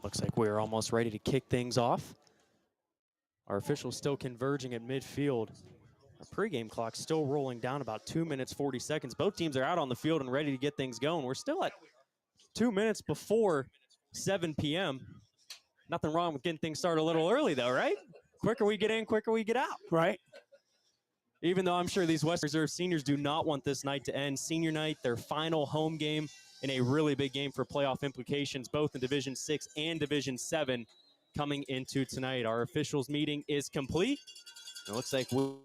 Looks like we're almost ready to kick things off. Our officials still converging at midfield. Our pregame clock still rolling down about 2 minutes, 40 seconds. Both teams are out on the field and ready to get things going. We're still at 2 minutes before 7 p.m. Nothing wrong with getting things started a little early, though, right? Quicker we get in, quicker we get out. Right. Even though I'm sure these Western Reserve seniors do not want this night to end. Senior night, their final home game in a really big game for playoff implications, both in Division 6 and Division 7 coming into tonight. Our officials meeting is complete. It looks like we'll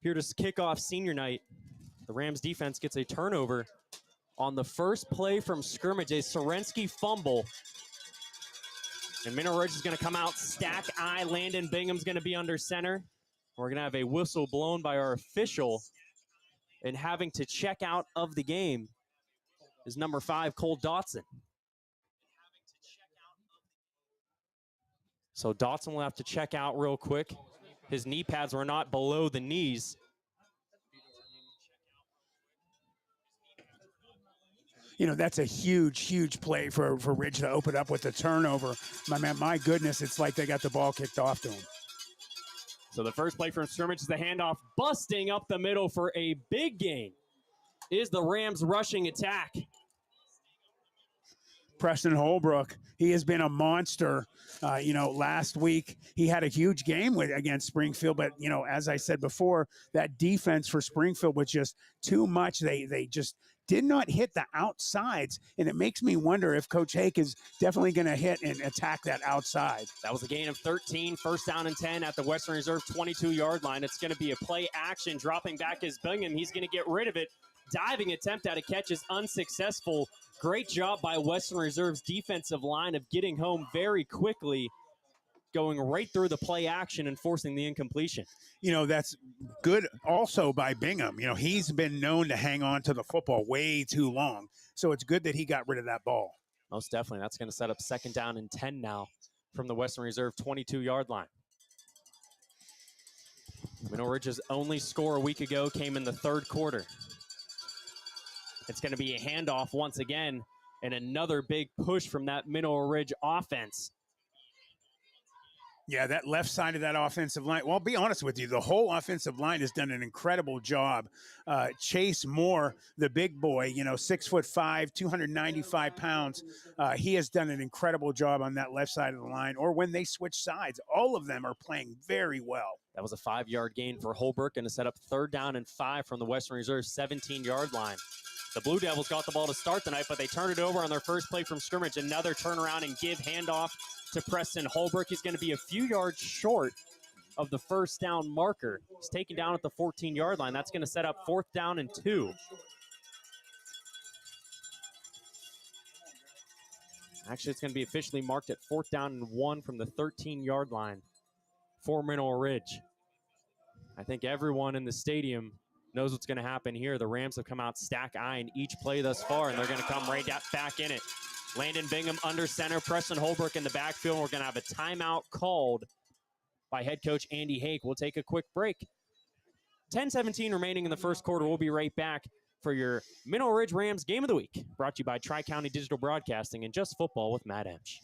here to kick off senior night. The Rams defense gets a turnover on the first play from scrimmage, a Sorensky fumble. And Mineral Ridge is going to come out, stack eye. Landon Bingham's going to be under center. We're going to have a whistle blown by our official. And having to check out of the game is number 5, Cole Dotson. So Dotson will have to check out real quick. His knee pads were not below the knees. You know, that's a huge, huge play for Ridge to open up with the turnover. My goodness, it's like they got the ball kicked off to him. So the first play from scrimmage is the handoff. Busting up the middle for a big gain is the Rams rushing attack. Preston Holbrook, he has been a monster. Last week he had a huge game against Springfield, but as I said before, that defense for Springfield was just too much. They just did not hit the outsides, and it makes me wonder if Coach Hake is definitely going to hit and attack that outside. That was a gain of 13, first down and 10 at the Western Reserve 22-yard line. It's going to be a play action. Dropping back is Bingham. He's going to get rid of it. Diving attempt at a catch is unsuccessful. Great job by Western Reserve's defensive line of getting home very quickly, going right through the play action and forcing the incompletion. That's good also by Bingham. He's been known to hang on to the football way too long. So it's good that he got rid of that ball. Most definitely. That's going to set up 2nd down and 10 now from the Western Reserve 22-yard line. Mineral Ridge's only score a week ago came in the 3rd quarter. It's going to be a handoff once again, and another big push from that Mineral Ridge offense. Yeah, that left side of that offensive line. Well, I'll be honest with you, the whole offensive line has done an incredible job. Chase Moore, the big boy, 6'5", 295 pounds. He has done an incredible job on that left side of the line. Or when they switch sides, all of them are playing very well. That was a 5-yard gain for Holbrook, and to set up 3rd down and 5 from the Western Reserve 17-yard line. The Blue Devils got the ball to start the night, but they turned it over on their first play from scrimmage. Another turnaround and give handoff to Preston Holbrook. He's going to be a few yards short of the 1st down marker. He's taken down at the 14-yard line. That's going to set up 4th down and 2. Actually, it's going to be officially marked at 4th down and 1 from the 13-yard line for Mineral Ridge. I think everyone in the stadium knows what's going to happen here. The Rams have come out stack eye in each play thus far, and they're going to come right back in it. Landon Bingham under center, Preston Holbrook in the backfield. We're going to have a timeout called by head coach Andy Hake. We'll take a quick break. 10:17 remaining in the 1st quarter. We'll be right back for your Mineral Ridge Rams Game of the Week, brought to you by Tri-County Digital Broadcasting and Just Football with Matt Emch.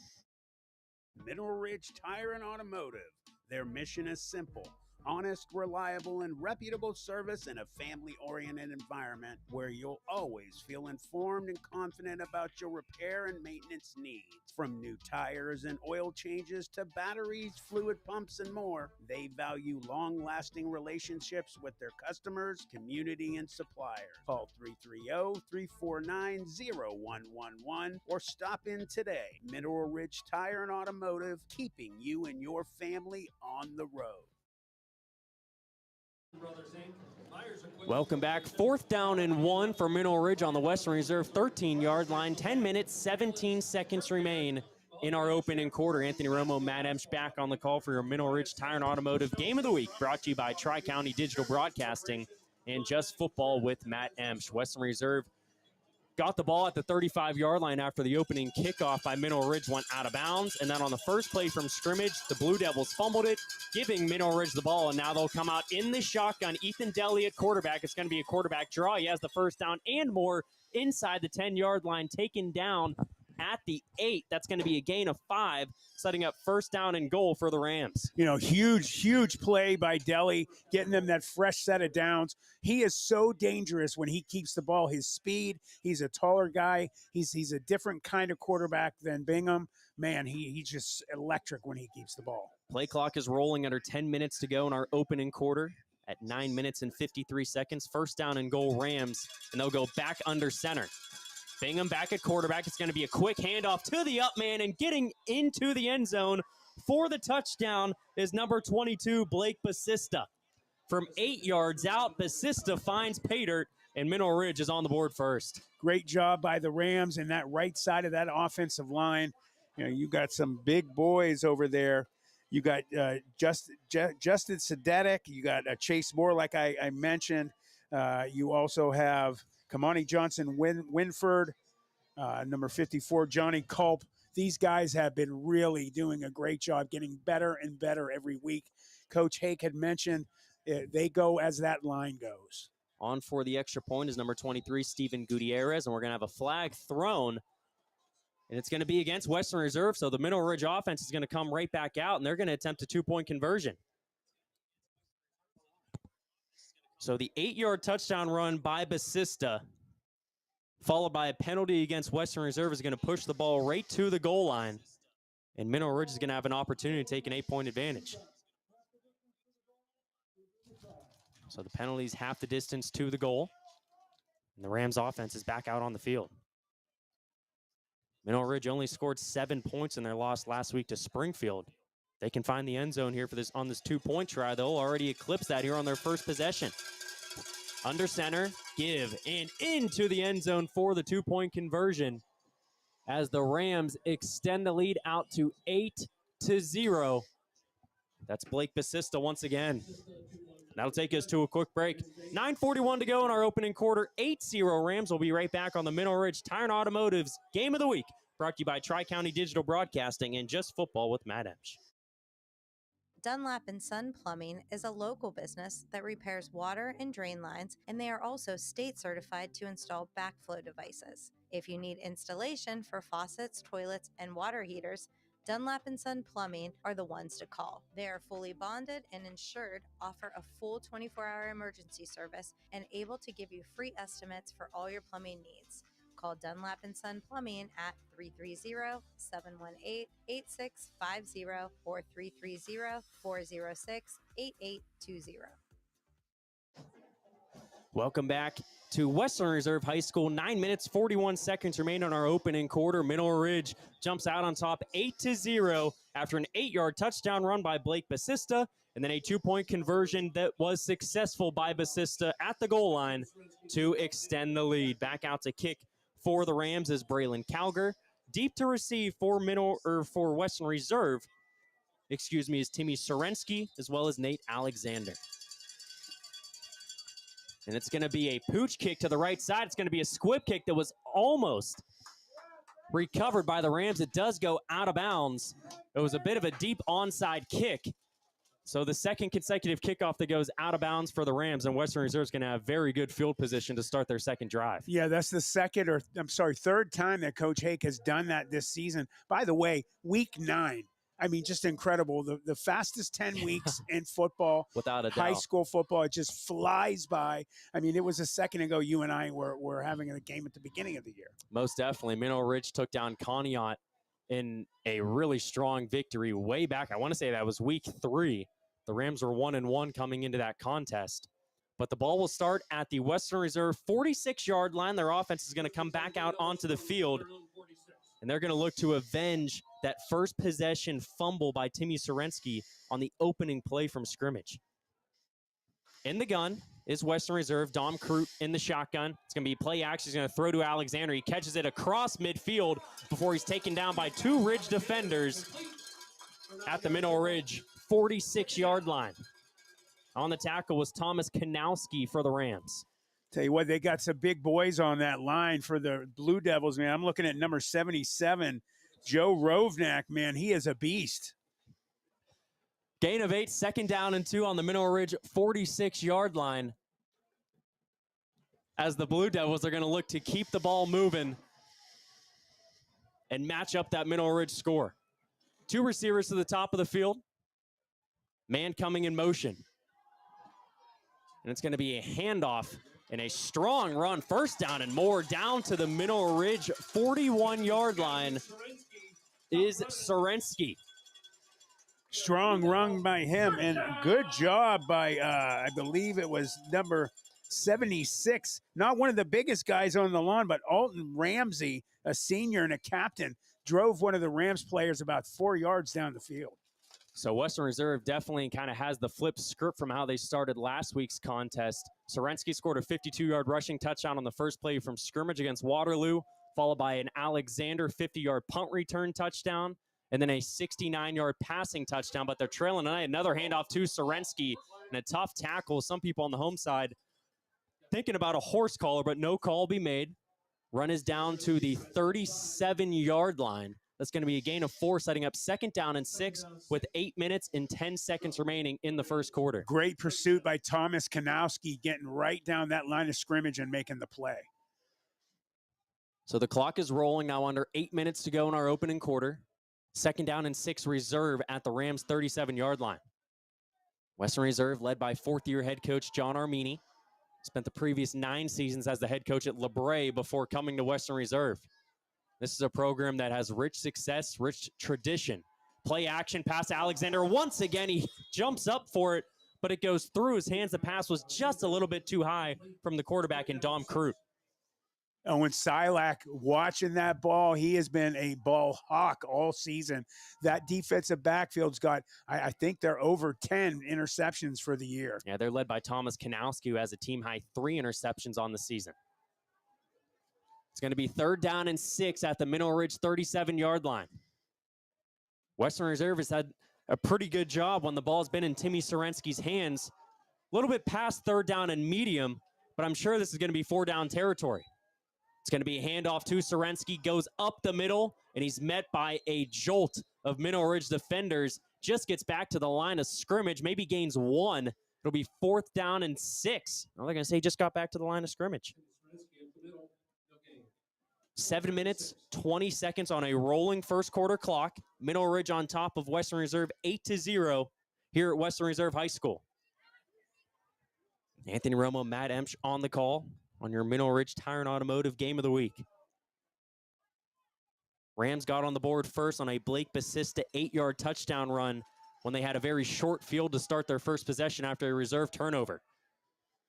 Mineral Ridge Tire and Automotive. Their mission is simple. Honest, reliable, and reputable service in a family-oriented environment where you'll always feel informed and confident about your repair and maintenance needs. From new tires and oil changes to batteries, fluid pumps, and more, they value long-lasting relationships with their customers, community, and suppliers. Call 330-349-0111 or stop in today. Mineral Ridge Tire and Automotive, keeping you and your family on the road. Welcome back. 4th down and 1 for Mineral Ridge on the Western Reserve 13-yard line. 10 minutes, 17 seconds remain in our opening quarter. Anthony Romo, Matt Emch back on the call for your Mineral Ridge Tire and Automotive Game of the Week, brought to you by Tri-County Digital Broadcasting and Just Football with Matt Emch. Western Reserve got the ball at the 35-yard line after the opening kickoff by Mineral Ridge went out of bounds. And then on the first play from scrimmage, the Blue Devils fumbled it, giving Mineral Ridge the ball. And now they'll come out in the shotgun. Ethan Deli at quarterback. It's going to be a quarterback draw. He has the 1st down and more inside the 10-yard line, taken down at the 8. That's going to be a gain of 5, setting up 1st down and goal for the Rams. Huge play by Deli, getting them that fresh set of downs. He is so dangerous when he keeps the ball. His speed, he's a taller guy. He's a different kind of quarterback than Bingham. Man, he's just electric when he keeps the ball. Play clock is rolling under 10 minutes to go in our opening quarter at 9 minutes and 53 seconds. 1st down and goal Rams, and they'll go back under center. Bingham back at quarterback. It's going to be a quick handoff to the up man, and getting into the end zone for the touchdown is number 22, Blake Basista. From 8 yards out, Basista finds Paydirt, and Mineral Ridge is on the board first. Great job by the Rams and that right side of that offensive line. You got some big boys over there. You got Justin Sedetic. You got Chase Moore, like I mentioned. You also have Kamani Johnson Winford, number 54, Johnny Culp. These guys have been really doing a great job, getting better and better every week. Coach Hake had mentioned they go as that line goes. On for the extra point is number 23, Steven Gutierrez, and we're going to have a flag thrown. And it's going to be against Western Reserve, so the Mineral Ridge offense is going to come right back out, and they're going to attempt a 2-point conversion. So the 8-yard touchdown run by Basista, followed by a penalty against Western Reserve, is going to push the ball right to the goal line. And Mineral Ridge is going to have an opportunity to take an 8-point advantage. So the penalty's half the distance to the goal. And the Rams offense is back out on the field. Mineral Ridge only scored 7 points in their loss last week to Springfield. They can find the end zone here for this 2-point try. They'll already eclipse that here on their first possession. Under center, give, and into the end zone for the 2-point conversion as the Rams extend the lead out to 8-0. That's Blake Basista once again. That'll take us to a quick break. 9:41 to go in our opening quarter. 8-0 Rams. Will be right back on the Mineral Ridge Tire and Automotive's Game of the Week, Brought to you by Tri-County Digital Broadcasting and Just Football with Matt Emch. Dunlap & Son Plumbing is a local business that repairs water and drain lines, and they are also state certified to install backflow devices. If you need installation for faucets, toilets, and water heaters, Dunlap & Son Plumbing are the ones to call. They are fully bonded and insured, offer a full 24-hour emergency service, and able to give you free estimates for all your plumbing needs. Call Dunlap & Son Plumbing at 330-718-8650 or 330-406-8820. Welcome back to Western Reserve High School. 9 minutes, 41 seconds remain on our opening quarter. Mineral Ridge jumps out on top 8-0 after an 8-yard touchdown run by Blake Basista, and then a 2-point conversion that was successful by Basista at the goal line to extend the lead. Back out to kick for the Rams is Braylon Calger. Deep to receive for Western Reserve, is Timmy Sorensky as well as Nate Alexander. And it's going to be a pooch kick to the right side. It's going to be a squib kick that was almost recovered by the Rams. It does go out of bounds. It was a bit of a deep onside kick. So the second consecutive kickoff that goes out of bounds for the Rams, and Western Reserve is going to have very good field position to start their second drive. Yeah, that's the third time that Coach Hake has done that this season. By the way, week 9. I mean, just incredible. The fastest 10 weeks in football, without a doubt. High school football, it just flies by. I mean, it was a second ago you and I were having a game at the beginning of the year. Most definitely. Mineral Ridge took down Conneaut in a really strong victory way back. I want to say that was week 3. The Rams were 1-1 coming into that contest. But the ball will start at the Western Reserve 46-yard line. Their offense is going to come back out onto the field, and they're going to look to avenge that first possession fumble by Timmy Sorensky on the opening play from scrimmage. In the gun is Western Reserve. Dom Crute in the shotgun. It's going to be play action. He's going to throw to Alexander. He catches it across midfield before he's taken down by 2 Ridge defenders at the Mineral Ridge 46-yard line. On the tackle was Thomas Kanowski for the Rams. Tell you what, they got some big boys on that line for the Blue Devils, man. I'm looking at number 77, Joe Rovnak, man. He is a beast. Gain of 8, second down and 2 on the Mineral Ridge 46-yard line. As the Blue Devils are going to look to keep the ball moving and match up that Mineral Ridge score. 2 receivers to the top of the field. Man coming in motion. And it's going to be a handoff and a strong run. First down and more down to the Mineral Ridge 41-yard line is Sorensky. Strong run by him, and good job by, I believe it was number 76. Not one of the biggest guys on the lawn, but Alton Ramsey, a senior and a captain, drove one of the Rams players about 4 yards down the field. So Western Reserve definitely kind of has the flip script from how they started last week's contest. Sorensky scored a 52-yard rushing touchdown on the first play from scrimmage against Waterloo, followed by an Alexander 50-yard punt return touchdown, and then a 69-yard passing touchdown. But they're trailing tonight. Another handoff to Sorensky and a tough tackle. Some people on the home side thinking about a horse collar, but no call will be made. Run is down to the 37-yard line. That's going to be a gain of 4, setting up second down and 6 with 8 minutes and 10 seconds remaining in the first quarter. Great pursuit by Thomas Kanowski, getting right down that line of scrimmage and making the play. So the clock is rolling now, under 8 minutes to go in our opening quarter. Second down and 6 Reserve at the Rams' 37-yard line. Western Reserve led by 4th-year head coach John Armini. Spent the previous 9 seasons as the head coach at LeBray before coming to Western Reserve. This is a program that has rich success, rich tradition. Play action pass to Alexander. Once again, he jumps up for it, but it goes through his hands. The pass was just a little bit too high from the quarterback in Dom Crute. Owen Silac watching that ball. He has been a ball hawk all season. That defensive backfield's got, I think they're over 10 interceptions for the year. Yeah, they're led by Thomas Kanowski, who has a team-high 3 interceptions on the season. It's going to be third down and 6 at the Mineral Ridge 37-yard line. Western Reserve has had a pretty good job when the ball's been in Timmy Sorensky's hands. A little bit past third down and medium, but I'm sure this is going to be 4-down territory. It's going to be a handoff to Sorensky, goes up the middle, and he's met by a jolt of Mineral Ridge defenders. Just gets back to the line of scrimmage, maybe gains 1. It'll be 4th down and 6. All they're going to say, he just got back to the line of scrimmage. 7 minutes, 20 seconds on a rolling first quarter clock. Mineral Ridge on top of Western Reserve 8-0 here at Western Reserve High School. Anthony Romo, Matt Emch on the call on your Mineral Ridge Tire and Automotive Game of the Week. Rams got on the board first on a Blake Basista 8-yard touchdown run when they had a very short field to start their first possession after a reserve turnover.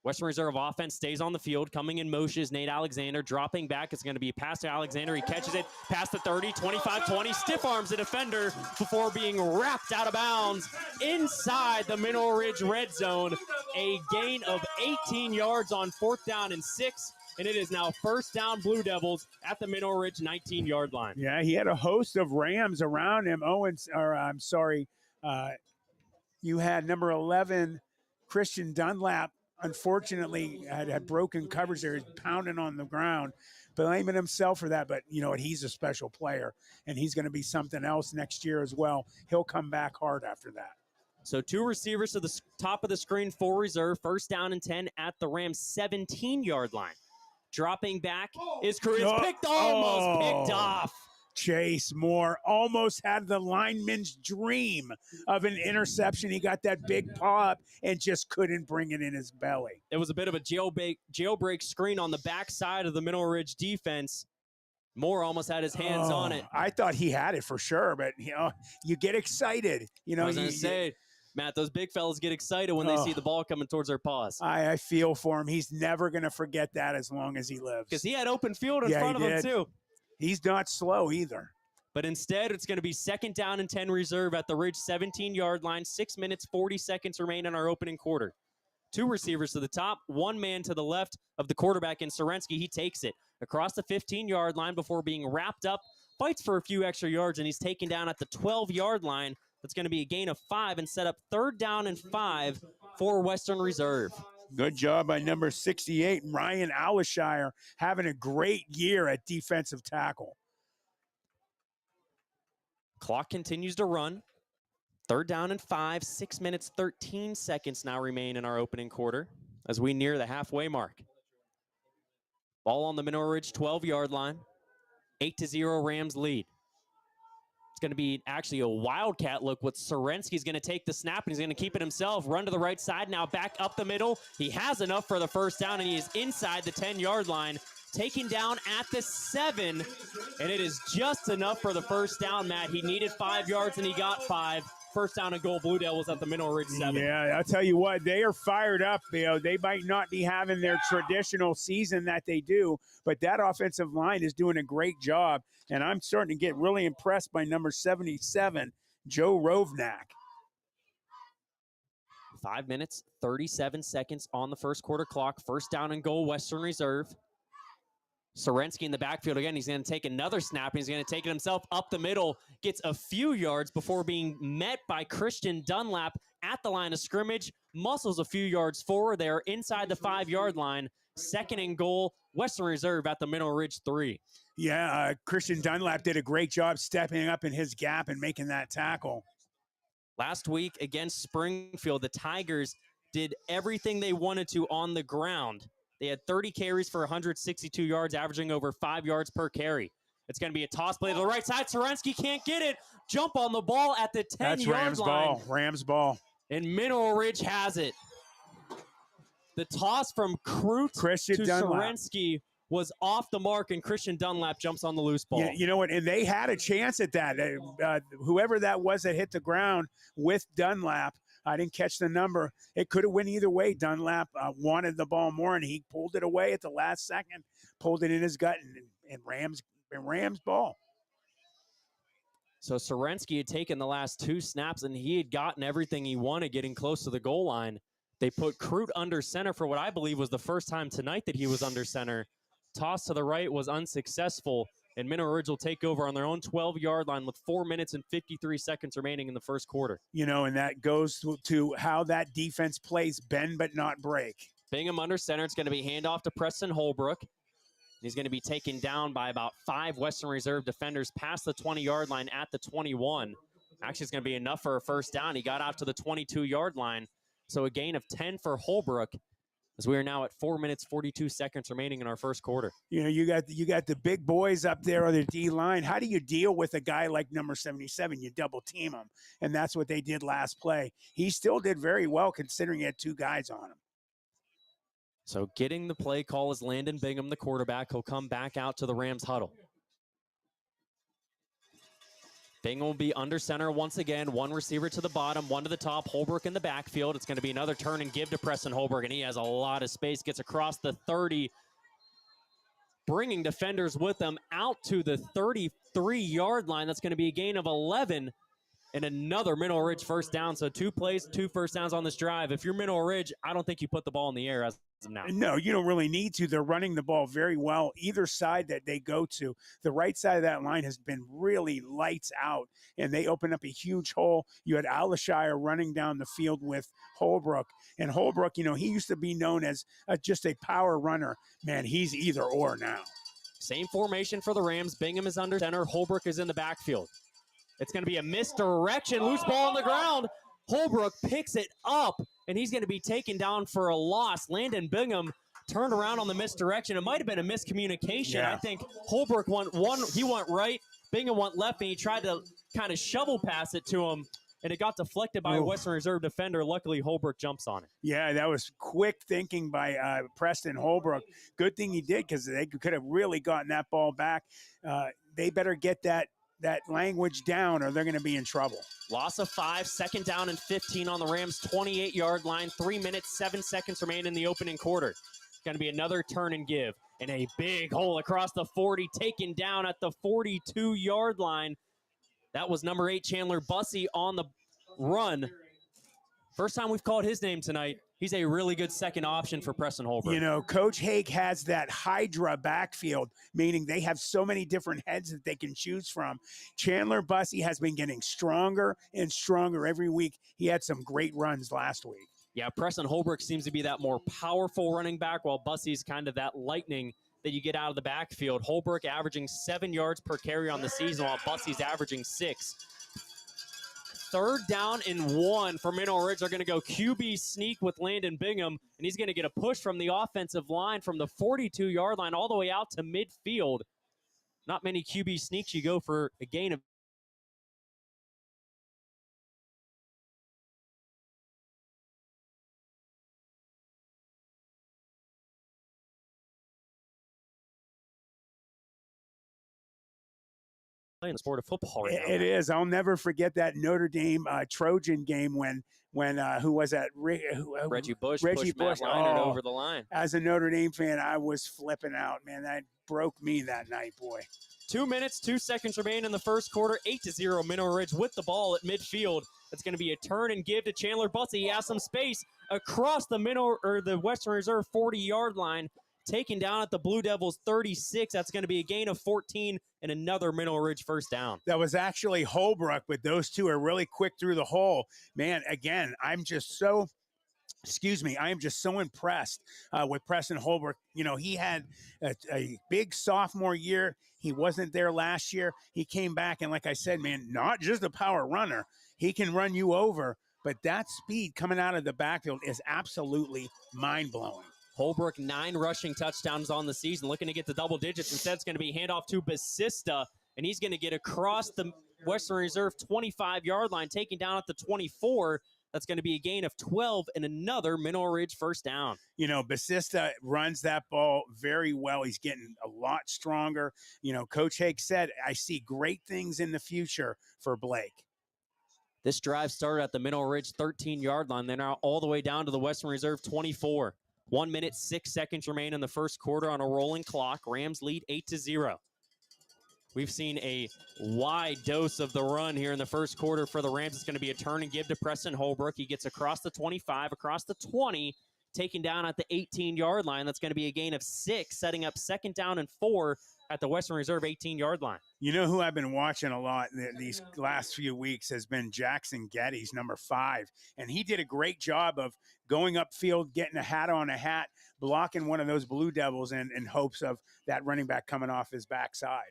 Western Reserve offense stays on the field. Coming in motion is Nate Alexander. Dropping back, it's going to be a pass to Alexander. He catches it past the 30, 25-20. Stiff arms the defender before being wrapped out of bounds inside the Mineral Ridge red zone. A gain of 18 yards on 4th down and 6. And it is now 1st down Blue Devils at the Mineral Ridge 19-yard line. Yeah, he had a host of Rams around him. You had number 11, Christian Dunlap. Unfortunately, had broken coverage there. He's pounding on the ground, blaming himself for that. But you know what? He's a special player, and he's going to be something else next year as well. He'll come back hard after that. So 2 receivers to the top of the screen for reserve. 1st down and 10 at the Rams 17-yard line. Dropping back is Chris picked off. Chase Moore almost had the lineman's dream of an interception. He got that big paw up and just couldn't bring it in his belly. It was a bit of a jailbreak screen on the backside of the Mineral Ridge defense. Moore almost had his hands on it. I thought he had it for sure, but you get excited. I was going to say, Matt, those big fellas get excited when they see the ball coming towards their paws. I feel for him. He's never going to forget that as long as he lives. Because he had open field in front of him, too. He's not slow either. But instead, it's going to be 2nd down and 10 reserve at the Ridge 17-yard line. 6 minutes, 40 seconds remain in our opening quarter. 2 receivers to the top, 1 man to the left of the quarterback in Sorensky. He takes it across the 15-yard line before being wrapped up, fights for a few extra yards, and he's taken down at the 12-yard line. That's going to be a gain of 5 and set up 3rd down and 5 for Western Reserve. Good job by number 68, Ryan Alishire, having a great year at defensive tackle. Clock continues to run. 3rd down and 5, 6 minutes, 13 seconds now remain in our opening quarter as we near the halfway mark. Ball on the Mineral Ridge 12-yard line. 8-0 Rams lead. It's going to be actually a wildcat look with Sorensky's going to take the snap, and he's going to keep it himself. Run to the right side, now back up the middle. He has enough for the 1st down, and he is inside the 10-yard line. Taken down at the 7, and it is just enough for the 1st down, Matt. He needed 5 yards, and he got 5. 1st down and goal, Blue Devils at the Mineral Ridge 7. Yeah, I'll tell you what, they are fired up. They might not be having their traditional season that they do, but that offensive line is doing a great job, and I'm starting to get really impressed by number 77, Joe Rovnak. 5 minutes, 37 seconds on the first quarter clock. 1st down and goal, Western Reserve. Sorensky in the backfield again. He's going to take another snap, and he's going to take it himself up the middle. Gets a few yards before being met by Christian Dunlap at the line of scrimmage. Muscles a few yards forward there inside the 5-yard line. 2nd and goal, Western Reserve at the Mineral Ridge 3. Yeah, Christian Dunlap did a great job stepping up in his gap and making that tackle. Last week against Springfield, the Tigers did everything they wanted to on the ground. They had 30 carries for 162 yards, averaging over 5 yards per carry. It's going to be a toss play to the right side. Sorensky can't get it. Jump on the ball at the 10-yard line. Rams ball. And Mineral Ridge has it. The toss from Christian Dunlap. Sorensky was off the mark, and Christian Dunlap jumps on the loose ball. Yeah, you know what? And they had a chance at that. Whoever that was that hit the ground with Dunlap, I didn't catch the number. It could have went either way. Dunlap wanted the ball more, and he pulled it away at the last second, pulled it in his gut, and Rams ball. So Sorensky had taken the last 2 snaps, and he had gotten everything he wanted getting close to the goal line. They put Crute under center for what I believe was the first time tonight that he was under center. Toss to the right was unsuccessful, and Mineral Ridge will take over on their own 12-yard line with 4 minutes and 53 seconds remaining in the first quarter. You know, and that goes to how that defense plays bend but not break. Bingham under center. It's going to be handoff to Preston Holbrook. He's going to be taken down by about 5 Western Reserve defenders past the 20-yard line at the 21. Actually, it's going to be enough for a first down. He got out to the 22-yard line. So a gain of 10 for Holbrook, as we are now at 4 minutes, 42 seconds remaining in our first quarter. You know, you got the big boys up there on the D line. How do you deal with a guy like number 77? You double team him, and that's what they did last play. He still did very well considering he had 2 guys on him. So getting the play call is Landon Bingham, the quarterback. He'll come back out to the Rams huddle. Bingham will be under center once again. 1 receiver to the bottom, 1 to the top. Holbrook in the backfield. It's going to be another turn and give to Preston Holbrook, and he has a lot of space. Gets across the 30, bringing defenders with him out to the 33-yard line. That's going to be a gain of 11 and another Mineral Ridge first down. So 2 plays, 2 first downs on this drive. If you're Mineral Ridge, I don't think you put the ball in the air as of now. No, you don't really need to. They're running the ball very well. Either side that they go to, the right side of that line has been really lights out, and they open up a huge hole. You had Alashire running down the field with Holbrook, and Holbrook, you know, he used to be known as just a power runner. Man, he's either or now. Same formation for the Rams. Bingham is under center. Holbrook is in the backfield. It's going to be a misdirection. Loose ball on the ground. Holbrook picks it up, and he's going to be taken down for a loss. Landon Bingham turned around on the misdirection. It might have been a miscommunication. Yeah. I think Holbrook went he went right, Bingham went left, and he tried to kind of shovel pass it to him, and it got deflected by a Western Reserve defender. Luckily, Holbrook jumps on it. Yeah, that was quick thinking by Preston Holbrook. Good thing he did, because they could have really gotten that ball back. They better get that language down, or they're going to be in trouble. Loss of 5, second down and 15 on the Rams' 28-yard line. 3 minutes, 7 seconds remain in the opening quarter. It's going to be another turn and give. And a big hole across the 40, taken down at the 42-yard line. That was number 8, Chandler Bussey, on the run. First time we've called his name tonight. He's a really good second option for Preston Holbrook. You know, Coach Haig has that Hydra backfield, meaning they have so many different heads that they can choose from. Chandler Bussey has been getting stronger and stronger every week. He had some great runs last week. Yeah, Preston Holbrook seems to be that more powerful running back, while Bussey's kind of that lightning that you get out of the backfield. Holbrook averaging 7 yards per carry on the season, while Bussey's averaging 6. Third down and 1 for Mineral Ridge. They're going to go QB sneak with Landon Bingham, and he's going to get a push from the offensive line from the 42-yard line all the way out to midfield. Not many QB sneaks you go for a gain of in the sport of football right now. It is. I'll never forget that Notre Dame Trojan game when who was that? Reggie Bush pushed Matt Leinart over the line. As a Notre Dame fan, I was flipping out, man. That broke me that night, boy. 2 minutes, 2 seconds remain in the first quarter. 8-0 Mineral Ridge with the ball at midfield. It's going to be a turn and give to Chandler Bussey. He has some space across the Western Reserve 40-yard line. Taken down at the Blue Devils 36. That's going to be a gain of 14 and another Mineral Ridge first down. That was actually Holbrook, but those two are really quick through the hole. Man, again, I am just so impressed with Preston Holbrook. You know, he had a big sophomore year. He wasn't there last year. He came back, and like I said, man, not just a power runner. He can run you over, but that speed coming out of the backfield is absolutely mind-blowing. Holbrook, 9 rushing touchdowns on the season, looking to get to double digits. Instead, it's going to be handoff to Basista, and he's going to get across the Western Reserve 25-yard line, taken down at the 24. That's going to be a gain of 12 and another Mineral Ridge first down. You know, Basista runs that ball very well. He's getting a lot stronger. You know, Coach Haig said, I see great things in the future for Blake. This drive started at the Mineral Ridge 13-yard line. They're now all the way down to the Western Reserve 24. 1 minute, 6 seconds remain in the first quarter on a rolling clock. Rams lead 8-0. We've seen a wide dose of the run here in the first quarter for the Rams. It's going to be a turn and give to Preston Holbrook. He gets across the 25, across the 20, taken down at the 18-yard line. That's going to be a gain of 6, setting up 2nd down and 4 at the Western Reserve 18-yard line. You know who I've been watching a lot these last few weeks has been Jackson Geddes, number 5. And he did a great job of going upfield, getting a hat on a hat, blocking one of those Blue Devils in hopes of that running back coming off his backside.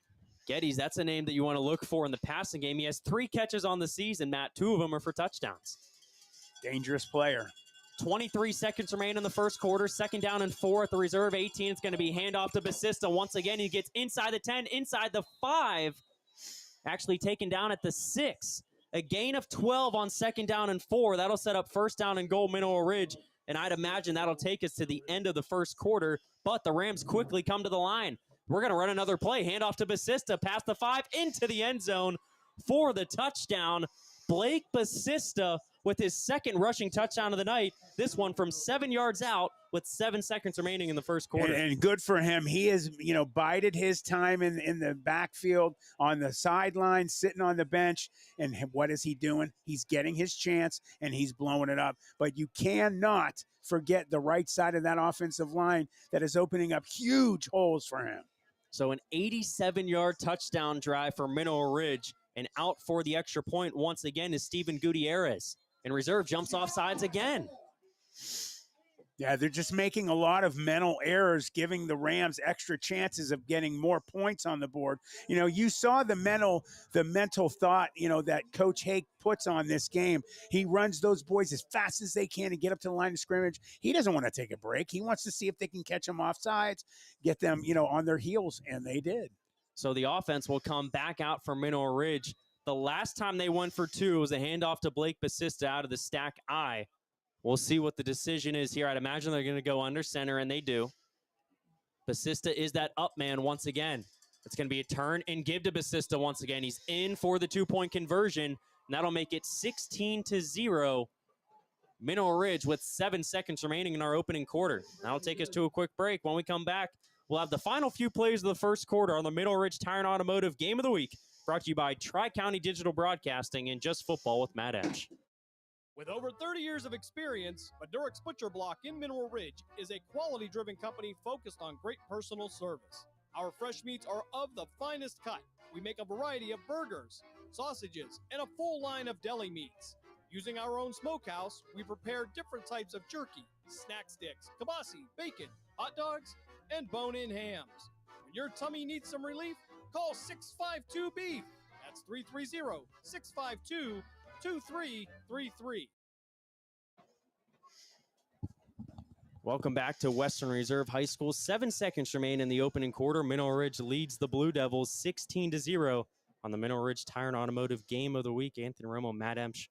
Geddes, that's a name that you want to look for in the passing game. He has 3 catches on the season, Matt. 2 of them are for touchdowns. Dangerous player. 23 seconds remain in the first quarter. 2nd down and 4 at the Reserve 18. It's going to be handoff to Basista. Once again, he gets inside the 10, inside the 5. Actually taken down at the 6. A gain of 12 on 2nd down and 4. That'll set up 1st down and goal, Mineral Ridge. And I'd imagine that'll take us to the end of the first quarter. But the Rams quickly come to the line. We're going to run another play. Handoff to Basista. Past the 5 into the end zone for the touchdown. Blake Basista with his 2nd rushing touchdown of the night. This one from 7 yards out with 7 seconds remaining in the first quarter. And good for him. He has, bided his time in the backfield, on the sideline, sitting on the bench. And what is he doing? He's getting his chance, and he's blowing it up. But you cannot forget the right side of that offensive line that is opening up huge holes for him. So an 87-yard touchdown drive for Mineral Ridge. And out for the extra point once again is Steven Gutierrez. And Reserve jumps off sides again. Yeah, they're just making a lot of mental errors, giving the Rams extra chances of getting more points on the board. You saw the mental thought, that Coach Hake puts on this game. He runs those boys as fast as they can to get up to the line of scrimmage. He doesn't want to take a break. He wants to see if they can catch them off sides, get them, on their heels, and they did. So the offense will come back out for Mineral Ridge. The last time they went for 2 was a handoff to Blake Basista out of the stack I. We'll see what the decision is here. I'd imagine they're going to go under center, and they do. Basista is that up man once again. It's going to be a turn and give to Basista once again. He's in for the 2-point conversion, and that'll make it 16-0. Mineral Ridge with 7 seconds remaining in our opening quarter. That'll take us to a quick break. When we come back, we'll have the final few plays of the first quarter on the Mineral Ridge Tire and Automotive Game of the Week, brought to you by Tri-County Digital Broadcasting and Just Football with Matt Emch. With over 30 years of experience, Madurix Butcher Block in Mineral Ridge is a quality-driven company focused on great personal service. Our fresh meats are of the finest cut. We make a variety of burgers, sausages, and a full line of deli meats. Using our own smokehouse, we prepare different types of jerky, snack sticks, kibasi, bacon, hot dogs, and bone-in hams. When your tummy needs some relief, call 652-BEEF. That's 330-652-2333. Welcome back to Western Reserve High School. 7 seconds remain in the opening quarter. Mineral Ridge leads the Blue Devils 16-0 on the Mineral Ridge Tire and Automotive Game of the Week. Anthony Romo, Matt Emch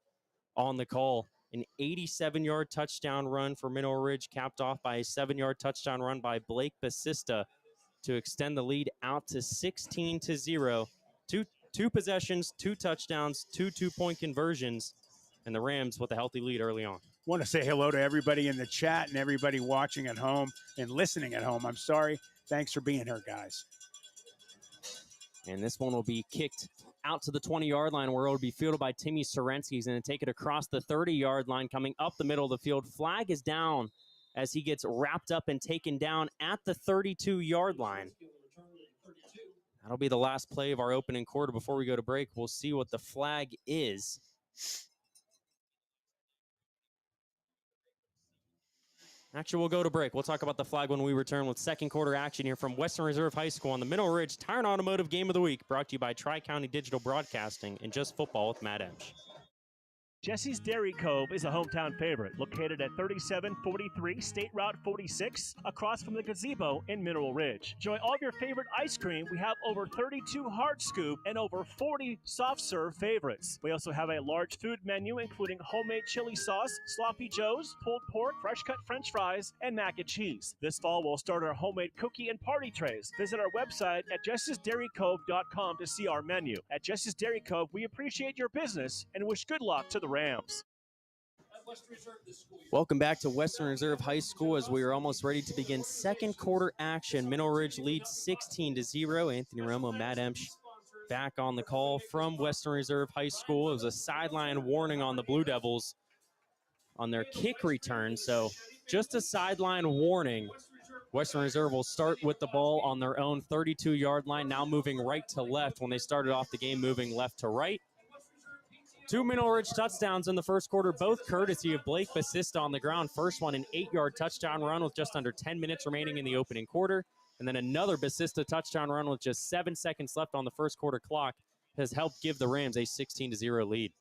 on the call. An 87-yard touchdown run for Mineral Ridge, capped off by a 7-yard touchdown run by Blake Basista to extend the lead out to 16-0. Two possessions, 2 touchdowns, 2 2-point conversions, and the Rams with a healthy lead early on. Want to say hello to everybody in the chat and everybody watching at home and listening at home. I'm sorry. Thanks for being here, guys. And this one will be kicked out to the 20-yard line, where it will be fielded by Timmy Sorensky. He's going to take it across the 30-yard line, coming up the middle of the field. Flag is down as he gets wrapped up and taken down at the 32-yard line. That'll be the last play of our opening quarter. Before we go to break, we'll see what the flag is. Actually, we'll go to break. We'll talk about the flag when we return with second quarter action here from Western Reserve High School on the Mineral Ridge Tire and Automotive Game of the Week, brought to you by Tri-County Digital Broadcasting and Just Football with Matt Emch. Jesse's Dairy Cove is a hometown favorite, located at 3743 State Route 46, across from the gazebo in Mineral Ridge. Enjoy all of your favorite ice cream. We have over 32 hard scoop and over 40 soft serve favorites. We also have a large food menu, including homemade chili sauce, sloppy joes, pulled pork, fresh cut french fries, and mac and cheese. This fall, we'll start our homemade cookie and party trays. Visit our website at jessesdairycove.com to see our menu. At Jesse's Dairy Cove, we appreciate your business and wish good luck to the Rams. Welcome back to Western Reserve High School as we are almost ready to begin second quarter action. Mineral Ridge leads 16-0. Anthony Romo, Matt Emch back on the call from Western Reserve High School. It was a sideline warning on the Blue Devils. on their kick return. So just a sideline warning. Western Reserve will start with the ball on their own 32-yard line, now moving right to left when they started off the game moving left to right. 2 Mineral Ridge touchdowns in the first quarter, both courtesy of Blake Basista on the ground. First one, an 8-yard touchdown run with just under 10 minutes remaining in the opening quarter. And then another Basista touchdown run with just 7 seconds left on the first quarter clock has helped give the Rams a 16-0 lead.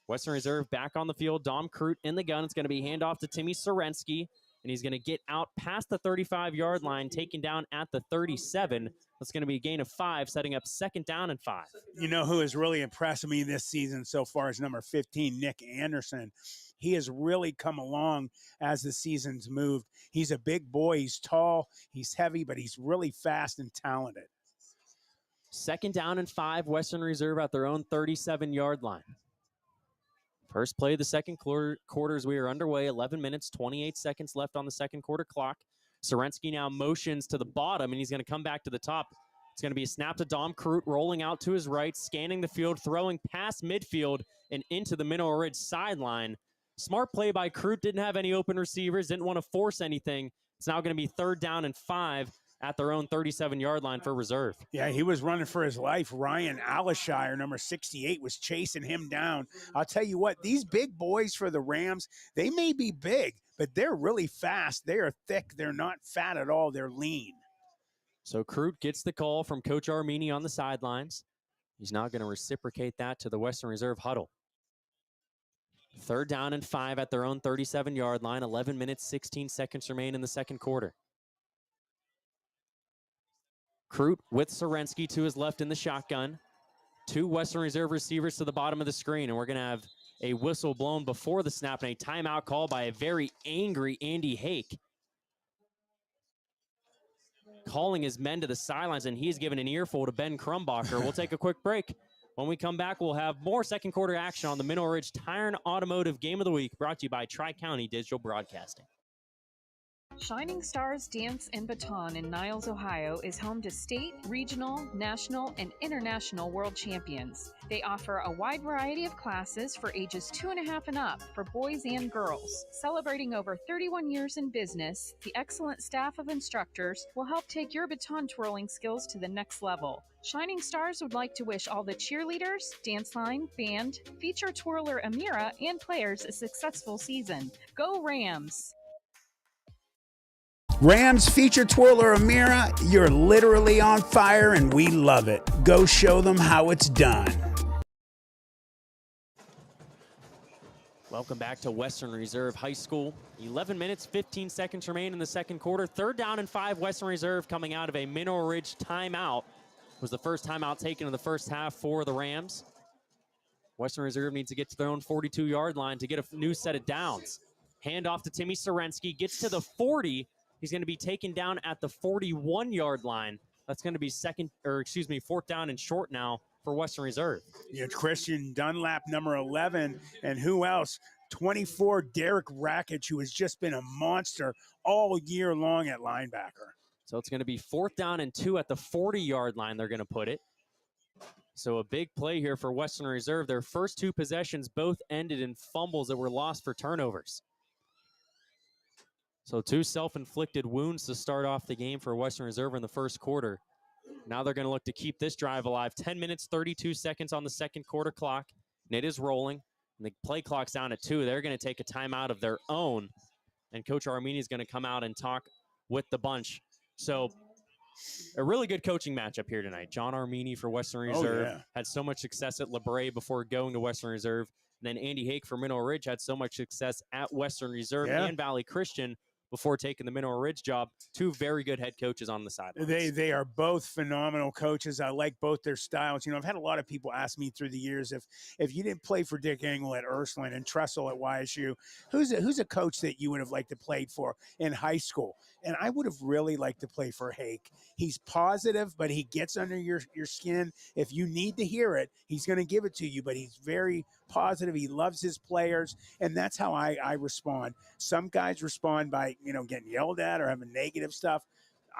Western Reserve back on the field. Dom Crute in the gun. It's going to be handoff to Timmy Sorensky, and he's going to get out past the 35-yard line, taken down at the 37. That's going to be a gain of 5, setting up 2nd down and 5. You know who has really impressed me this season so far is number 15, Nick Anderson. He has really come along as the season's moved. He's a big boy. He's tall. He's heavy, but he's really fast and talented. 2nd down and 5, Western Reserve at their own 37-yard line. First play of the second quarter as we are underway. 11 minutes, 28 seconds left on the second quarter clock. Sorensky now motions to the bottom, and he's going to come back to the top. It's going to be a snap to Dom Crute, rolling out to his right, scanning the field, throwing past midfield and into the Mineral Ridge sideline. Smart play by Crute. Didn't have any open receivers, didn't want to force anything. It's now going to be 3rd down and 5 at their own 37-yard line for Reserve. Yeah, he was running for his life. Ryan Alishire, number 68, was chasing him down. I'll tell you what, these big boys for the Rams, they may be big, but they're really fast. They are thick. They're not fat at all. They're lean. So Crute gets the call from Coach Armini on the sidelines. He's now going to reciprocate that to the Western Reserve huddle. 3rd down and 5 at their own 37-yard line. 11 minutes, 16 seconds remain in the second quarter. Crute with Sorensky to his left in the shotgun. 2 Western Reserve receivers to the bottom of the screen, and we're going to have a whistle blown before the snap and a timeout call by a very angry Andy Hake, calling his men to the sidelines, and he's given an earful to Ben Krumbacher. We'll take a quick break. When we come back, we'll have more second quarter action on the Mineral Ridge Tire and Automotive Game of the Week, brought to you by Tri-County Digital Broadcasting. Shining Stars Dance and Baton in Niles, Ohio is home to state, regional, national, and international world champions. They offer a wide variety of classes for ages 2.5 and up for boys and girls. Celebrating over 31 years in business, the excellent staff of instructors will help take your baton twirling skills to the next level. Shining Stars would like to wish all the cheerleaders, dance line, band, feature twirler Amira, and players a successful season. Go Rams! Rams feature twirler Amira, you're literally on fire and we love it. Go show them how it's done. Welcome back to Western Reserve High School. 11 minutes, 15 seconds remain in the second quarter. 3rd down and 5, Western Reserve coming out of a Mineral Ridge timeout. It was the first timeout taken in the first half for the Rams. Western Reserve needs to get to their own 42-yard line to get a new set of downs. Hand off to Timmy Sorensky, gets to the 40. He's going to be taken down at the 41-yard line. That's going to be 4th down and short now for Western Reserve. Yeah, Christian Dunlap, number 11, and who else? 24, Derek Rackich, who has just been a monster all year long at linebacker. So it's going to be 4th down and 2 at the 40-yard line, they're going to put it. So a big play here for Western Reserve. Their first 2 possessions both ended in fumbles that were lost for turnovers. So 2 self-inflicted wounds to start off the game for Western Reserve in the first quarter. Now they're going to look to keep this drive alive. 10 minutes, 32 seconds on the second quarter clock. And it is rolling. And the play clock's down at 2. They're going to take a timeout of their own. And Coach Armini is going to come out and talk with the bunch. So a really good coaching matchup here tonight. John Armini for Western Reserve had so much success at LeBray before going to Western Reserve. And then Andy Hake for Mineral Ridge had so much success at Western Reserve and Valley Christian before taking the Mineral Ridge job. 2 very good head coaches on the sidelines. They are both phenomenal coaches. I like both their styles. You know, I've had a lot of people ask me through the years if you didn't play for Dick Engel at Ursuline and Tressel at YSU, who's a coach that you would have liked to play for in high school? And I would have really liked to play for Hake. He's positive, but he gets under your skin. If you need to hear it, he's going to give it to you, but he's very positive. He loves his players, and that's how I respond. Some guys respond by, getting yelled at or having negative stuff.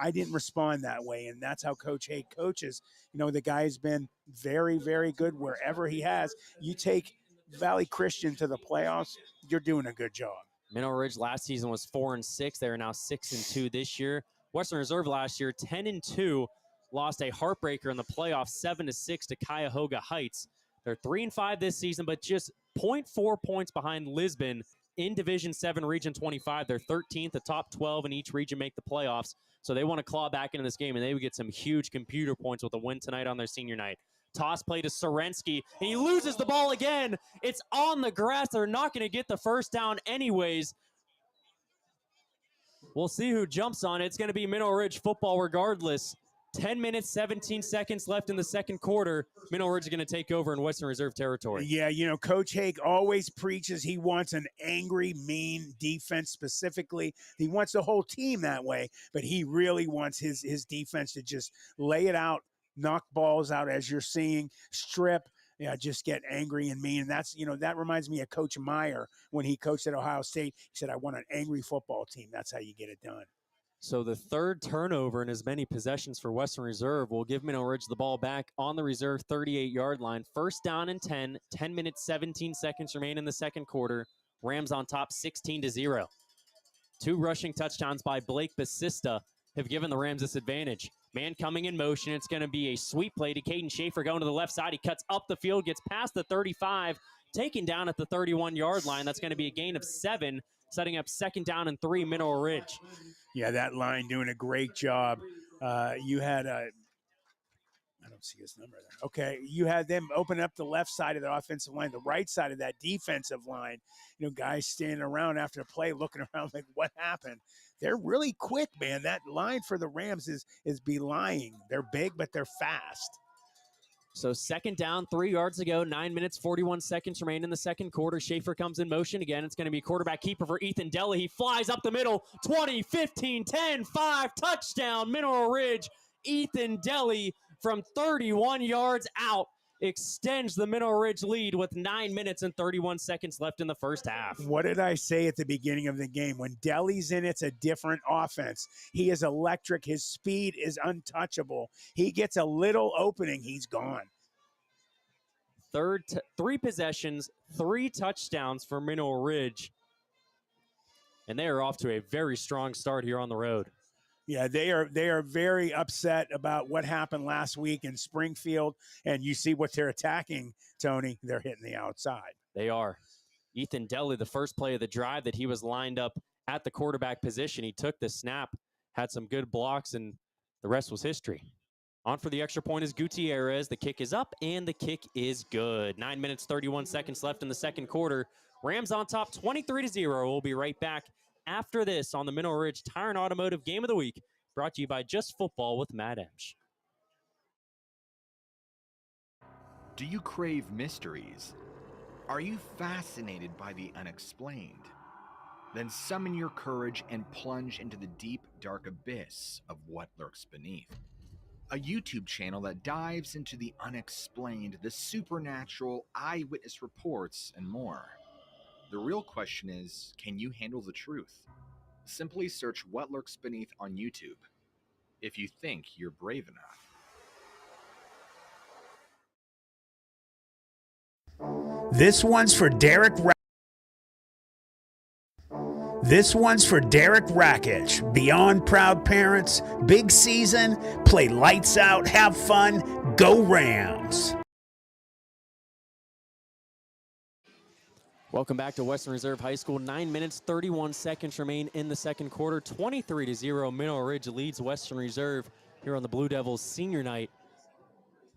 I didn't respond that way, and that's how Coach Hake coaches. The guy's been very, very good wherever he has. You take Valley Christian to the playoffs, you're doing a good job. Mineral Ridge last season was 4-6. They are now 6-2 this year. Western Reserve last year 10-2, lost a heartbreaker in the playoffs 7-6 to Cuyahoga Heights. They're 3-5 this season, but just 0.4 points behind Lisbon in Division 7, Region 25. They're 13th. The top 12 in each region make the playoffs. So they want to claw back into this game, and they would get some huge computer points with a win tonight on their senior night. Toss play to Sorensky, and he loses the ball again. It's on the grass. They're not going to get the first down anyways. We'll see who jumps on it. It's going to be Mineral Ridge football regardless. 10 minutes, 17 seconds left in the second quarter. Mineral Ridge is going to take over in Western Reserve territory. Yeah, you know, Coach Hake always preaches he wants an angry, mean defense specifically. He wants the whole team that way, but he really wants his defense to just lay it out, knock balls out as you're seeing, strip, just get angry and mean. And that's, that reminds me of Coach Meyer when he coached at Ohio State. He said, I want an angry football team. That's how you get it done. So the third turnover in as many possessions for Western Reserve will give Mineral Ridge the ball back on the reserve 38-yard line. First down and 10, 10 minutes, 17 seconds remain in the second quarter. Rams on top 16-0. Two rushing touchdowns by Blake Basista have given the Rams this advantage. Man coming in motion. It's going to be a sweep play to Caden Schaefer going to the left side. He cuts up the field, gets past the 35, taken down at the 31-yard line. That's going to be a gain of 7, setting up second down and 3, Mineral Ridge. Yeah, that line doing a great job. You had I don't see his number there. Okay, you had them open up the left side of the offensive line, the right side of that defensive line. Guys standing around after the play, looking around like, what happened? They're really quick, man. That line for the Rams is belying. They're big, but they're fast. So second down, 3 yards to go, 9 minutes, 41 seconds remain in the second quarter. Schaefer comes in motion again. It's going to be quarterback keeper for Ethan Deli. He flies up the middle, 20, 15, 10, 5, touchdown, Mineral Ridge. Ethan Deli from 31 yards out extends the Mineral Ridge lead with 9 minutes and 31 seconds left in the first half. What did I say at the beginning of the game? When Deli's in, it's a different offense. He is electric. His speed is untouchable. He gets a little opening, he's gone. 3 possessions, 3 touchdowns for Mineral Ridge. And they are off to a very strong start here on the road. Yeah, they are very upset about what happened last week in Springfield, and you see what they're attacking, Tony. They're hitting the outside. They are. Ethan Deli, the first play of the drive that he was lined up at the quarterback position, he took the snap, had some good blocks, and the rest was history. On for the extra point is Gutierrez. The kick is up, and the kick is good. 9 minutes, 31 seconds left in the second quarter. Rams on top 23-0. We'll be right back after this on the Mineral Ridge Tire and Automotive Game of the Week, brought to you by Just Football with Matt Emch. Do you crave mysteries? Are you fascinated by the unexplained? Then summon your courage and plunge into the deep, dark abyss of what lurks beneath. A YouTube channel that dives into the unexplained, the supernatural, eyewitness reports, and more. The real question is, can you handle the truth? Simply search What Lurks Beneath on YouTube, if you think you're brave enough. This one's for Derek Rakic. Beyond proud parents, big season, play lights out, have fun, go Rams. Welcome back to Western Reserve High School. 9 minutes, 31 seconds remain in the second quarter. 23-0, Mineral Ridge leads Western Reserve here on the Blue Devils senior night.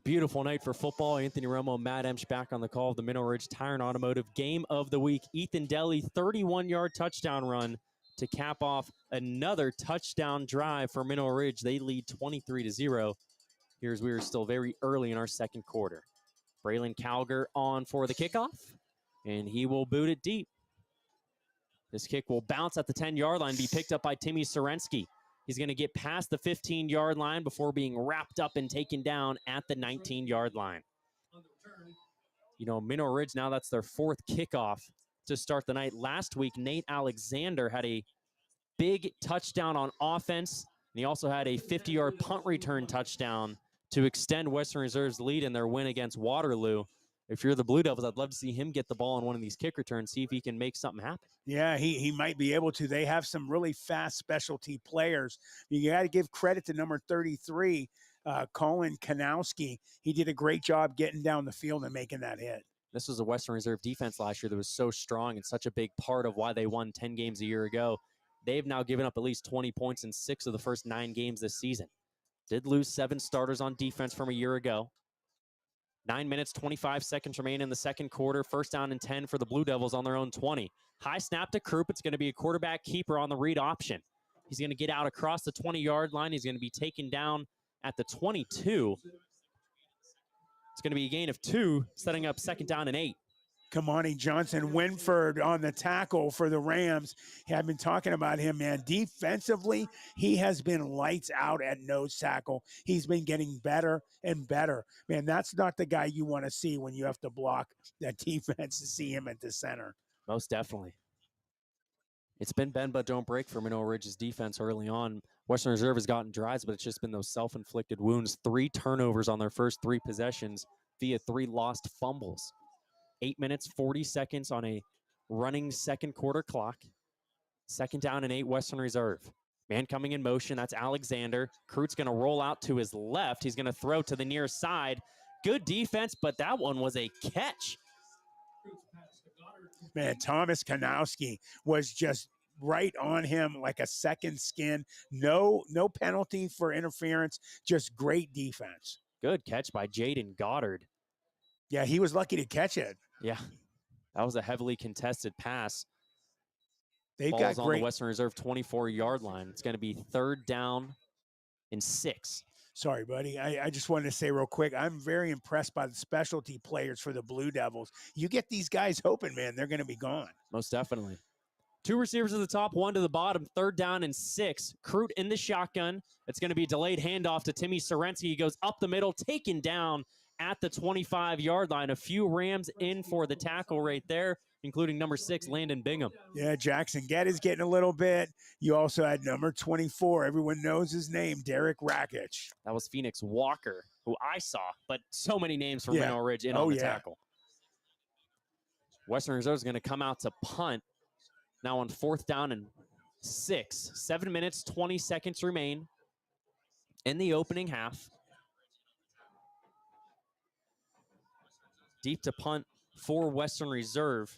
Beautiful night for football. Anthony Romo, Matt Emch back on the call of the Mineral Ridge Tire and Automotive Game of the Week. Ethan Deli, 31-yard touchdown run to cap off another touchdown drive for Mineral Ridge. They lead 23-0. Here's we are still very early in our second quarter. Braylon Calger on for the kickoff, and he will boot it deep. This kick will bounce at the 10-yard line, be picked up by Timmy Sorensky. He's going to get past the 15-yard line before being wrapped up and taken down at the 19-yard line. Mineral Ridge, now that's their 4th kickoff to start the night. Last week, Nate Alexander had a big touchdown on offense, and he also had a 50-yard punt return touchdown to extend Western Reserve's lead in their win against Waterloo. if you're the Blue Devils, I'd love to see him get the ball on one of these kick returns, see if he can make something happen. Yeah, he might be able to. They have some really fast specialty players. You got to give credit to number 33, Colin Kanowski. He did a great job getting down the field and making that hit. This was a Western Reserve defense last year that was so strong and such a big part of why they won 10 games a year ago. They've now given up at least 20 points in 6 of the first 9 games this season. Did lose 7 starters on defense from a year ago. 9 minutes, 25 seconds remain in the second quarter. First down and 10 for the Blue Devils on their own 20. High snap to Krupp. It's going to be a quarterback keeper on the read option. He's going to get out across the 20-yard line. He's going to be taken down at the 22. It's going to be a gain of 2, setting up second down and 8. Kamani Johnson Winford on the tackle for the Rams. I've been talking about him, man. Defensively, he has been lights out at nose tackle. He's been getting better and better. Man, that's not the guy you want to see when you have to block that defense to see him at the center. Most definitely. It's been bend but don't break for Mineral Ridge's defense early on. Western Reserve has gotten drives, but it's just been those self-inflicted wounds. 3 turnovers on their first 3 possessions via 3 lost fumbles. 8 minutes, 40 seconds on a running second quarter clock. Second down and 8, Western Reserve. Man coming in motion, that's Alexander. Krupp's going to roll out to his left. He's going to throw to the near side. Good defense, but that one was a catch. Man, Thomas Kanowski was just right on him like a second skin. No penalty for interference, just great defense. Good catch by Jaden Goddard. Yeah, he was lucky to catch it. Yeah, that was a heavily contested pass. They've Ball's got on great the Western Reserve 24-yard line. It's going to be 3rd down and 6. Sorry, buddy. I just wanted to say real quick, I'm very impressed by the specialty players for the Blue Devils. You get these guys open, man, they're going to be gone. Most definitely. 2 receivers at the top, 1 to the bottom. 3rd down and 6. Krupp in the shotgun. It's going to be a delayed handoff to Timmy Sorensky. He goes up the middle, taken down at the 25-yard line. A few Rams in for the tackle right there, including number 6, Landon Bingham. Yeah, Jackson Geddes getting a little bit. You also had number 24. Everyone knows his name, Derek Rakic. That was Phoenix Walker, who I saw, but so many names from Mineral Ridge in on the tackle. Western Reserve is going to come out to punt. Now on 4th down and 6. 7 minutes, 20 seconds remain in the opening half. Deep to punt for Western Reserve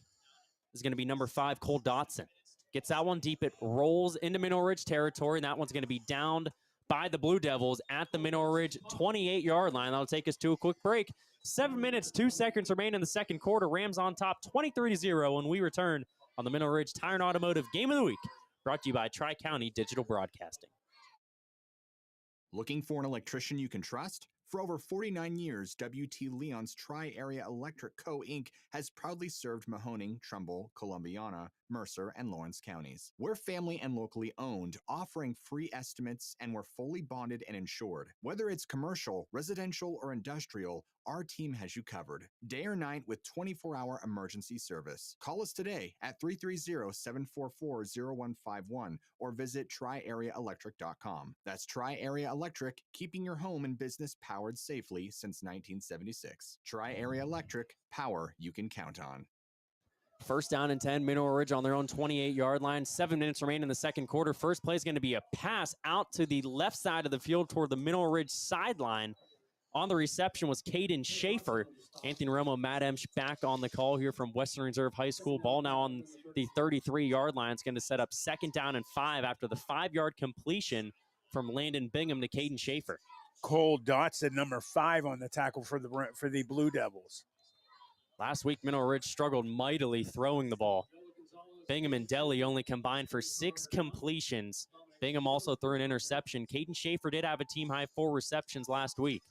is going to be number 5, Cole Dotson. Gets that one deep. It rolls into Mineral Ridge territory, and that one's going to be downed by the Blue Devils at the Mineral Ridge 28-yard line. That'll take us to a quick break. 7 minutes, 2 seconds remain in the second quarter. Rams on top 23-0 when we return on the Mineral Ridge Tire and Automotive Game of the Week, brought to you by Tri-County Digital Broadcasting. Looking for an electrician you can trust? For over 49 years, W.T. Leon's Tri-Area Electric Co. Inc. has proudly served Mahoning, Trumbull, Columbiana, Mercer, and Lawrence counties. We're family and locally owned, offering free estimates, and we're fully bonded and insured. Whether it's commercial, residential, or industrial, our team has you covered, day or night with 24-hour emergency service. Call us today at 330-744-0151 or visit triareaelectric.com. That's Tri-Area Electric, keeping your home and business powered safely since 1976. Tri-Area Electric, power you can count on. First down and 10, Mineral Ridge on their own 28-yard line. 7 minutes remain in the second quarter. First play is going to be a pass out to the left side of the field toward the Mineral Ridge sideline. On the reception was Caden Schaefer. Anthony Romo, Matt Emch back on the call here from Western Reserve High School. Ball now on the 33-yard line. It's going to set up 2nd down and 5 after the 5-yard completion from Landon Bingham to Caden Schaefer. Cole Dotson, number 5 on the tackle for the Blue Devils. Last week, Mineral Ridge struggled mightily throwing the ball. Bingham and Deli only combined for 6 completions. Bingham also threw an interception. Caden Schaefer did have a team-high 4 receptions last week.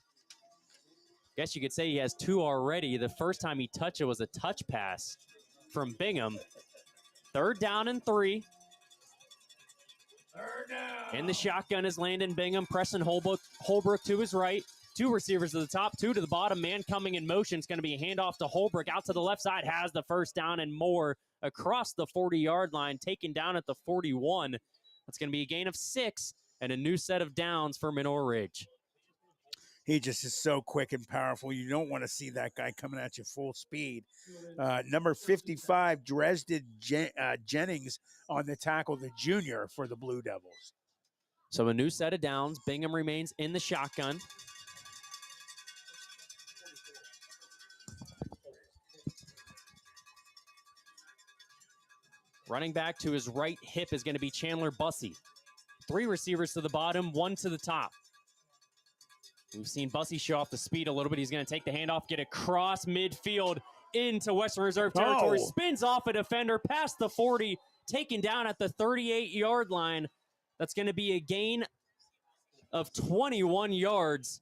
Guess you could say he has 2 already. The first time he touched it was a touch pass from Bingham. 3rd down and 3. In the shotgun is Landon Bingham. Preston Holbrook to his right. 2 receivers to the top, 2 to the bottom. Man coming in motion. It's going to be a handoff to Holbrook. Out to the left side. Has the first down and more across the 40-yard line. Taken down at the 41. That's going to be a gain of 6 and a new set of downs for Mineral Ridge. He just is so quick and powerful. You don't want to see that guy coming at you full speed. Number 55, Dresden Jennings on the tackle, the junior for the Blue Devils. So a new set of downs. Bingham remains in the shotgun. Running back to his right hip is going to be Chandler Bussey. 3 receivers to the bottom, 1 to the top. We've seen Bussey show off the speed a little bit. He's going to take the handoff, get across midfield into Western Reserve territory. Oh. Spins off a defender past the 40, taken down at the 38-yard line. That's going to be a gain of 21 yards.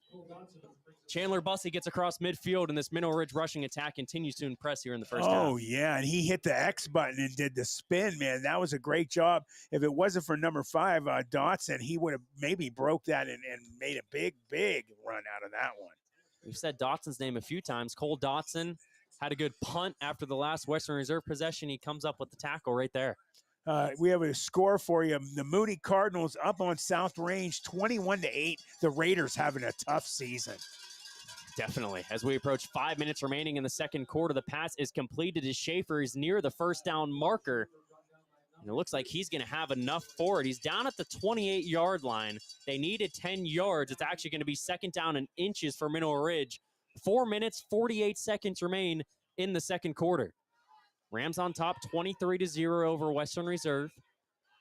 Chandler Bussey gets across midfield, and this Mineral Ridge rushing attack continues to impress here in the first half. Oh, yeah, and he hit the X button and did the spin, man. That was a great job. If it wasn't for number 5, Dotson, he would have maybe broke that and made a big, big run out of that one. We've said Dotson's name a few times. Cole Dotson had a good punt after the last Western Reserve possession. He comes up with the tackle right there. We have a score for you. The Moody Cardinals up on South Range, 21-8. The Raiders having a tough season. Definitely. As we approach 5 minutes remaining in the second quarter, the pass is completed as Schaefer is near the first down marker. And it looks like he's going to have enough for it. He's down at the 28-yard line. They needed 10 yards. It's actually going to be second down and inches for Mineral Ridge. 4 minutes, 48 seconds remain in the second quarter. Rams on top, 23-0 over Western Reserve.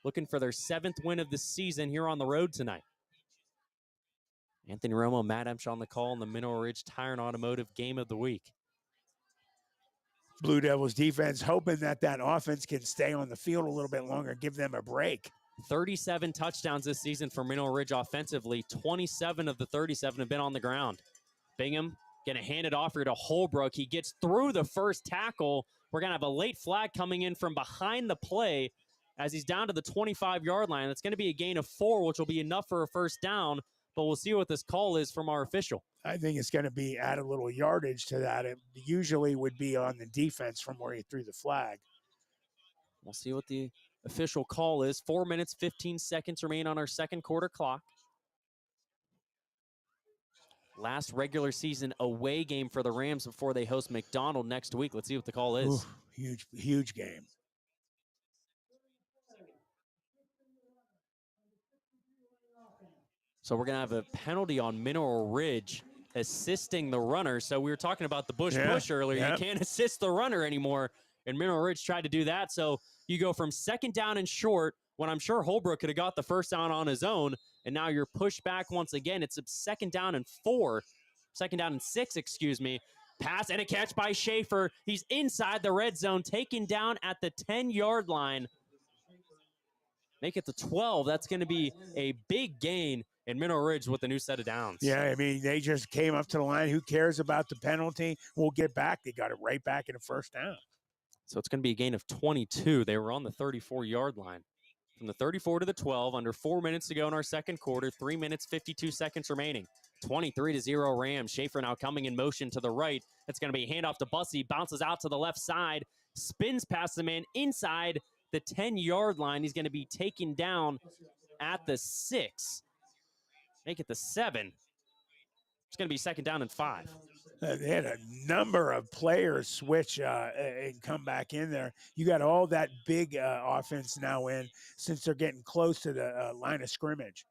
Looking for their 7th win of the season here on the road tonight. Anthony Romo, Matt Emch on the call in the Mineral Ridge Tire and Automotive Game of the Week. Blue Devils defense hoping that offense can stay on the field a little bit longer, give them a break. 37 touchdowns this season for Mineral Ridge offensively. 27 of the 37 have been on the ground. Bingham going to hand it off here to Holbrook. He gets through the first tackle. We're going to have a late flag coming in from behind the play as he's down to the 25-yard line. That's going to be a gain of 4, which will be enough for a first down. But we'll see what this call is from our official. I think it's going to be add a little yardage to that. It usually would be on the defense from where he threw the flag. We'll see what the official call is. 4 minutes, 15 seconds remain on our second quarter clock. Last regular season away game for the Rams before they host McDonald next week. Let's see what the call is. Ooh, huge game. So we're going to have a penalty on Mineral Ridge assisting the runner. So we were talking about the push earlier. Yep. You can't assist the runner anymore. And Mineral Ridge tried to do that. So you go from second down and short when I'm sure Holbrook could have got the first down on his own. And now you're pushed back once again. It's a second down and 6, excuse me. Pass and a catch by Schaefer. He's inside the red zone, taken down at the 10-yard line. Make it to 12. That's going to be a big gain in Mineral Ridge with a new set of downs. Yeah, I mean, they just came up to the line. Who cares about the penalty? We'll get back. They got it right back in the first down. So it's going to be a gain of 22. They were on the 34-yard line. From the 34 to the 12, under 4 minutes to go in our second quarter, 3 minutes, 52 seconds remaining. 23-0 Rams. Schaefer now coming in motion to the right. It's going to be a handoff to Bussey. Bounces out to the left side. Spins past the man inside the 10-yard line. He's going to be taken down at the 6. Make it the 7. It's going to be second down and 5. They had a number of players switch and come back in there. You got all that big offense now in since they're getting close to the line of scrimmage.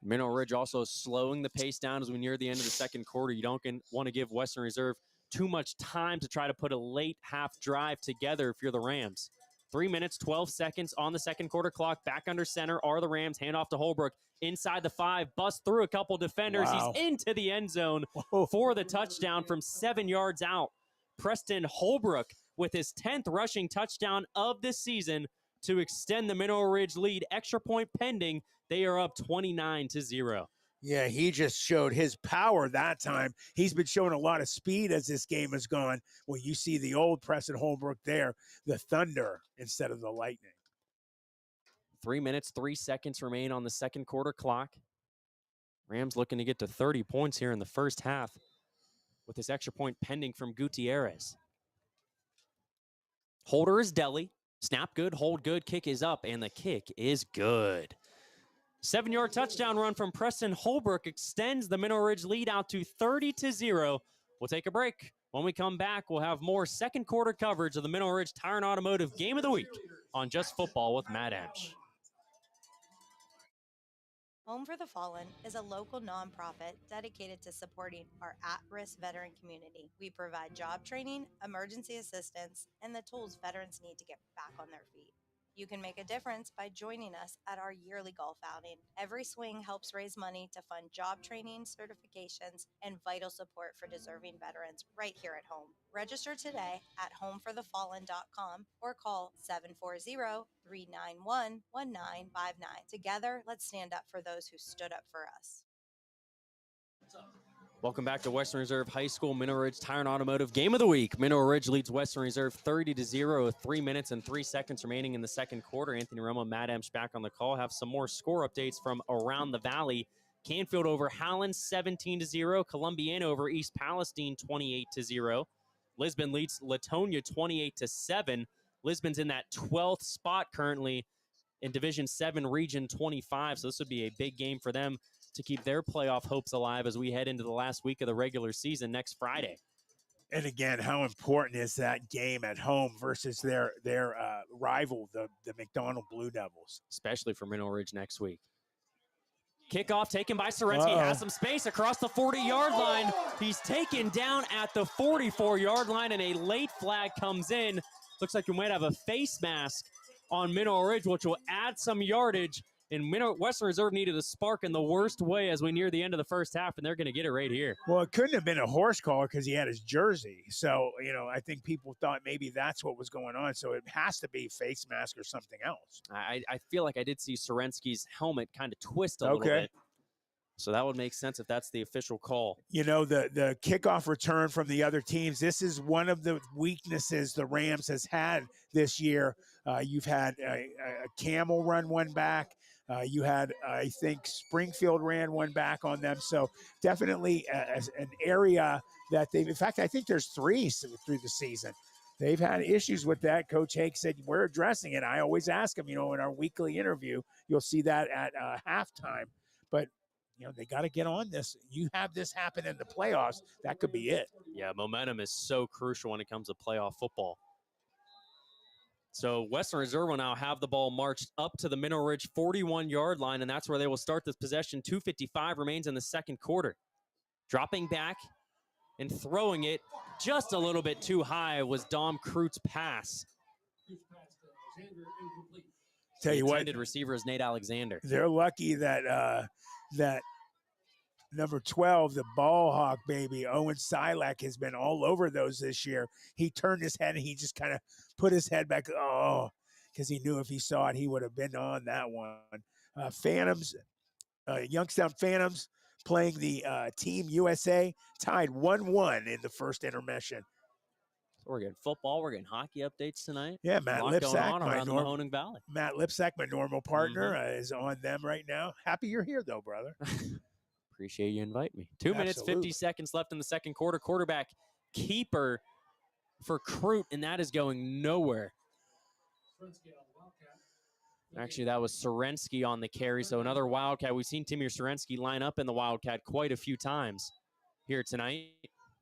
Mineral Ridge also slowing the pace down as we near the end of the second quarter. You don't want to give Western Reserve too much time to try to put a late half drive together if you're the Rams. 3 minutes, 12 seconds on the second quarter clock. Back under center are the Rams. Hand off to Holbrook. Inside the 5, bust through a couple defenders. Wow. He's into the end zone for the touchdown from 7 yards out. Preston Holbrook with his 10th rushing touchdown of this season to extend the Mineral Ridge lead. Extra point pending. They are up 29-0. Yeah, he just showed his power that time. He's been showing a lot of speed as this game has gone. Well, you see the old Preston Holbrook there, the thunder instead of the lightning. 3 minutes, 3 seconds remain on the second quarter clock. Rams looking to get to 30 points here in the first half with this extra point pending from Gutierrez. Holder is Deli. Snap good, hold good, kick is up, and the kick is good. 7-yard touchdown run from Preston Holbrook extends the Mineral Ridge lead out to 30-0. We'll take a break. When we come back, we'll have more second quarter coverage of the Mineral Ridge Tire and Automotive Game of the Week on Just Football with Matt Emch. Home for the Fallen is a local nonprofit dedicated to supporting our at-risk veteran community. We provide job training, emergency assistance, and the tools veterans need to get back on their feet. You can make a difference by joining us at our yearly golf outing. Every swing helps raise money to fund job training, certifications, and vital support for deserving veterans right here at home. Register today at homeforthefallen.com or call 740-391-1959. Together, let's stand up for those who stood up for us. Welcome back to Western Reserve High School Mineral Ridge Tire and Automotive Game of the Week. Mineral Ridge leads Western Reserve 30-0 with 3 minutes and 3 seconds remaining in the second quarter. Anthony Romo, Matt Emch back on the call. Have some more score updates from around the valley. Canfield over Howland 17-0. Columbiana over East Palestine 28-0. Lisbon leads Latonia 28-7. Lisbon's in that 12th spot currently in Division 7 Region 25, so this would be a big game for them to keep their playoff hopes alive as we head into the last week of the regular season next Friday. And again, how important is that game at home versus their rival, the McDonald Blue Devils? Especially for Mineral Ridge next week. Kickoff taken by Sorensky. Has some space across the 40-yard line. He's taken down at the 44-yard line, and a late flag comes in. Looks like we might have a face mask on Mineral Ridge, which will add some yardage. And Western Reserve needed a spark in the worst way as we near the end of the first half, and they're going to get it right here. Well, it couldn't have been a horse collar because he had his jersey. So, I think people thought maybe that's what was going on. So it has to be face mask or something else. I feel like I did see Sorensky's helmet kind of twist a little bit. So that would make sense if that's the official call. The kickoff return from the other teams, this is one of the weaknesses the Rams has had this year. You've had a Camel run one back. You had, I think, Springfield ran one back on them. So definitely an area that in fact, I think there's 3 through the season. They've had issues with that. Coach Hake said, we're addressing it. I always ask him, in our weekly interview, you'll see that at halftime. But, they got to get on this. You have this happen in the playoffs, that could be it. Yeah, momentum is so crucial when it comes to playoff football. So Western Reserve will now have the ball marched up to the Mineral Ridge 41-yard line, and that's where they will start this possession. 2:55 remains in the second quarter. Dropping back and throwing it just a little bit too high was Dom Krut's pass. Tell you the what, intended receiver is Nate Alexander. They're lucky that that number 12, the ball hawk baby, Owen Silak, has been all over those this year. He turned his head and he just kind of put his head back, because he knew if he saw it, he would have been on that one. Phantoms, Youngstown Phantoms playing the Team USA, tied 1-1 in the first intermission. So we're getting football, we're getting hockey updates tonight. Yeah, Matt Lipsack, my normal partner, is on them right now. Happy you're here, though, brother. Appreciate you invite me. 2 minutes, 50 seconds left in the second quarter. Quarterback keeper for Crute, and that is going nowhere. Actually, that was Sorensky on the carry, so another Wildcat. We've seen Timur Sorensky line up in the Wildcat quite a few times here tonight.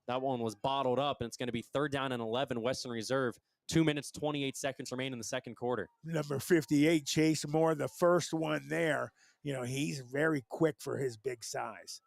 That one was bottled up, and it's going to be 3rd down and 11, Western Reserve. 2 minutes, 28 seconds remain in the second quarter. Number 58, Chase Moore, the first one there. He's very quick for his big size.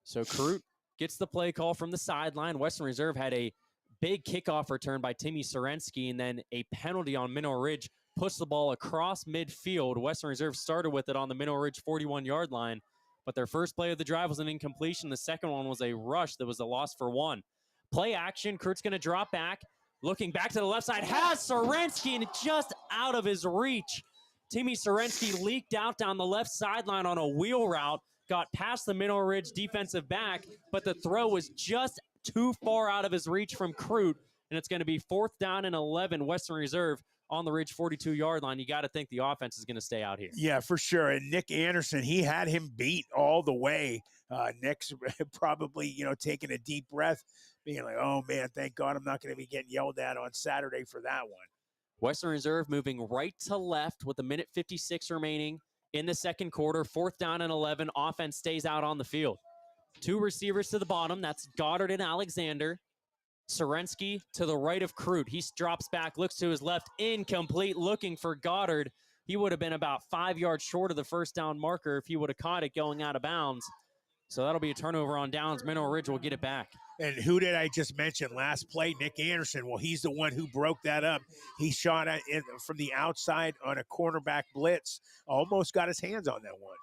So Crute gets the play call from the sideline. Western Reserve had a big kickoff return by Timmy Sorensky, and then a penalty on Mineral Ridge pushed the ball across midfield. Western Reserve started with it on the Mineral Ridge 41-yard line, but their first play of the drive was an incompletion. The second one was a rush that was a loss for 1. Play action. Crute's going to drop back. Looking back to the left side, has Sorensky, and just out of his reach. Timmy Sorensky leaked out down the left sideline on a wheel route, got past the Mineral Ridge defensive back, but the throw was just too far out of his reach from Crute, and it's going to be 4th down and 11, Western Reserve on the Ridge 42-yard line. You got to think the offense is going to stay out here. Yeah, for sure. And Nick Anderson, he had him beat all the way. Nick's probably, taking a deep breath, being like, oh, man, thank God I'm not going to be getting yelled at on Saturday for that one. Western Reserve moving right to left with 1:56 remaining in the second quarter. 4th down and 11. Offense stays out on the field. 2 receivers to the bottom. That's Goddard and Alexander. Sorensky to the right of Crute. He drops back, looks to his left, incomplete, looking for Goddard. He would have been about 5 yards short of the first down marker if he would have caught it going out of bounds. So that'll be a turnover on downs. Mineral Ridge will get it back. And who did I just mention last play? Nick Anderson. Well, he's the one who broke that up. He shot it from the outside on a cornerback blitz. Almost got his hands on that one.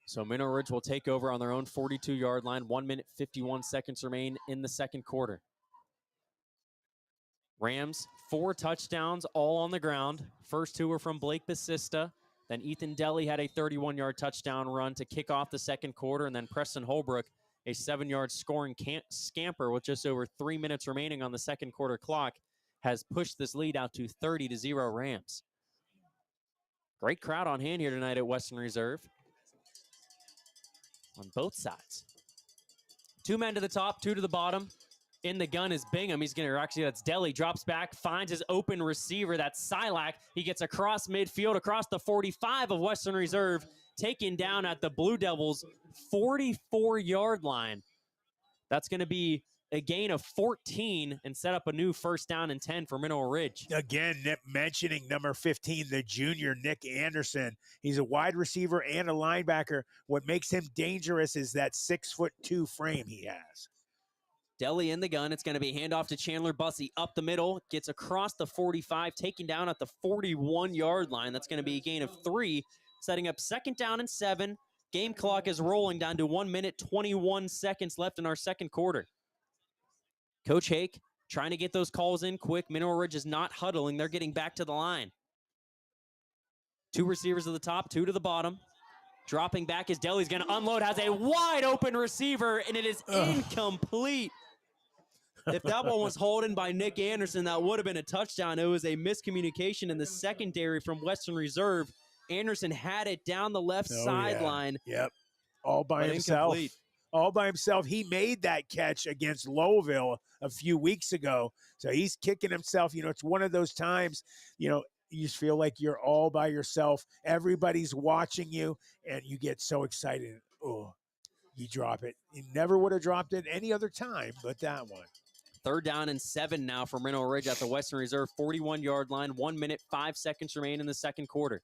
So Mineral Ridge will take over on their own 42-yard line. 1 minute, 51 seconds remain in the second quarter. Rams, 4 touchdowns, all on the ground. First 2 were from Blake Basista. Then Ethan Deli had a 31-yard touchdown run to kick off the second quarter. And then Preston Holbrook, a 7-yard scoring scamper with just over 3 minutes remaining on the second quarter clock, has pushed this lead out to 30-0 Rams. Great crowd on hand here tonight at Western Reserve on both sides. 2 men to the top, 2 to the bottom. In the gun is Bingham. He's going to, actually, that's Deli. Drops back, finds his open receiver. That's Silac. He gets across midfield, across the 45 of Western Reserve, taken down at the Blue Devils' 44-yard line. That's going to be a gain of 14 and set up a new 1st down and 10 for Mineral Ridge. Again, mentioning number 15, the junior Nick Anderson. He's a wide receiver and a linebacker. What makes him dangerous is that 6'2" frame he has. Deli in the gun. It's going to be handoff to Chandler Bussey up the middle. Gets across the 45, taken down at the 41-yard line. That's going to be a gain of 3, setting up 2nd down and 7. Game clock is rolling down to 1 minute, 21 seconds left in our second quarter. Coach Hake trying to get those calls in quick. Mineral Ridge is not huddling. They're getting back to the line. 2 receivers at the top, 2 to the bottom. Dropping back as Deli's going to unload. Has a wide open receiver, and it is incomplete. If that one was holding by Nick Anderson, that would have been a touchdown. It was a miscommunication in the secondary from Western Reserve. Anderson had it down the left sideline. Yeah. Yep. All by himself. Incomplete. All by himself. He made that catch against Lowellville a few weeks ago. So he's kicking himself. You know, it's one of those times, you know, you just feel like you're all by yourself. Everybody's watching you, and you get so excited. Oh, you drop it. You never would have dropped it any other time but that one. 3rd down and 7 now for Mineral Ridge at the Western Reserve 41-yard line. 1 minute, 5 seconds remain in the second quarter.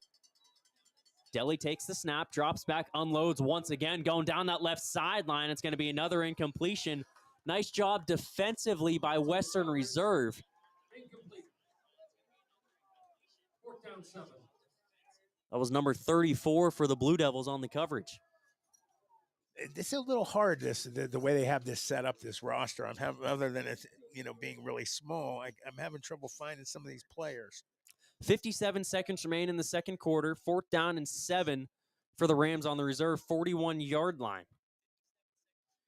Deli takes the snap, drops back, unloads once again, going down that left sideline. It's going to be another incompletion. Nice job defensively by Western Reserve. That was number 34 for the Blue Devils on the coverage. It's a little hard, the way they have this set up, this roster. Other than it, you know, being really small, I'm having trouble finding some of these players. 57 seconds remain in the second quarter. 4th down and 7 for the Rams on the reserve 41-yard line.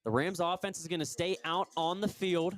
The Rams offense is going to stay out on the field.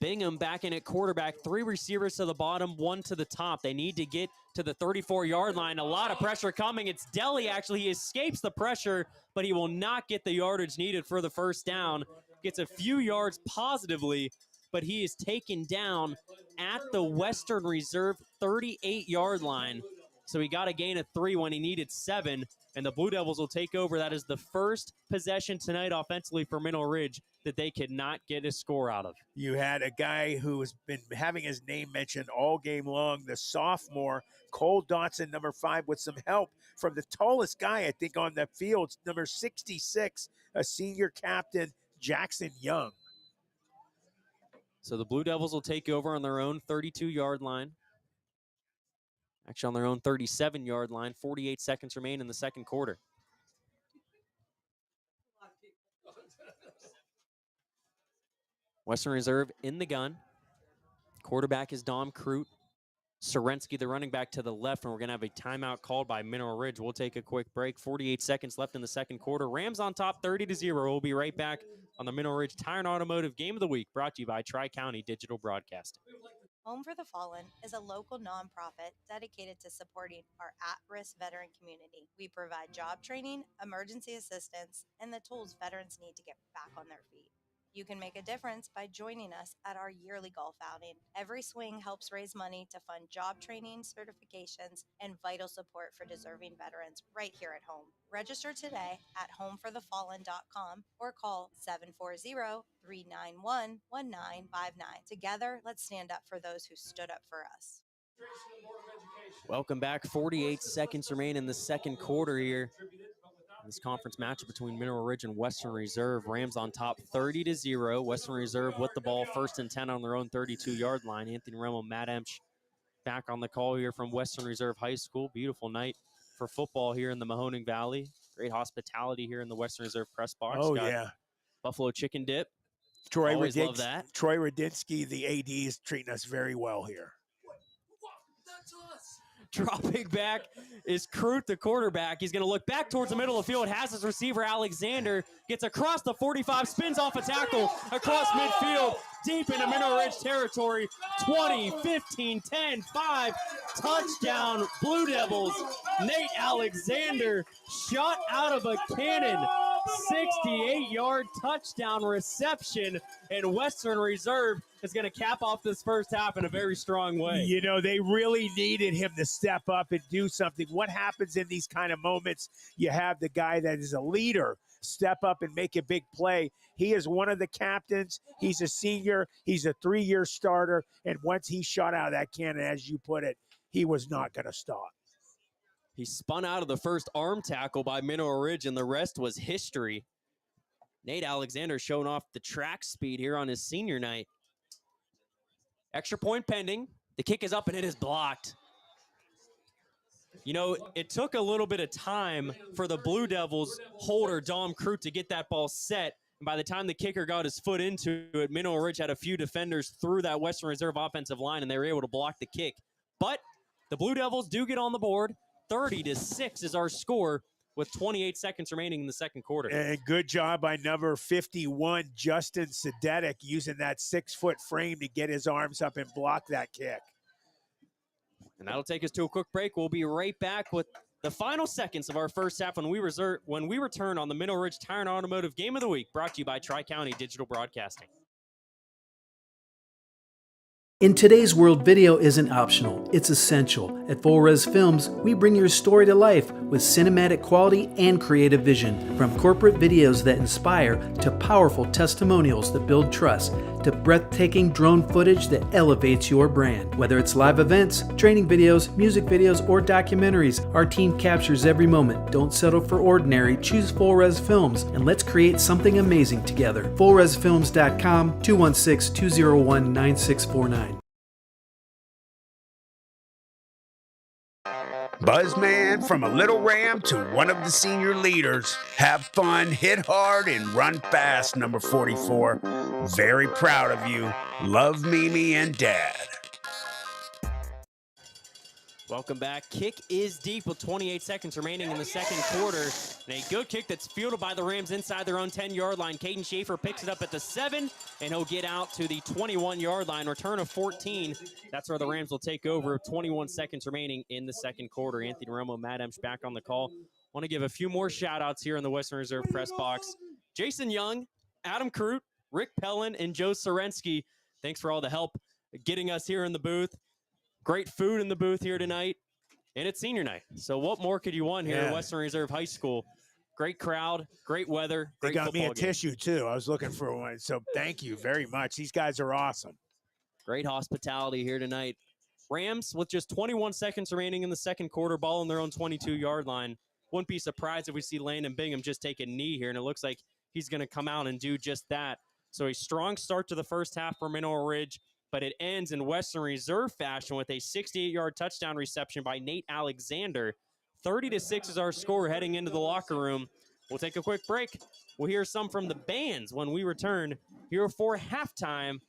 Bingham back in at quarterback. 3 receivers to the bottom, 1 to the top. They need to get to the 34-yard line. A lot of pressure coming. It's Deli, actually. He escapes the pressure, but he will not get the yardage needed for the 1st down. Gets a few yards positively, but he is taken down at the Western Reserve 38-yard line. So he got a gain of 3 when he needed 7, and the Blue Devils will take over. That is the first possession tonight offensively for Mineral Ridge that they could not get a score out of. You had a guy who has been having his name mentioned all game long, the sophomore, Cole Dotson, number 5, with some help from the tallest guy, I think, on the field, number 66, a senior captain, Jackson Young. So the Blue Devils will take over on their own 32-yard line. Actually, on their own 37-yard line. 48 seconds remain in the second quarter. Western Reserve in the gun. Quarterback is Dom Crute. Sorensky, the running back, to the left, and we're going to have a timeout called by Mineral Ridge. We'll take a quick break. 48 seconds left in the second quarter. Rams on top 30-0. We'll be right back on the Mineral Ridge Tire and Automotive Game of the Week, brought to you by Tri-County Digital Broadcasting. Home for the Fallen is a local nonprofit dedicated to supporting our at-risk veteran community. We provide job training, emergency assistance, and the tools veterans need to get back on their feet. You can make a difference by joining us at our yearly golf outing. Every swing helps raise money to fund job training, certifications, and vital support for deserving veterans right here at home. Register today at homeforthefallen.com or call 740-391-1959. Together, let's stand up for those who stood up for us. Welcome back. 48 seconds remain in the second quarter here. This conference matchup between Mineral Ridge and Western Reserve. Rams on top 30-0. Western Reserve with the ball, 1st and 10 on their own 32-yard line. Anthony Romo, Matt Emch back on the call here from Western Reserve High School. Beautiful night for football here in the Mahoning Valley. Great hospitality here in the Western Reserve press box. Oh, yeah. Buffalo chicken dip. Troy Always love that. Troy Radinsky, the AD, is treating us very well here. Dropping back is Crute, the quarterback. He's going to look back towards the middle of the field. Has his receiver, Alexander. Gets across the 45, spins off a tackle across midfield, deep into Mineral Ridge territory. 20, 15, 10, 5. Touchdown, Blue Devils. Nate Alexander shot out of a cannon. 68-yard touchdown reception, and Western Reserve is going to cap off this first half in a very strong way. You know, they really needed him to step up and do something. What happens in these kind of moments? You have the guy that is a leader step up and make a big play. He is one of the captains. He's a senior. He's a 3-year starter, and once he shot out of that cannon, as you put it, he was not going to stop. He spun out of the first arm tackle by Mineral Ridge, and the rest was history. Nate Alexander showing off the track speed here on his senior night. Extra point pending. The kick is up, and it is blocked. You know, it took a little bit of time for the Blue Devils holder, Dom Crute, to get that ball set. And by the time the kicker got his foot into it, Mineral Ridge had a few defenders through that Western Reserve offensive line, and they were able to block the kick. But the Blue Devils do get on the board. 30-6 is our score with 28 seconds remaining in the second quarter. And good job by number 51, Justin Sedetic, using that 6-foot frame to get his arms up and block that kick. And that'll take us to a quick break. We'll be right back with the final seconds of our first half when we return on the Mineral Ridge Tire and Automotive Game of the Week, brought to you by Tri-County Digital Broadcasting. In today's world, video isn't optional, it's essential. At Full Res Films, we bring your story to life with cinematic quality and creative vision. From corporate videos that inspire, to powerful testimonials that build trust, to breathtaking drone footage that elevates your brand. Whether it's live events, training videos, music videos, or documentaries, our team captures every moment. Don't settle for ordinary, choose Full Res Films, and let's create something amazing together. FullResFilms.com, 216-201-9649. Buzzman, from a little ram to one of the senior leaders. Have fun, hit hard, and run fast, number 44. Very proud of you. Love Mimi and Dad. Welcome back. Kick is deep with 28 seconds remaining in the second quarter. And a good kick that's fielded by the Rams inside their own 10-yard line. Caden Schaefer picks it up at the 7, and he'll get out to the 21-yard line. Return of 14. That's where the Rams will take over. 21 seconds remaining in the second quarter. Anthony Romo, Matt Emch back on the call. Want to give a few more shout-outs here in the Western Reserve press box. Jason Young, Adam Crute, Rick Pellin, and Joe Sorensky. Thanks for all the help getting us here in the booth. Great food in the booth here tonight, and it's senior night. So what more could you want here at Western Reserve High School? Great crowd, great weather, great football. They got me a game. tissue, too. I was looking for one, so thank you very much. These guys are awesome. Great hospitality here tonight. Rams, with just 21 seconds remaining in the second quarter, ball on their own 22-yard line. Wouldn't be surprised if we see Landon Bingham just take a knee here, and it looks like he's going to come out and do just that. So a strong start to the first half for Mineral Ridge, but it ends in Western Reserve fashion with a 68-yard touchdown reception by Nate Alexander. 30-6 is our score heading into the locker room. We'll take a quick break. We'll hear some from the bands when we return here for halftime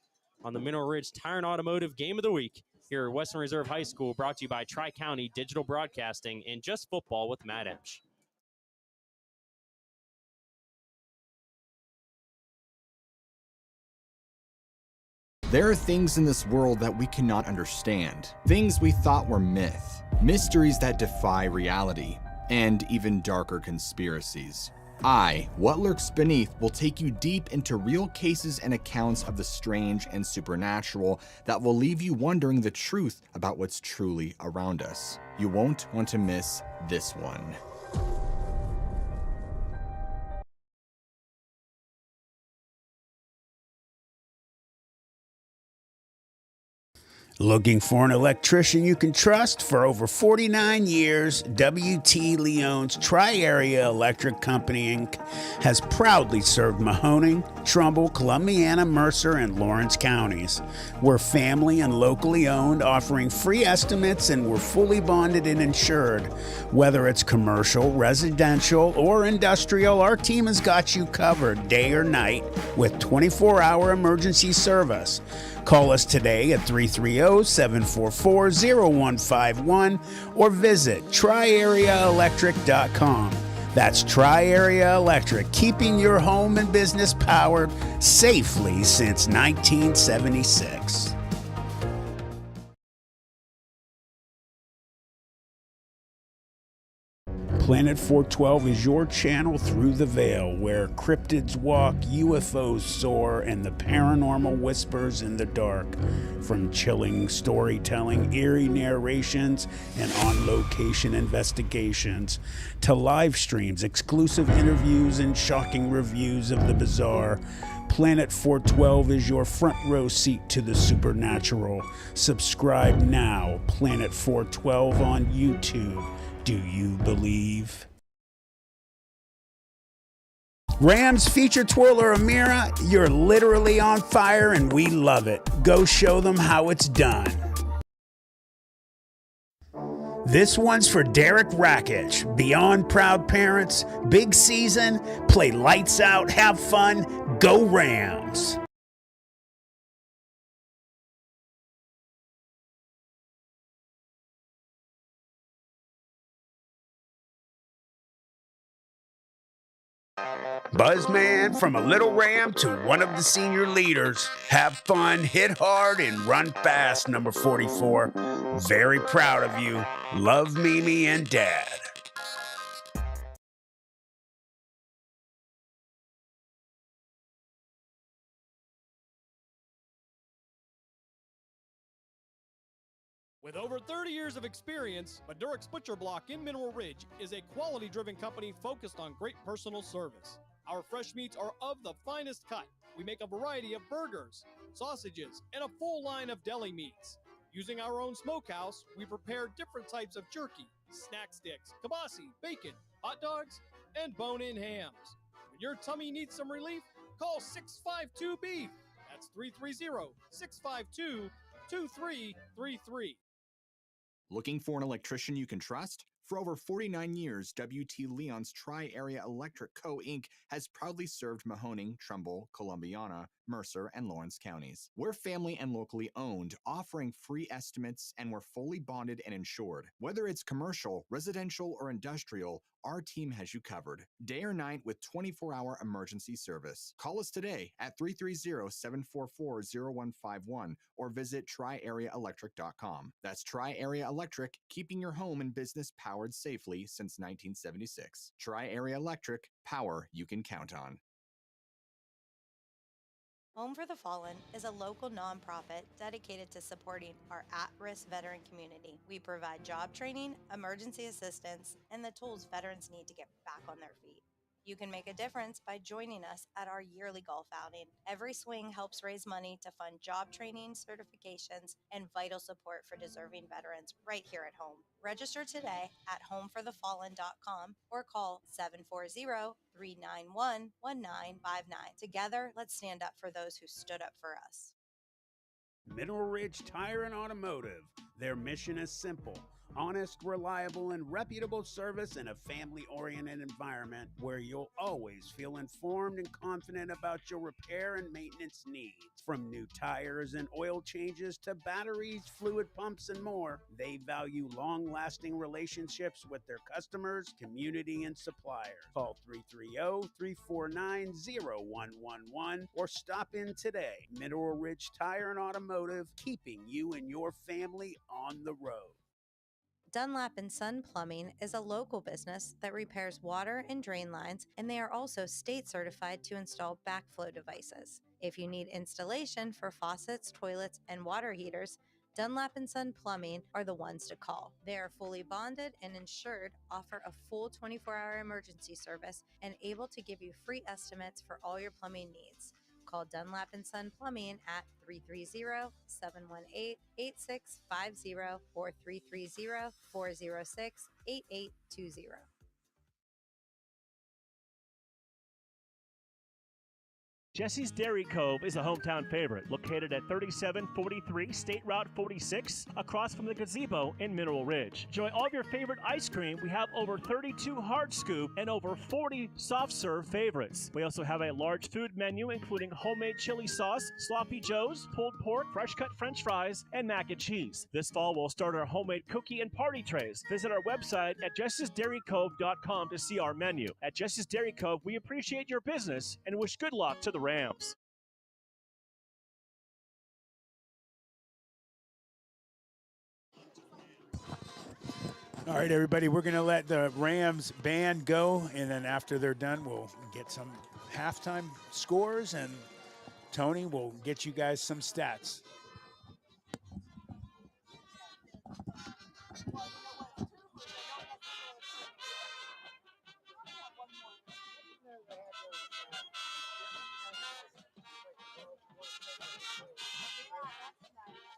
on the Mineral Ridge Tire and Automotive Game of the Week here at Western Reserve High School, brought to you by Tri-County Digital Broadcasting and Just Football with Matt Emch. There are things in this world that we cannot understand. Things we thought were myth. Mysteries that defy reality. And even darker conspiracies. What Lurks Beneath, will take you deep into real cases and accounts of the strange and supernatural that will leave you wondering the truth about what's truly around us. You won't want to miss this one. Looking for an electrician you can trust? For over 49 years, W.T. Leone's Tri-Area Electric Company, Inc. has proudly served Mahoning, Trumbull, Columbiana, Mercer, and Lawrence counties. We're family and locally owned, offering free estimates, and we're fully bonded and insured. Whether it's commercial, residential, or industrial, our team has got you covered day or night with 24-hour emergency service. Call us today at 330-744-0151 or visit triareaelectric.com. That's Tri-Area Electric, keeping your home and business powered safely since 1976. Planet 412 is your channel through the veil, where cryptids walk, UFOs soar, and the paranormal whispers in the dark. From chilling storytelling, eerie narrations, and on-location investigations, to live streams, exclusive interviews, and shocking reviews of the bizarre, Planet 412 is your front row seat to the supernatural. Subscribe now, Planet 412 on YouTube. Do you believe? RAMS feature twirler Amira, you're literally on fire and we love it. Go show them how it's done. This one's for Derek Rakic. Beyond proud parents, big season, play lights out, have fun, go Rams. Buzzman, from a little ram to one of the senior leaders. Have fun, hit hard, and run fast, number 44. Very proud of you. Love, Mimi and Dad. With over 30 years of experience, Madurix Butcher Block in Mineral Ridge is a quality-driven company focused on great personal service. Our fresh meats are of the finest cut. We make a variety of burgers, sausages, and a full line of deli meats. Using our own smokehouse, we prepare different types of jerky, snack sticks, kibasi, bacon, hot dogs, and bone-in hams. When your tummy needs some relief, call 652-BEEF. That's 330-652-2333. Looking for an electrician you can trust? For over 49 years, W.T. Leon's Tri-Area Electric Co. Inc. has proudly served Mahoning, Trumbull, Columbiana, Mercer, and Lawrence counties. We're family and locally owned, offering free estimates, and we're fully bonded and insured. Whether it's commercial, residential, or industrial, our team has you covered, day or night, with 24-hour emergency service. Call us today at 330-744-0151 or visit triareaelectric.com. That's Tri-Area Electric, keeping your home and business powered safely since 1976. Tri-Area Electric, power you can count on. Home for the Fallen is a local nonprofit dedicated to supporting our at-risk veteran community. We provide job training, emergency assistance, and the tools veterans need to get back on their feet. You can make a difference by joining us at our yearly golf outing. Every swing helps raise money to fund job training, certifications, and vital support for deserving veterans right here at home. Register today at homeforthefallen.com or call 740-391-1959. Together, let's stand up for those who stood up for us. Mineral Ridge Tire and Automotive. Their mission is simple: honest, reliable, and reputable service in a family-oriented environment where you'll always feel informed and confident about your repair and maintenance needs. From new tires and oil changes to batteries, fluid pumps, and more, they value long-lasting relationships with their customers, community, and suppliers. Call 330-349-0111 or stop in today. Mineral Ridge Tire and Automotive, keeping you and your family on the road. Dunlap and Son Plumbing is a local business that repairs water and drain lines, and they are also state certified to install backflow devices. If you need installation for faucets, toilets, and water heaters, Dunlap and Son Plumbing are the ones to call. They are fully bonded and insured, offer a full 24-hour emergency service, and able to give you free estimates for all your plumbing needs. Call Dunlap and Son Plumbing at 330-718-8650 or 330-406-8820. Jesse's Dairy Cove is a hometown favorite, located at 3743 State Route 46, across from the gazebo in Mineral Ridge. Enjoy all of your favorite ice cream. We have over 32 hard scoop and over 40 soft serve favorites. We also have a large food menu, including homemade chili sauce, sloppy joes, pulled pork, fresh cut french fries, and mac and cheese. This fall, we'll start our homemade cookie and party trays. Visit our website at jessesdairycove.com to see our menu. At Jesse's Dairy Cove, we appreciate your business and wish good luck to the RAMS. All right, everybody, we're going to let the Rams band go, and then after they're done, we'll get some halftime scores, and Tony will get you guys some stats.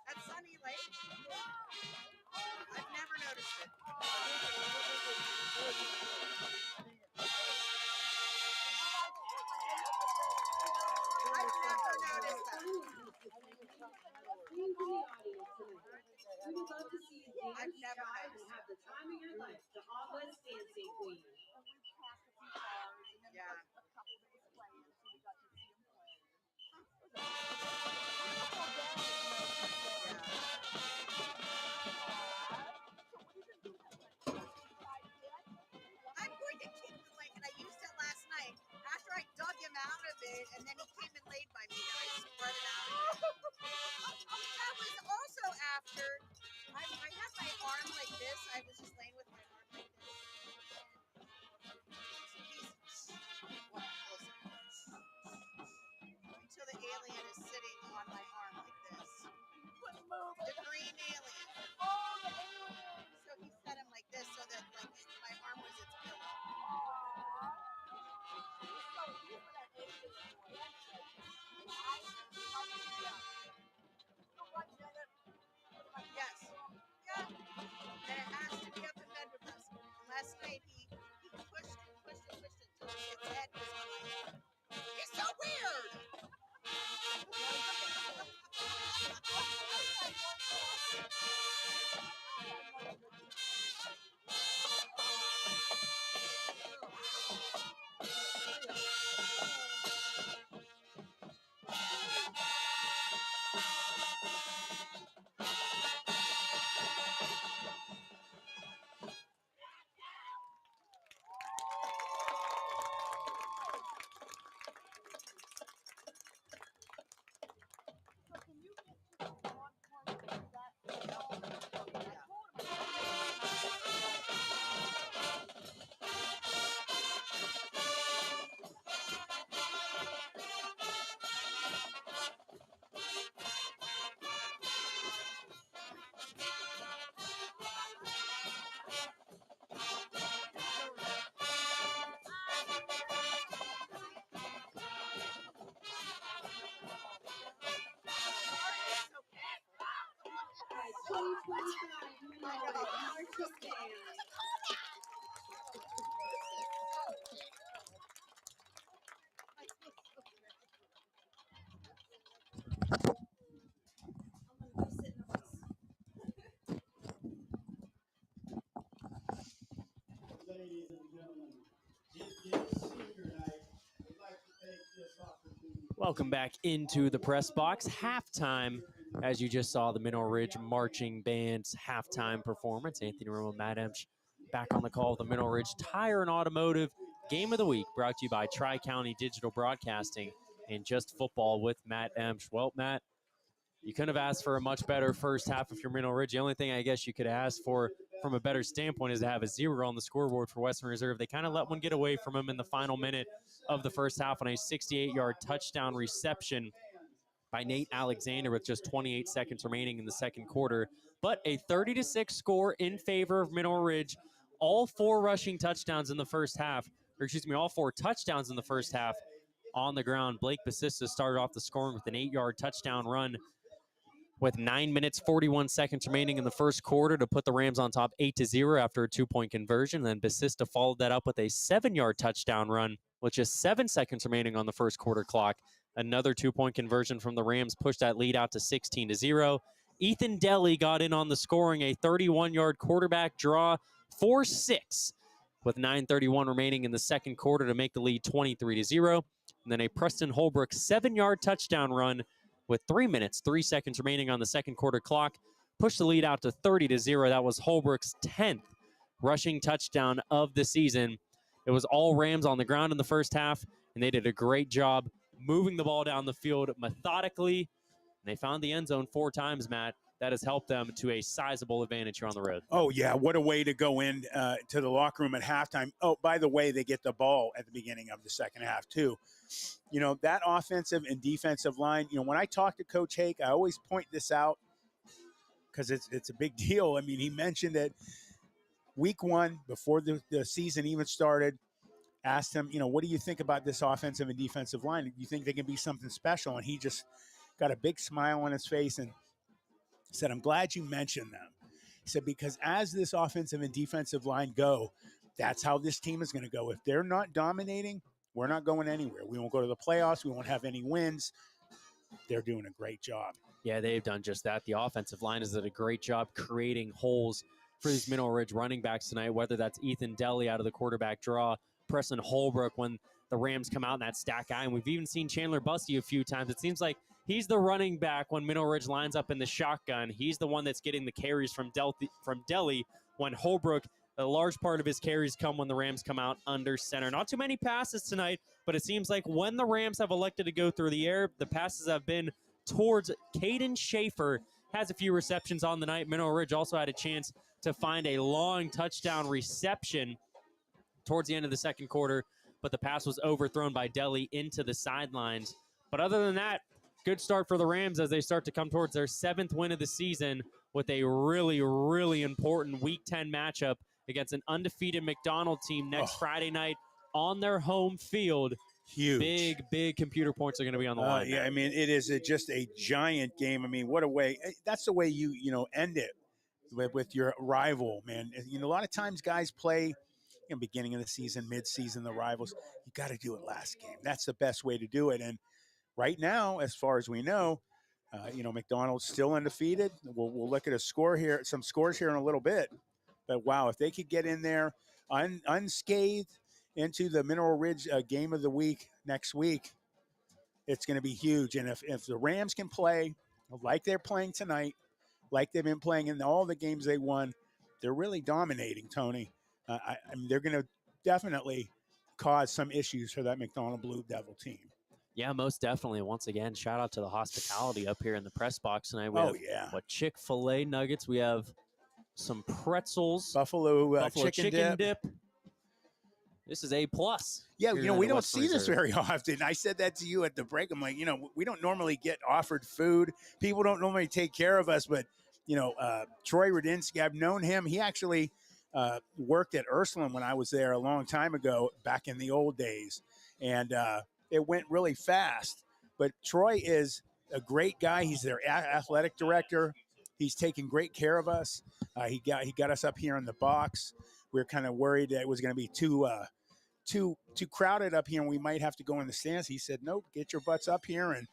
That's Sunny Lake? I've never noticed it. I've never noticed that. We would love to see you dance, I've never strive, and noticed have the time of your life. The Oblast Dancing Queen. Yeah. I'm going to keep the link, and I used it last night. After I dug him out of it, and then he came and laid by me, and I spread it out. That was also after I had my arm like this. I was just laying with my arm like this. Until the alien is sitting on my arm like this. The green alien. So he set him like this so that like my arm was its pillow. Yes. Yeah. And it has to be up in bed with us. And last night he pushed until his head was on my head. He's so weird. Welcome back into the press box. Halftime, as you just saw, the Mineral Ridge Marching Band's halftime performance. Anthony Romo, Matt Emch back on the call of the Mineral Ridge Tire and Automotive Game of the Week, brought to you by Tri-County Digital Broadcasting and Just Football with Matt Emch. Well, Matt, you couldn't have asked for a much better first half of your Mineral Ridge. The only thing I guess you could ask for from a better standpoint is to have a 0 on the scoreboard for Western Reserve. They kind of let one get away from them in the final minute of the first half on a 68-yard touchdown reception by Nate Alexander with just 28 seconds remaining in the second quarter. But a 30-6 score in favor of Mineral Ridge. All 4 rushing touchdowns in the first half, or excuse me, all 4 touchdowns in the first half on the ground. Blake Basista started off the scoring with an 8-yard touchdown run with 9 minutes, 41 seconds remaining in the first quarter to put the Rams on top 8-0 after a 2-point conversion. Then Basista followed that up with a 7-yard touchdown run with just 7 seconds remaining on the first quarter clock. Another 2-point conversion from the Rams pushed that lead out to 16-0. Ethan Deli got in on the scoring, a 31-yard quarterback draw for 6 with 9:31 remaining in the second quarter to make the lead 23-0. And then a Preston Holbrook 7-yard touchdown run with 3 minutes, 3 seconds remaining on the second quarter clock pushed the lead out to 30-0. That was Holbrook's 10th rushing touchdown of the season. It was all Rams on the ground in the first half, and they did a great job moving the ball down the field methodically. And they found the end zone 4 times, Matt. That has helped them to a sizable advantage here on the road. Oh, yeah. What a way to go in to the locker room at halftime. Oh, by the way, they get the ball at the beginning of the second half, too. You know, that offensive and defensive line, you know, when I talk to Coach Hake, I always point this out because it's a big deal. I mean, he mentioned it week 1 before the season even started. Asked him, you know, what do you think about this offensive and defensive line? Do you think they can be something special? And he just got a big smile on his face and said, I'm glad you mentioned them. He said, because as this offensive and defensive line go, that's how this team is going to go. If they're not dominating, we're not going anywhere. We won't go to the playoffs. We won't have any wins. They're doing a great job. Yeah, they've done just that. The offensive line has done a great job creating holes for these Mineral Ridge running backs tonight, whether that's Ethan Deli out of the quarterback draw, Preston Holbrook when the Rams come out in that stack guy. And we've even seen Chandler Busty a few times. It seems like he's the running back when Mineral Ridge lines up in the shotgun. He's the one that's getting the carries from Deli when Holbrook, a large part of his carries come when the Rams come out under center. Not too many passes tonight, but it seems like when the Rams have elected to go through the air, the passes have been towards Caden Schaefer. Has a few receptions on the night. Mineral Ridge also had a chance to find a long touchdown reception towards the end of the second quarter, but the pass was overthrown by Deli into the sidelines. But other than that, good start for the Rams as they start to come towards their 7th win of the season with a really, really important Week 10 matchup against an undefeated McDonald team next Friday night on their home field. Huge. Big computer points are going to be on the line. Yeah, I mean, it is just a giant game. I mean, what a way. That's the way you end it with your rival, man. You know, a lot of times guys play beginning of the season, mid-season, the rivals. You got to do it last game. That's the best way to do it. And right now, as far as we know, McDonald's still undefeated. We'll look at some scores here in a little bit. But wow, if they could get in there unscathed into the Mineral Ridge game of the week next week, it's going to be huge. And if the Rams can play like they're playing tonight, like they've been playing in all the games they won, they're really dominating, Tony. I mean, they're going to definitely cause some issues for that McDonald Blue Devil team. Yeah, most definitely. Once again, shout out to the hospitality up here in the press box tonight. We have Chick-fil-A nuggets. We have some pretzels. Buffalo chicken dip. This is A+. Yeah, we don't see this very often. I said that to you at the break. I'm like, we don't normally get offered food. People don't normally take care of us. But, Troy Rudinsky, I've known him. He actually worked at Ursuline when I was there a long time ago, back in the old days. And it went really fast. But Troy is a great guy. He's their athletic director. He's taking great care of us. He got us up here in the box. We were kind of worried that it was going to be too crowded up here and we might have to go in the stands. He said, nope, get your butts up here. And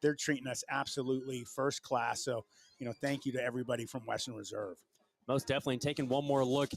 they're treating us absolutely first class. So, thank you to everybody from Western Reserve. Most definitely. Taking one more look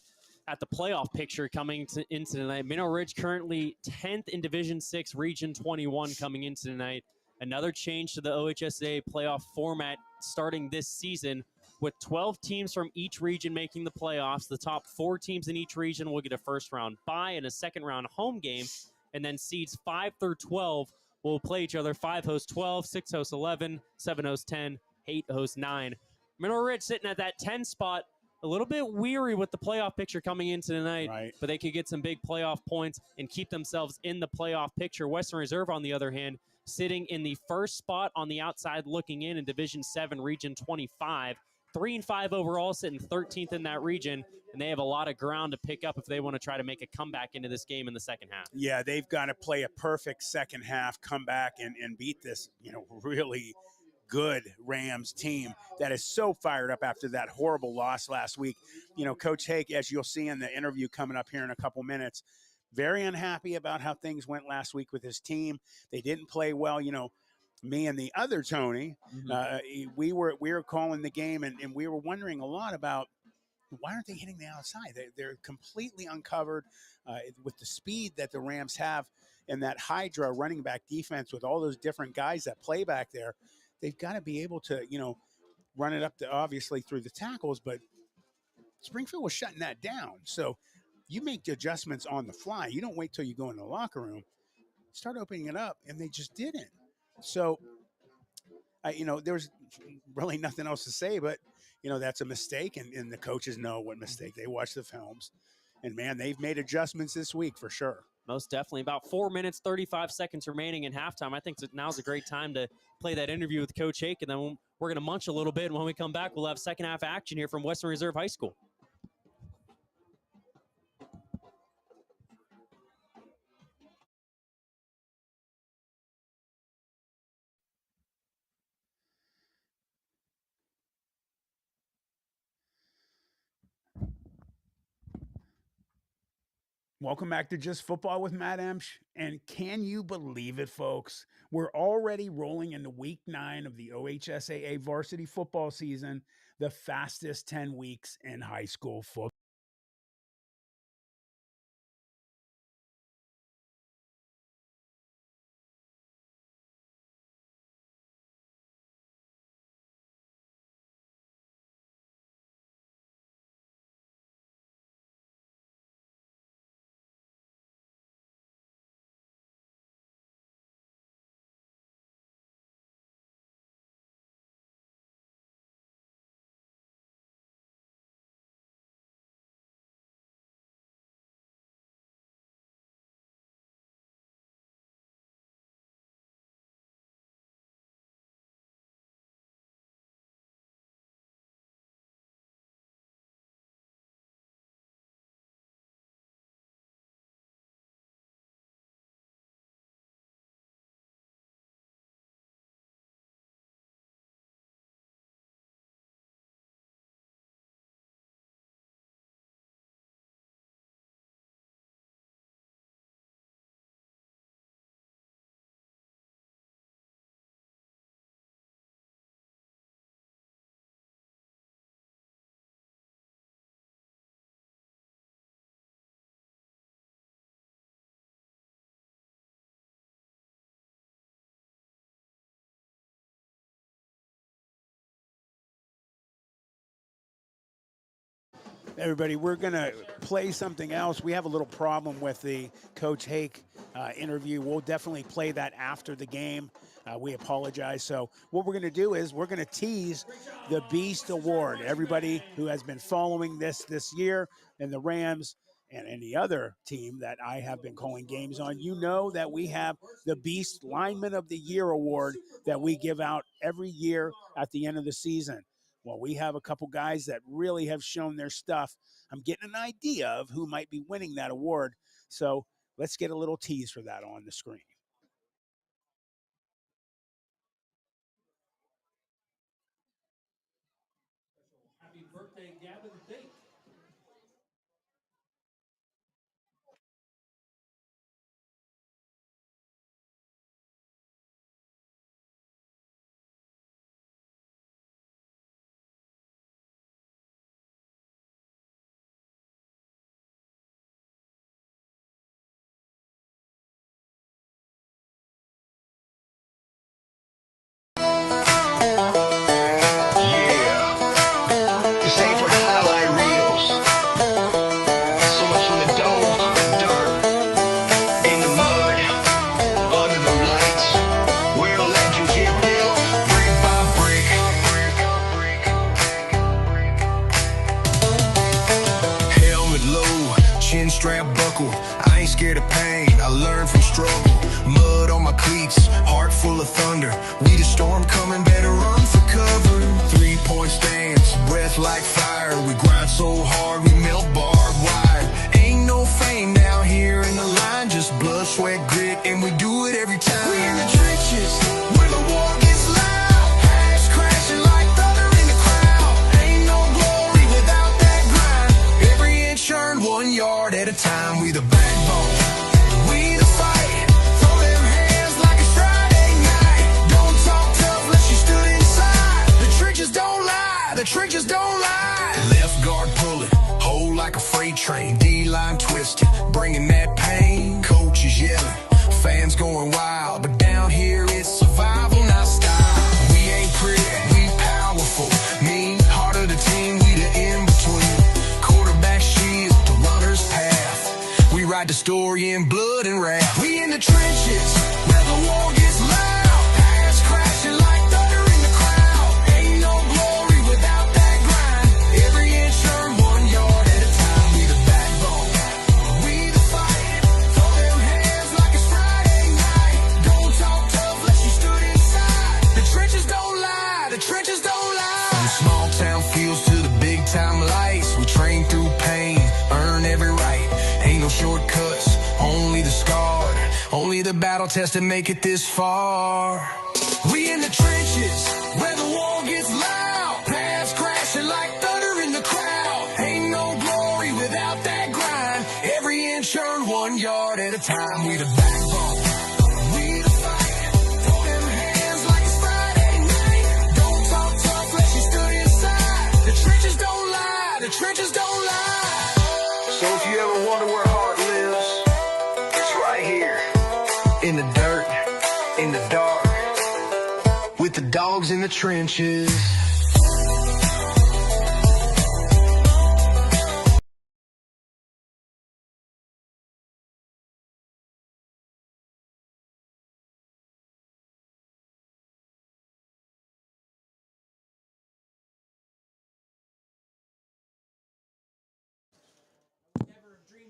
at the playoff picture coming into tonight. Mineral Ridge currently 10th in Division 6, Region 21 coming into tonight. Another change to the OHSA playoff format starting this season with 12 teams from each region making the playoffs. The top 4 teams in each region will get a first-round bye and a second-round home game, and then seeds 5 through 12 will play each other. 5 hosts 12, 6 hosts 11, 7 hosts 10, 8 hosts 9. Mineral Ridge sitting at that 10 spot, a little bit weary with the playoff picture coming into tonight, Right. but they could get some big playoff points and keep themselves in the playoff picture. Western Reserve, on the other hand, sitting in the first spot on the outside looking in Division 7, Region 25. 3-5 overall, sitting 13th in that region, and they have a lot of ground to pick up if they want to try to make a comeback into this game in the second half. Yeah, they've got to play a perfect second half, come back and beat this, really good Rams team that is so fired up after that horrible loss last week. Coach Hake, as you'll see in the interview coming up here in a couple minutes, very unhappy about how things went last week with his team. They didn't play well. Me and the other Tony, we were calling the game, and we were wondering a lot about why aren't they hitting the outside? They're completely uncovered with the speed that the Rams have and that Hydra running back defense with all those different guys that play back there. They've got to be able to, run it up to obviously through the tackles, but Springfield was shutting that down. So you make the adjustments on the fly. You don't wait till you go in the locker room. Start opening it up, and they just didn't. So, there's really nothing else to say, but, that's a mistake, and the coaches know what mistake. They watch the films, and, man, they've made adjustments this week for sure. Most definitely. About 4 minutes, 35 seconds remaining in halftime. I think now's a great time to play that interview with Coach Hake, and then we're going to munch a little bit, and when we come back, we'll have second half action here from Western Reserve High School. Welcome back to Just Football with Matt Emch. And can you believe it, folks? We're already rolling into week 9 of the OHSAA varsity football season, the fastest 10 weeks in high school football. Everybody, we're going to play something else. We have a little problem with the Coach Hake interview. We'll definitely play that after the game. We apologize. So what we're going to do is we're going to tease the Beast Award. Everybody who has been following this year and the Rams and any other team that I have been calling games on, you know that we have the Beast Lineman of the Year Award that we give out every year at the end of the season. Well, we have a couple guys that really have shown their stuff. I'm getting an idea of who might be winning that award. So let's get a little tease for that on the screen. Happy birthday, Gavin Date. This ain't for the highlight reel. thunder. We the storm coming, better run for cover. 3-point stance, breath like fire. We grind so hard, we melt barbed wire. Ain't no fame down here in the line, just blood, sweat, grit, and we do it every time. We in the trenches, where the war gets loud. Past crashing like thunder in the crowd. Ain't no glory without that grind. Every inch earned 1 yard at a time. We the backbone, we the fight. Throw them hands like it's Friday night. Don't talk tough unless you stood inside. The trenches don't lie, the trenches don't lie. Left guard pulling, hold like a freight train. D-line twisted, bringing that pain. Coaches yelling, fans going wild, but down here it's survival, not style. We ain't pretty, we powerful. Mean, heart of the team, we the in-between. Quarterback shield, the runner's path. We write the story in blood and wrath. We in the trenches, where the war gets loud. Past crashing like thunder in the crowd. Ain't no glory without that grind. Every inch earned 1 yard at a time. We the backbone, we the fight. Throw them hands like it's Friday night. Don't talk tough unless you stood inside. The trenches don't lie, the trenches don't lie. From small town fields to the big time lights, we train through pain, earn every right. Ain't no shortcuts, only the scarred. Only the battle tested make it this far. We in the trenches, where the war gets loud. Past crashing like thunder in the crowd. Ain't no glory without that grind. Every inch earned 1 yard at a time. We the backbone, we the fight. Throw them hands like it's Friday night. Don't talk tough unless you stood inside. The trenches don't lie, the trenches don't lie. So if you ever wonder where heart lives, it's right here. In the dirt, in the dark, with the dogs in the trenches.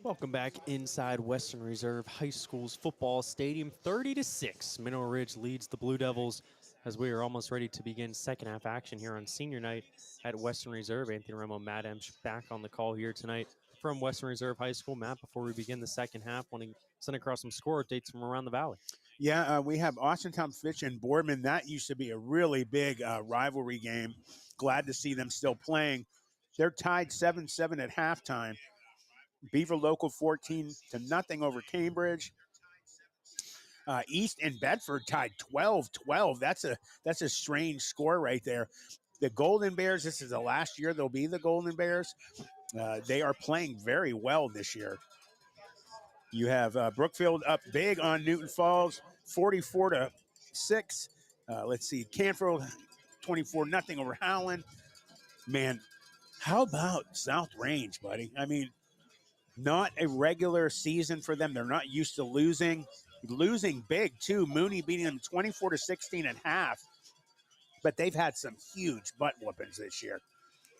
Welcome back inside Western Reserve High School's football stadium. 30-6, Mineral Ridge leads the Blue Devils as we are almost ready to begin second half action here on senior night at Western Reserve. Anthony Romo, Matt Emch back on the call here tonight from Western Reserve High School. Matt, before we begin the second half, want to send across some score updates from around the valley. Yeah, we have Austintown Fitch and Boardman. That used to be a really big rivalry game. Glad to see them still playing. They're tied 7-7 at halftime. Beaver Local 14-0 over Cambridge. East and Bedford tied 12-12. That's a strange score right there. The Golden Bears, this is the last year they'll be the Golden Bears. They are playing very well this year. You have Brookfield up big on Newton Falls, 44-6. Let's see, Canfield 24-0 over Howland. Man, how about South Range, buddy? I mean, not a regular season for them. They're not used to losing big too. Mooney beating them 24-16 at half. But they've had some huge butt whoopings this year.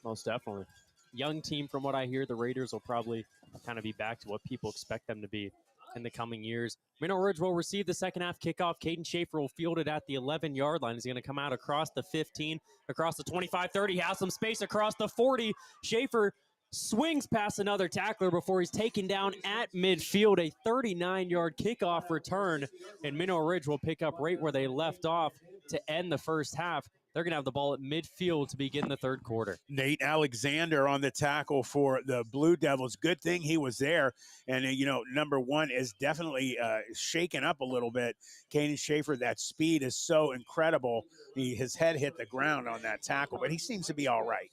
Most definitely. Young team, from what I hear. The Raiders will probably kind of be back to what people expect them to be in the coming years. Mineral Ridge will receive the second half kickoff. Caden Schaefer will field it at the 11-yard line. He's going to come out across the 15, across the 25-30, has some space across the 40. Schaefer swings past another tackler before he's taken down at midfield. A 39-yard kickoff return, and Mineral Ridge will pick up right where they left off to end the first half. They're going to have the ball at midfield to begin the third quarter. Nate Alexander on the tackle for the Blue Devils. Good thing he was there. And, number one is definitely shaken up a little bit. Caden Schaefer, that speed is so incredible. His head hit the ground on that tackle, but he seems to be all right.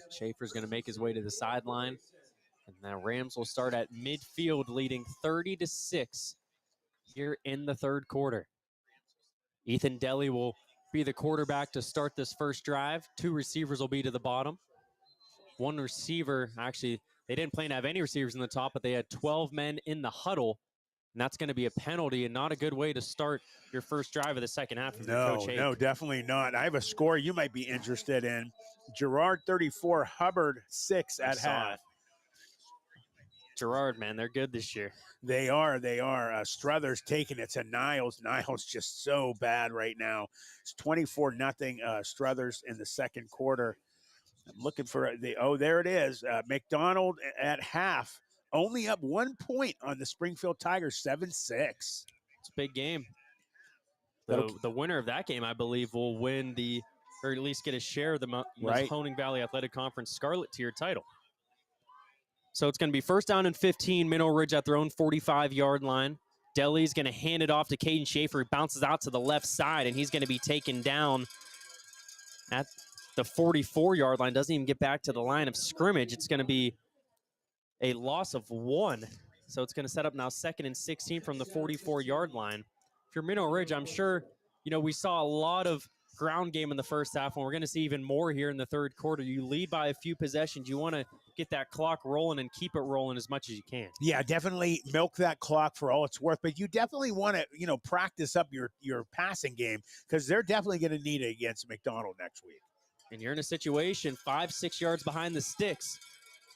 Schaefer's going to make his way to the sideline. And the Rams will start at midfield, leading 30-6 here in the third quarter. Ethan Deli will be the quarterback to start this first drive. Two receivers will be to the bottom. One receiver, actually, they didn't plan to have any receivers in the top, but they had 12 men in the huddle. And that's going to be a penalty and not a good way to start your first drive of the second half. No, definitely not. I have a score you might be interested in. Girard 34, Hubbard 6 at half. Gerard, man, they're good this year. They are. Struthers taking it to Niles. Niles just so bad right now. It's 24-0 Struthers in the second quarter. I'm looking for there it is. McDonald at half, only up 1 point on the Springfield Tigers, 7-6. It's a big game. The winner of that game, I believe, will win or at least get a share of the Mahoning Valley Athletic Conference Scarlet Tier title. So it's going to be first down and 15, Mineral Ridge at their own 45-yard line. Deli's going to hand it off to Caden Schaefer. He bounces out to the left side, and he's going to be taken down at the 44-yard line. Doesn't even get back to the line of scrimmage. It's going to be a loss of 1. So it's going to set up now 2nd and 16 from the 44-yard line. If you're Mineral Ridge, I'm sure, we saw a lot of ground game in the first half, and we're going to see even more here in the third quarter. You lead by a few possessions. You want to get that clock rolling and keep it rolling as much as you can. Yeah, definitely milk that clock for all it's worth, but you definitely want to, practice up your passing game because they're definitely going to need it against McDonald next week. And you're in a situation 5-6 yards behind the sticks.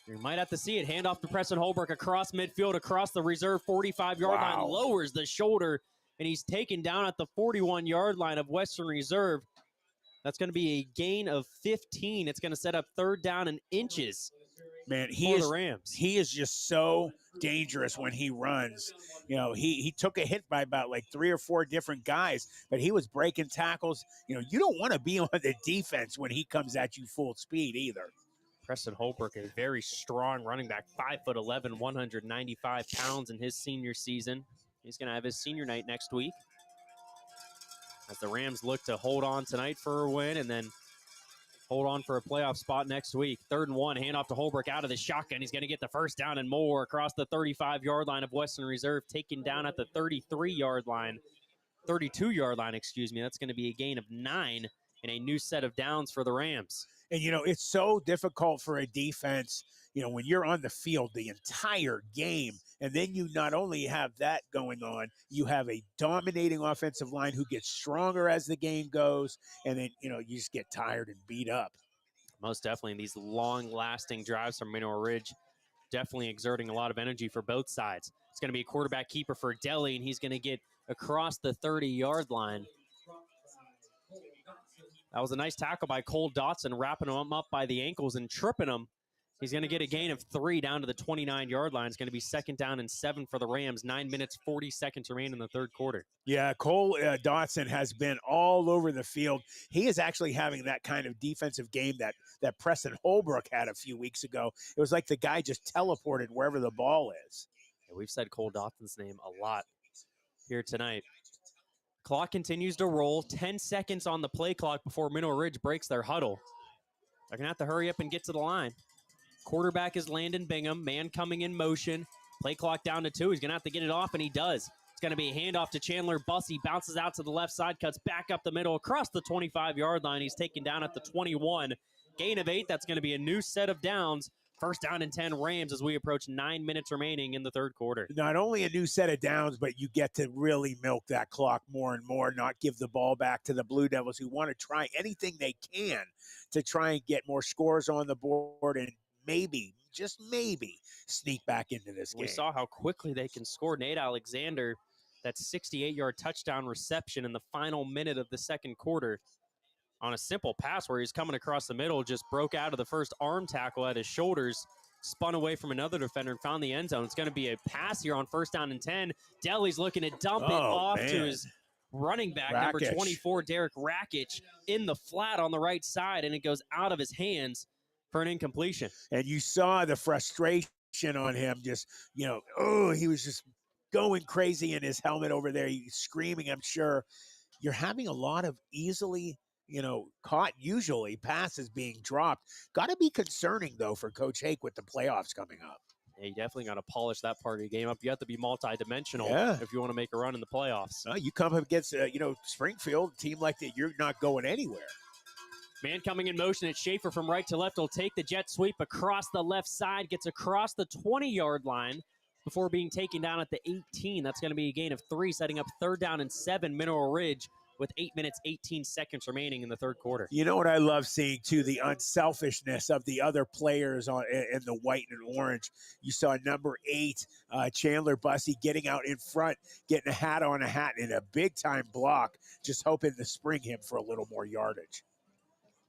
You might have to see it. Hand off to Preston Holbrook across midfield, across the reserve 45-yard line, lowers the shoulder, and he's taken down at the 41-yard line of Western Reserve. That's going to be a gain of 15. It's going to set up third down and inches. Man, the Rams. He is just so dangerous when he runs. He took a hit by about like 3 or 4 different guys, but he was breaking tackles. You don't want to be on the defense when he comes at you full speed either. Preston Holbrook, a very strong running back, 5'11", 195 pounds in his senior season. He's going to have his senior night next week, as the Rams look to hold on tonight for a win and then hold on for a playoff spot next week. 3rd and 1, handoff to Holbrook out of the shotgun. He's going to get the first down and more across the 35-yard line of Western Reserve, taken down at the 32-yard line, excuse me. That's going to be a gain of 9 and a new set of downs for the Rams. And, it's so difficult for a defense, when you're on the field the entire game, and then you not only have that going on, you have a dominating offensive line who gets stronger as the game goes, and then, you just get tired and beat up. Most definitely. In these long-lasting drives from Mineral Ridge, definitely exerting a lot of energy for both sides. It's going to be a quarterback keeper for Deli, and he's going to get across the 30-yard line. That was a nice tackle by Cole Dotson, wrapping him up by the ankles and tripping him. He's going to get a gain of 3 down to the 29-yard line. It's going to be 2nd down and 7 for the Rams. 9 minutes, 40 seconds remain in the third quarter. Yeah, Cole Dotson has been all over the field. He is actually having that kind of defensive game that Preston Holbrook had a few weeks ago. It was like the guy just teleported wherever the ball is. Yeah, we've said Cole Dotson's name a lot here tonight. Clock continues to roll. 10 seconds on the play clock before Mineral Ridge breaks their huddle. They're going to have to hurry up and get to the line. Quarterback is Landon Bingham. Man coming in motion. Play clock down to 2. He's going to have to get it off, and he does. It's going to be a handoff to Chandler Bussey. Bounces out to the left side, cuts back up the middle across the 25-yard line. He's taken down at the 21. Gain of 8. That's going to be a new set of downs. First down and 10 Rams as we approach 9 minutes remaining in the third quarter. Not only a new set of downs, but you get to really milk that clock more and more, not give the ball back to the Blue Devils, who want to try anything they can to try and get more scores on the board and maybe, just maybe, sneak back into this game. We saw how quickly they can score. Nate Alexander, that 68-yard touchdown reception in the final minute of the second quarter on a simple pass where he's coming across the middle, just broke out of the first arm tackle at his shoulders, spun away from another defender and found the end zone. It's going to be a pass here on first down and 10. Deli's looking to dump it off to his running back, number 24, Derek Rakic, in the flat on the right side, and it goes out of his hands for an incompletion. And you saw the frustration on him, just, he was just going crazy in his helmet over there. He's screaming, I'm sure. You're having a lot of easily caught usually passes being dropped. Got to be concerning, though, for Coach Hake with the playoffs coming up. Yeah, you definitely got to polish that part of your game up. You have to be multi-dimensional if you want to make a run in the playoffs. You come up against, Springfield, a team like that, you're not going anywhere. Man coming in motion at Schaefer from right to left will take the jet sweep across the left side, gets across the 20-yard line before being taken down at the 18. That's going to be a gain of 3, setting up third down and 7, Mineral Ridge. with 8 minutes, 18 seconds remaining in the third quarter. You know what I love seeing, too? The unselfishness of the other players in the white and orange. You saw number 8, Chandler Bussey, getting out in front, getting a hat on a hat in a big-time block, just hoping to spring him for a little more yardage.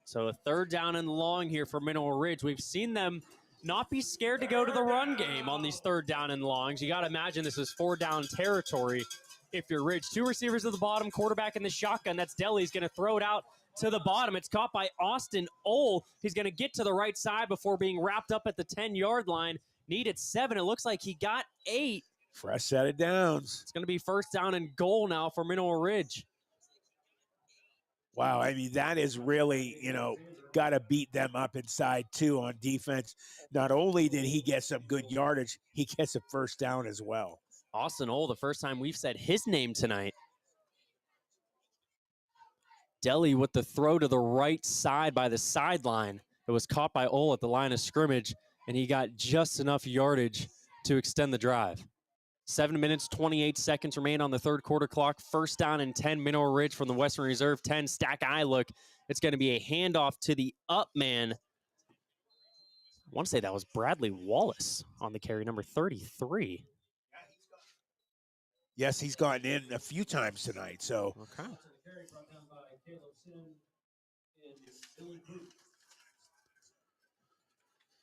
So a third down and long here for Mineral Ridge. We've seen them not be scared to go to the run game on these third down and longs. You got to imagine this is 4-down territory if you're Ridge. 2 receivers at the bottom, quarterback in the shotgun. That's Deli. He's going to throw it out to the bottom. It's caught by Austin Ole. He's going to get to the right side before being wrapped up at the 10-yard line. Needed 7. It looks like he got 8. Fresh set of downs. It's going to be first down and goal now for Mineral Ridge. Wow, I mean, that is really, got to beat them up inside, too, on defense. Not only did he get some good yardage, he gets a first down as well. Austin Ole, the first time we've said his name tonight. Deli with the throw to the right side by the sideline. It was caught by Ole at the line of scrimmage, and he got just enough yardage to extend the drive. 7 minutes, 28 seconds remain on the third quarter clock. First down and 10, Mineral Ridge from the Western Reserve 10. Stack eye look. It's going to be a handoff to the up man. I want to say that was Bradley Wallace on the carry, number 33. Yes, he's gotten in a few times tonight, so. Okay.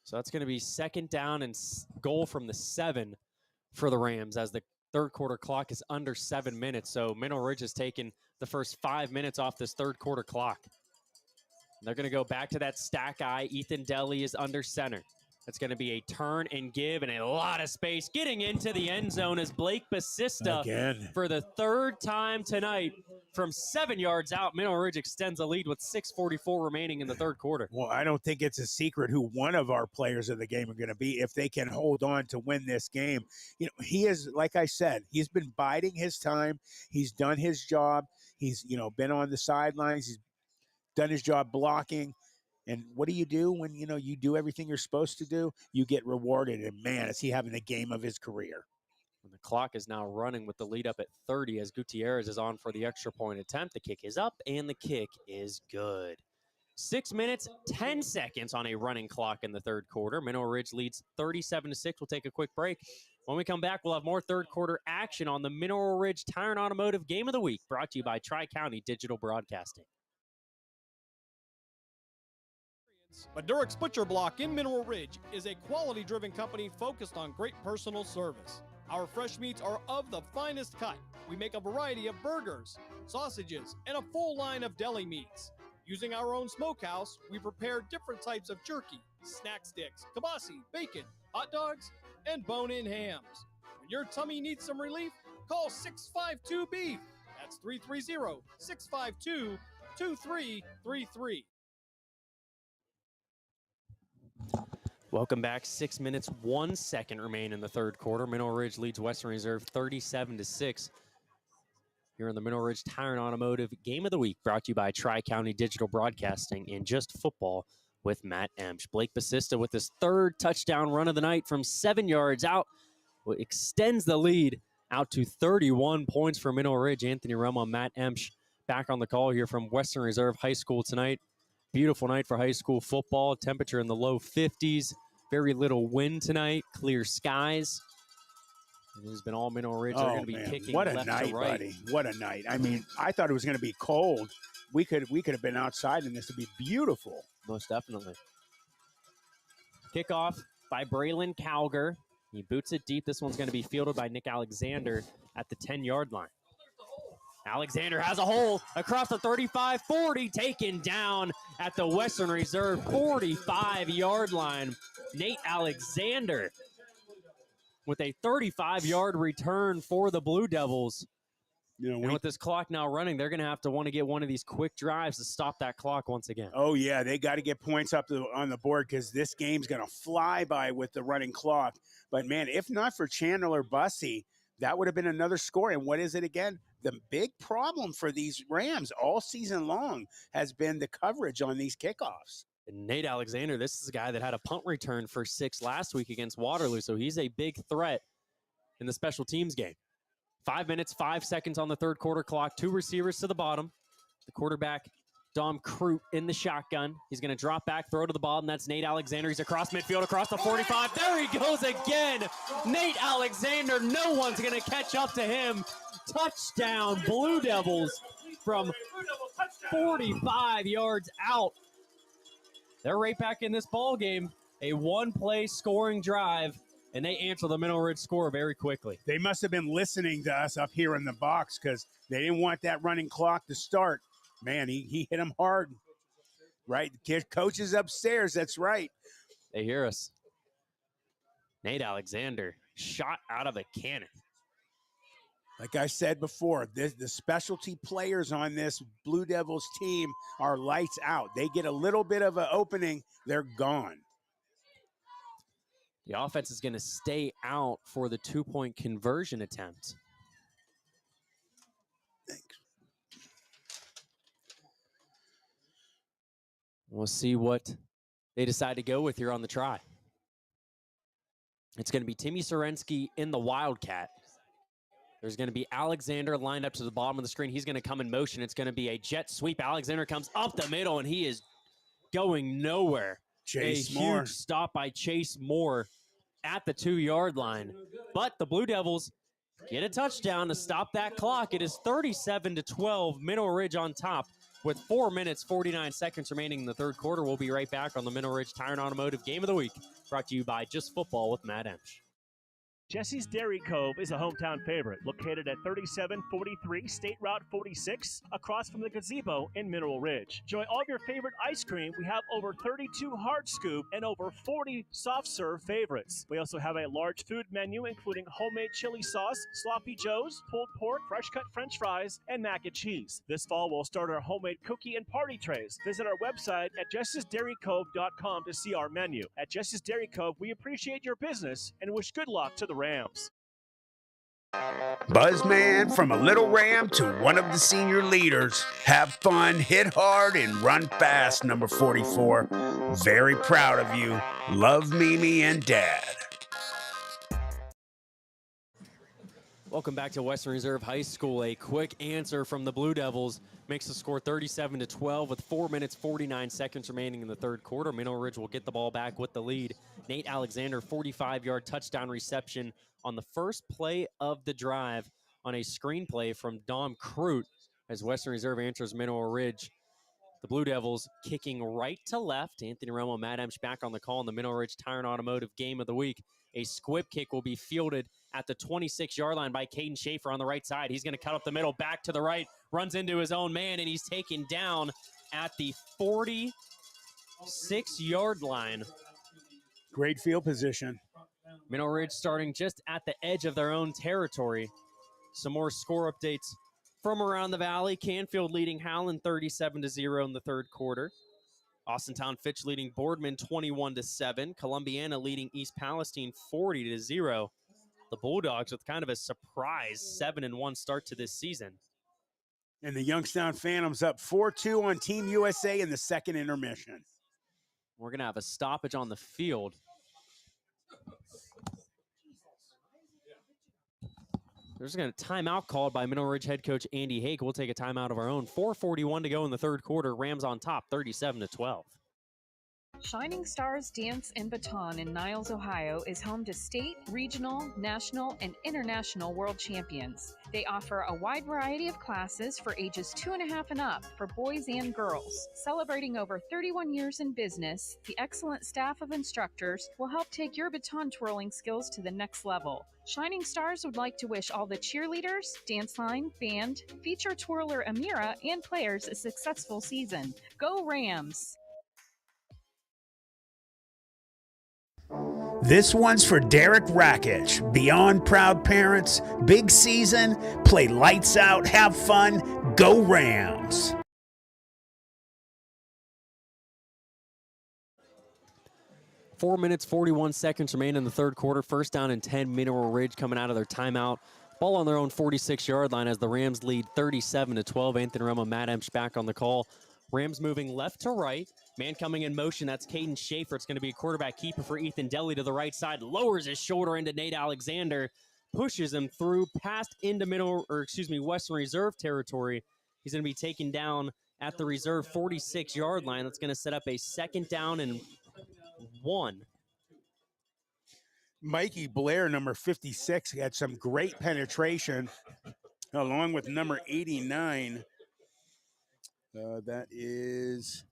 So that's going to be second down and goal from the 7 for the Rams as the third quarter clock is under 7 minutes. So Mineral Ridge has taken the first 5 minutes off this third quarter clock. They're going to go back to that stack eye. Ethan Deli is under center. It's going to be a turn and give and a lot of space. Getting into the end zone is Blake Basista again for the third time tonight from 7 yards out. Mineral Ridge extends a lead with 6:44 remaining in the third quarter. Well, I don't think it's a secret who one of our players of the game are going to be if they can hold on to win this game. He is, like I said, he's been biding his time. He's done his job. He's, been on the sidelines. He's done his job blocking. And what do you do when, you do everything you're supposed to do? You get rewarded. And, man, is he having the game of his career. And the clock is now running with the lead up at 30 as Gutierrez is on for the extra point attempt. The kick is up, and the kick is good. 6 minutes, 10 seconds on a running clock in the third quarter. Mineral Ridge leads 37-6. We'll take a quick break. When we come back, we'll have more third quarter action on the Mineral Ridge Tire and Automotive Game of the Week, brought to you by Tri-County Digital Broadcasting. Madurix Butcher Block in Mineral Ridge is a quality-driven company focused on great personal service. Our fresh meats are of the finest cut. We make a variety of burgers, sausages, and a full line of deli meats. Using our own smokehouse, we prepare different types of jerky, snack sticks, kibasi, bacon, hot dogs, and bone-in hams. When your tummy needs some relief, call 652-BEEF. That's 330-652-2333. Welcome back. 6 minutes, 1 second remain in the third quarter. Mineral Ridge leads Western Reserve 37-6. Here on the Mineral Ridge Tire and Automotive Game of the Week, brought to you by Tri-County Digital Broadcasting and Just Football with Matt Emch. Blake Basista with his third touchdown run of the night from 7 yards out. Extends the lead out to 31 points for Mineral Ridge. Anthony Romo, Matt Emch back on the call here from Western Reserve High School tonight. Beautiful night for high school football. Temperature in the low 50s. Very little wind tonight. Clear skies. It has been all Mineral Ridge. They're going to be kicking what a left night, to right. buddy. What a night. I mean, I thought it was going to be cold. We could have been outside and this would be beautiful. Most definitely. Kickoff by Braylon Calger. He boots it deep. This one's going to be fielded by Nick Alexander at the 10-yard line. Alexander has a hole across the 35-40, taken down at the Western Reserve 45-yard line. Nate Alexander with a 35-yard return for the Blue Devils. And with this clock now running, they're going to have to want to get one of these quick drives to stop that clock once again. Oh, yeah, they got to get points up on the board because this game's going to fly by with the running clock. But, man, if not for Chandler Bussey, that would have been another score. And what is it again? The big problem for these Rams all season long has been the coverage on these kickoffs. And Nate Alexander, this is a guy that had a punt return for 6 last week against Waterloo, so he's a big threat in the special teams game. 5 minutes, 5 seconds on the third quarter clock. 2 receivers to the bottom. The quarterback, Dom Crute, in the shotgun. He's going to drop back, throw to the bottom. That's Nate Alexander. He's across midfield, across the 45. There he goes again. Nate Alexander. No one's going to catch up to him. Touchdown, Blue Devils from 45 yards out. They're right back in this ball game. A one-play scoring drive, and they answer the Mineral Ridge score very quickly. They must have been listening to us up here in the box because they didn't want that running clock to start. Man, he hit him hard. Right? The coach is upstairs. That's right. They hear us. Nate Alexander, shot out of a cannon. Like I said before, the specialty players on this Blue Devils team are lights out. They get a little bit of an opening, they're gone. The offense is going to stay out for the two-point conversion attempt. Thanks. We'll see what they decide to go with here on the try. It's going to be Timmy Sorensky in the Wildcat. There's going to be Alexander lined up to the bottom of the screen. He's going to come in motion. It's going to be a jet sweep. Alexander comes up the middle, and he is going nowhere. Chase a Moore. Huge stop by Chase Moore at the 2-yard line. But the Blue Devils get a touchdown to stop that clock. It is 37-12, Mineral Ridge on top with 4 minutes, 49 seconds remaining in the third quarter. We'll be right back on the Mineral Ridge Tire and Automotive Game of the Week, brought to you by Just Football with Matt Emch. Jesse's Dairy Cove is a hometown favorite, located at 3743 State Route 46, across from the gazebo in Mineral Ridge. Enjoy all of your favorite ice cream. We have over 32 hard scoop and over 40 soft serve favorites. We also have a large food menu, including homemade chili sauce, sloppy joes, pulled pork, fresh cut french fries, and mac and cheese. This fall, we'll start our homemade cookie and party trays. Visit our website at jessesdairycove.com to see our menu. At Jesse's Dairy Cove, we appreciate your business and wish good luck to the Rams. Buzzman, from a little Ram to one of the senior leaders. Have fun, hit hard, and run fast, number 44. Very proud of you. Love Mimi and Dad. Welcome back to Western Reserve High School. A quick answer from the Blue Devils makes the score 37-12 with 4 minutes, 49 seconds remaining in the third quarter. Mineral Ridge will get the ball back with the lead. Nate Alexander, 45-yard touchdown reception on the first play of the drive on a screenplay from Dom Crute as Western Reserve answers Mineral Ridge. The Blue Devils kicking right to left. Anthony Romo, Matt Emch back on the call in the Mineral Ridge Tire and Automotive Game of the Week. A squib kick will be fielded at the 26-yard line by Caden Schaefer on the right side. He's going to cut up the middle, back to the right, runs into his own man, and he's taken down at the 46-yard line. Great field position. Mineral Ridge starting just at the edge of their own territory. Some more score updates from around the valley. Canfield leading Howland 37-0 in the third quarter. Austintown Fitch leading Boardman 21-7. Columbiana leading East Palestine 40-0. The Bulldogs with kind of a surprise 7-1 start to this season. And the Youngstown Phantoms up 4-2 on Team USA in the second intermission. We're going to have a stoppage on the field. There's going to timeout called by Mineral Ridge head coach Andy Hake. We'll take a timeout of our own. 4:41 to go in the third quarter. Rams on top, 37-12. Shining Stars Dance and Baton in Niles, Ohio is home to state, regional, national, and international world champions. They offer a wide variety of classes for ages 2.5 and up for boys and girls. Celebrating over 31 years in business, the excellent staff of instructors will help take your baton twirling skills to the next level. Shining Stars would like to wish all the cheerleaders, dance line, band, feature twirler Amira, and players a successful season. Go Rams! This one's for Derek Rakich. Beyond proud parents, big season, play lights out, have fun, go Rams. Four minutes, 41 seconds remain in the third quarter. First down and 10, Mineral Ridge coming out of their timeout. Ball on their own 46-yard line as the Rams lead 37-12. Anthony Romo, Matt Emch back on the call. Rams moving left to right. Man coming in motion, that's Caden Schaefer. It's going to be a quarterback keeper for Ethan Deli to the right side. Lowers his shoulder into Nate Alexander. pushes him through past into Western Reserve territory. He's going to be taken down at the reserve 46-yard line. That's going to set up a 2nd down and 1. Mikey Blair, number 56, had some great penetration, along with number 89. That is,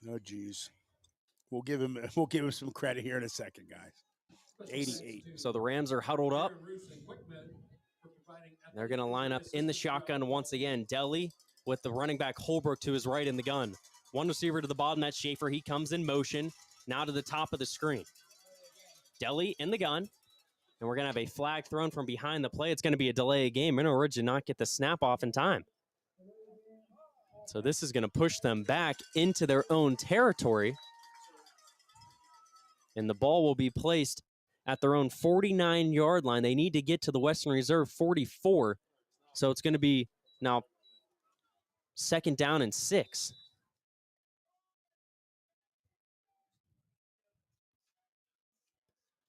oh geez, we'll give him some credit here in a second, guys. 88. So the Rams are huddled up. They're going to line up in the shotgun once again. Deli with the running back Holbrook to his right in the gun. One receiver to the bottom, that's Schaefer. He comes in motion, now to the top of the screen. Deli in the gun, and we're going to have a flag thrown from behind the play. It's going to be a delay of game. Mineral Ridge did not get the snap off in time. So this is going to push them back into their own territory, and the ball will be placed at their own 49-yard line. They need to get to the Western Reserve 44, so it's going to be now 2nd down and 6.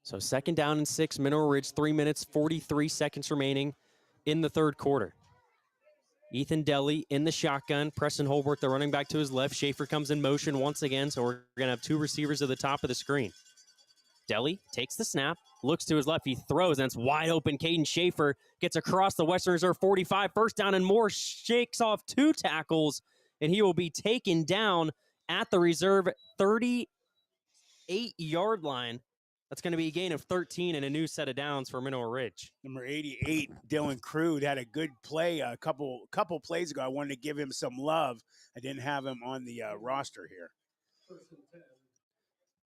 So 2nd down and 6, Mineral Ridge, 3 minutes, 43 seconds remaining in the 3rd quarter. Ethan Deli in the shotgun. Preston Holbrook, the running back, to his left. Schaefer comes in motion once again, so we're going to have 2 receivers at the top of the screen. Deli takes the snap, looks to his left, he throws, and it's wide open. Caden Schaefer gets across the Western Reserve 45, 1st down and more, shakes off 2 tackles, and he will be taken down at the reserve 38-yard line. That's going to be a gain of 13 and a new set of downs for Mineral Ridge. Number 88, Dylan Crude, had a good play a couple plays ago. I wanted to give him some love. I didn't have him on the roster here.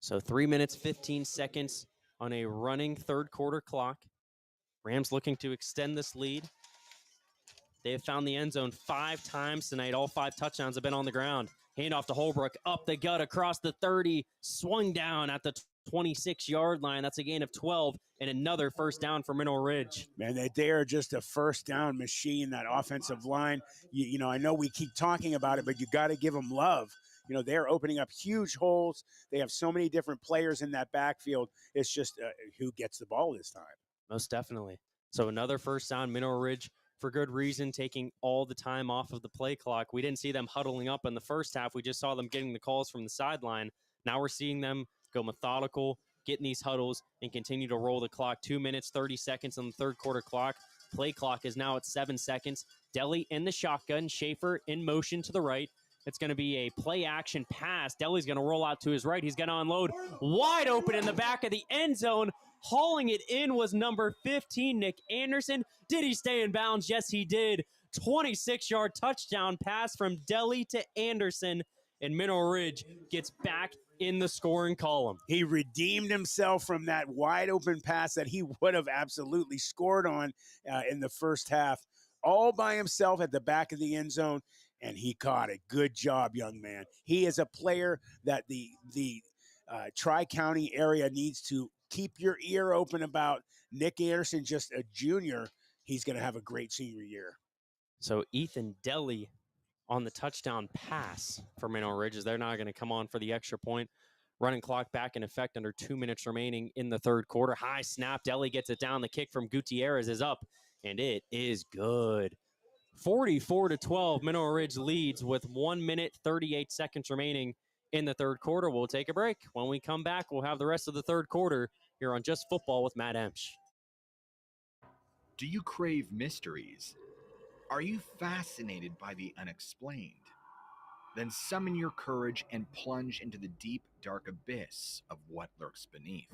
So 3 minutes, 15 seconds on a running 3rd quarter clock. Rams looking to extend this lead. They have found the end zone 5 times tonight. All 5 touchdowns have been on the ground. Handoff to Holbrook, up the gut, across the 30, swung down at the 26-yard line. That's a gain of 12 and another 1st down for Mineral Ridge. Man, they are just a 1st down machine, that offensive line. You know, I know we keep talking about it, but you got to give them love. You know, they're opening up huge holes. They have so many different players in that backfield. It's just who gets the ball this time. Most definitely. So another 1st down, Mineral Ridge, for good reason, taking all the time off of the play clock. We didn't see them huddling up in the 1st half. We just saw them getting the calls from the sideline. Now we're seeing them go methodical, get in these huddles, and continue to roll the clock. 2 minutes, 30 seconds on the 3rd quarter clock. Play clock is now at 7 seconds. Deli in the shotgun. Schaefer in motion to the right. It's going to be a play-action pass. Deli's going to roll out to his right. He's going to unload. Wide open in the back of the end zone. Hauling it in was number 15, Nick Anderson. Did he stay in bounds? Yes, he did. 26-yard touchdown pass from Deli to Anderson, and Mineral Ridge gets back in the scoring column. He redeemed himself from that wide open pass that he would have absolutely scored on in the 1st half, all by himself at the back of the end zone, and he caught it. Good job, young man. He is a player that the Tri-County area needs to keep your ear open about. Nick Anderson, just a junior. He's going to have a great senior year. So Ethan Deli on the touchdown pass for Mineral Ridge, as they're not going to come on for the extra point. Running clock back in effect, under 2 minutes remaining in the 3rd quarter. High snap, Deli gets it down. The kick from Gutierrez is up, and it is good. 44-12, Mineral Ridge leads with 1 minute, 38 seconds remaining in the 3rd quarter. We'll take a break. When we come back, we'll have the rest of the 3rd quarter here on Just Football with Matt Emch. Do you crave mysteries? Are you fascinated by the unexplained? Then summon your courage and plunge into the deep, dark abyss of what lurks beneath.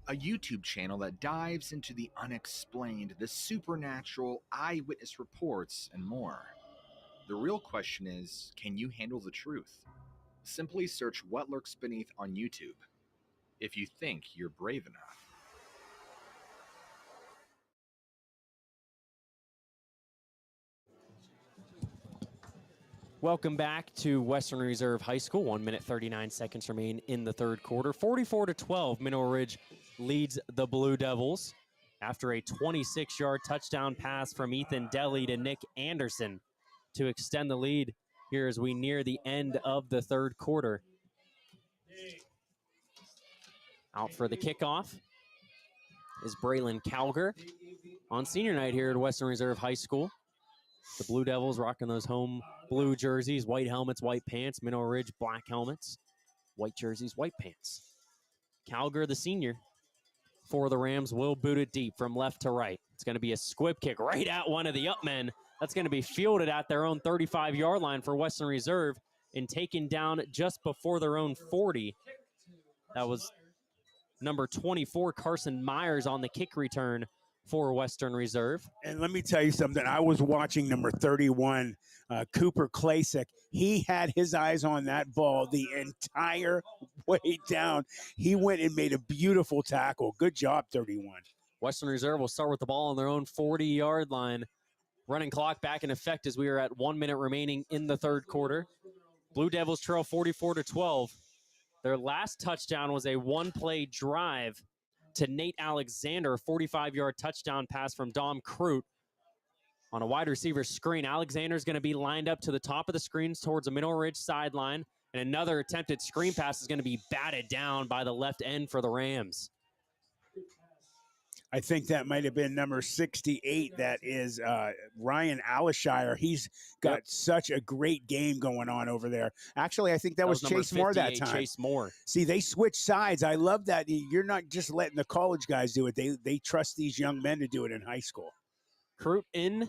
A YouTube channel that dives into the unexplained, the supernatural, eyewitness reports, and more. The real question is, can you handle the truth? Simply search What Lurks Beneath on YouTube, if you think you're brave enough. Welcome back to Western Reserve High School. 1 minute, 39 seconds remain in the 3rd quarter. 44-12, Mineral Ridge leads the Blue Devils after a 26-yard touchdown pass from Ethan Deli to Nick Anderson to extend the lead here as we near the end of the 3rd quarter. Out for the kickoff. is Braylon Calger on senior night here at Western Reserve High School. The Blue Devils rocking those home blue jerseys, white helmets, white pants. Mineral Ridge, black helmets, white jerseys, white pants. Calger, the senior, for the Rams, will boot it deep from left to right. It's going to be a squib kick right at one of the up men. That's going to be fielded at their own 35-yard line for Western Reserve and taken down just before their own 40. That was number 24, Carson Myers, on the kick return for Western Reserve. And let me tell you something. I was watching number 31, Cooper Klasik. He had his eyes on that ball the entire way down. He went and made a beautiful tackle. Good job, 31. Western Reserve will start with the ball on their own 40-yard line. Running clock back in effect as we are at 1 minute remaining in the third quarter. Blue Devils trail 44-12. Their last touchdown was a one-play drive to Nate Alexander, 45-yard touchdown pass from Dom Crute on a wide receiver screen. Alexander's going to be lined up to the top of the screens towards the Mineral Ridge sideline, and another attempted screen pass is going to be batted down by the left end for the Rams. I think that might have been number 68. That is Ryan Alishire. He's got such a great game going on over there. Actually, I think that was Chase Moore that time. Chase Moore. See, they switch sides. I love that. You're not just letting the college guys do it. They trust these young men to do it in high school. Crute in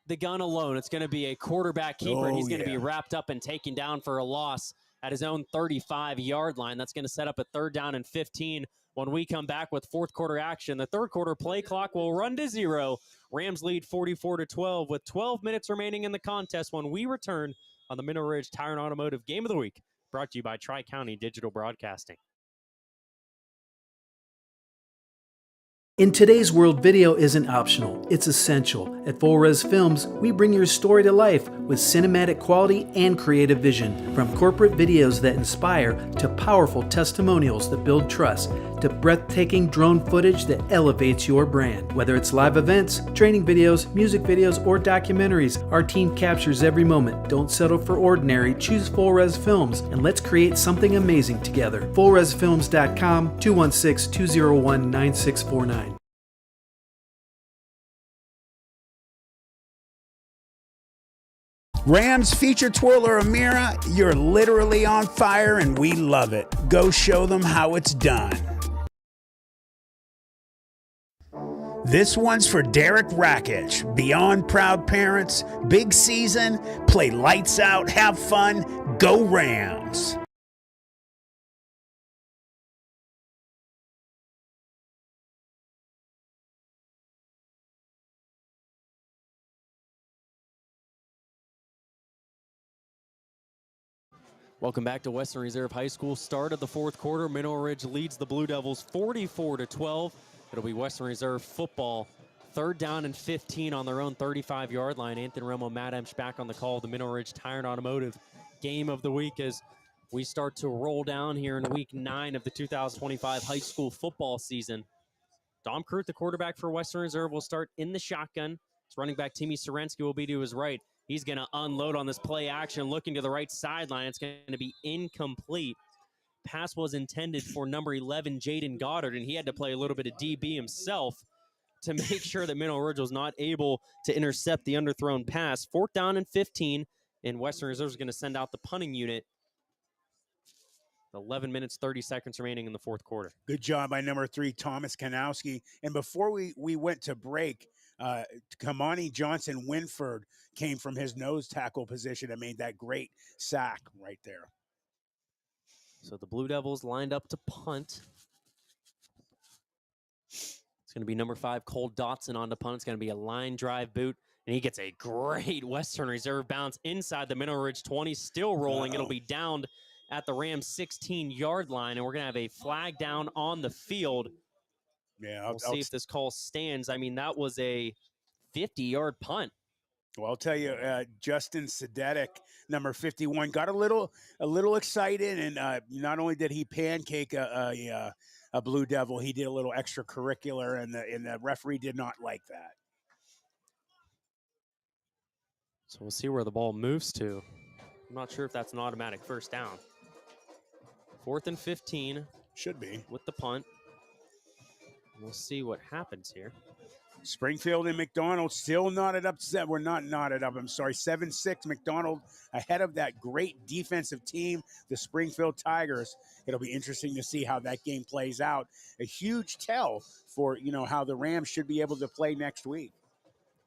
the gun alone. It's going to be a quarterback keeper, and he's going to be wrapped up and taken down for a loss at his own 35-yard line. That's going to set up a 3rd down and 15 when we come back with fourth quarter action. The third quarter play clock will run to 0. Rams lead 44-12 with 12 minutes remaining in the contest when we return on the Mineral Ridge Tire and Automotive Game of the Week, brought to you by Tri-County Digital Broadcasting. In today's world, video isn't optional, it's essential. At Full Res Films, we bring your story to life with cinematic quality and creative vision. From corporate videos that inspire, to powerful testimonials that build trust, to breathtaking drone footage that elevates your brand. Whether it's live events, training videos, music videos, or documentaries, our team captures every moment. Don't settle for ordinary, choose Full Res Films, and let's create something amazing together. FullResFilms.com, 216-201-9649. Rams feature twirler Amira, you're literally on fire and we love it. Go show them how it's done. This one's for Derek Rakic. Beyond proud parents, big season, play lights out, have fun, go Rams. Welcome back to Western Reserve High School. Start of the fourth quarter. Mineral Ridge leads the Blue Devils 44-12. It'll be Western Reserve football. 3rd down and 15 on their own 35-yard line. Anthony Romo, Matt Emch back on the call. The Mineral Ridge Tire and Automotive Game of the Week as we start to roll down here in week 9 of the 2025 high school football season. Dom Crute, the quarterback for Western Reserve, will start in the shotgun. His running back, Timmy Sorensky, will be to his right. He's going to unload on this play action, looking to the right sideline. It's going to be incomplete. Pass was intended for number 11, Jaden Goddard, and he had to play a little bit of DB himself to make sure that Mineral Ridge was not able to intercept the underthrown pass. 4th down and 15, and Western Reserve is going to send out the punting unit. 11 minutes, 30 seconds remaining in the fourth quarter. Good job by number 3, Thomas Kanowski. And before we went to break, Kamani Johnson Winford came from his nose tackle position and made that great sack right there. So the Blue Devils lined up to punt. It's going to be number 5, Cole Dotson on the punt. It's going to be a line drive boot, and he gets a great Western Reserve bounce inside the Mineral Ridge 20, still rolling. It'll be downed at the Rams 16-yard line, and we're going to have a flag down on the field. Yeah, we'll see if this call stands. I mean, that was a 50-yard punt. Well, I'll tell you, Justin Sedetic, number 51, got a little excited, and not only did he pancake a Blue Devil, he did a little extracurricular, and the referee did not like that. So we'll see where the ball moves to. I'm not sure if that's an automatic first down. 4th and 15. Should be. With the punt. We'll see what happens here. Springfield and McDonald still knotted up. We're not knotted up. I'm sorry. 7-6. McDonald ahead of that great defensive team, the Springfield Tigers. It'll be interesting to see how that game plays out. A huge tell for, how the Rams should be able to play next week.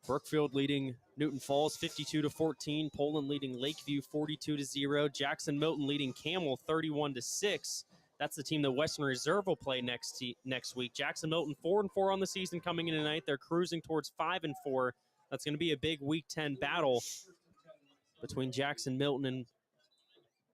Brookfield leading Newton Falls 52-14. Poland leading Lakeview 42-0. Jackson Milton leading Camel 31-6. That's the team that Western Reserve will play next week. Jackson Milton 4-4 on the season coming in tonight. They're cruising towards 5-4. That's going to be a big Week 10 battle between Jackson Milton and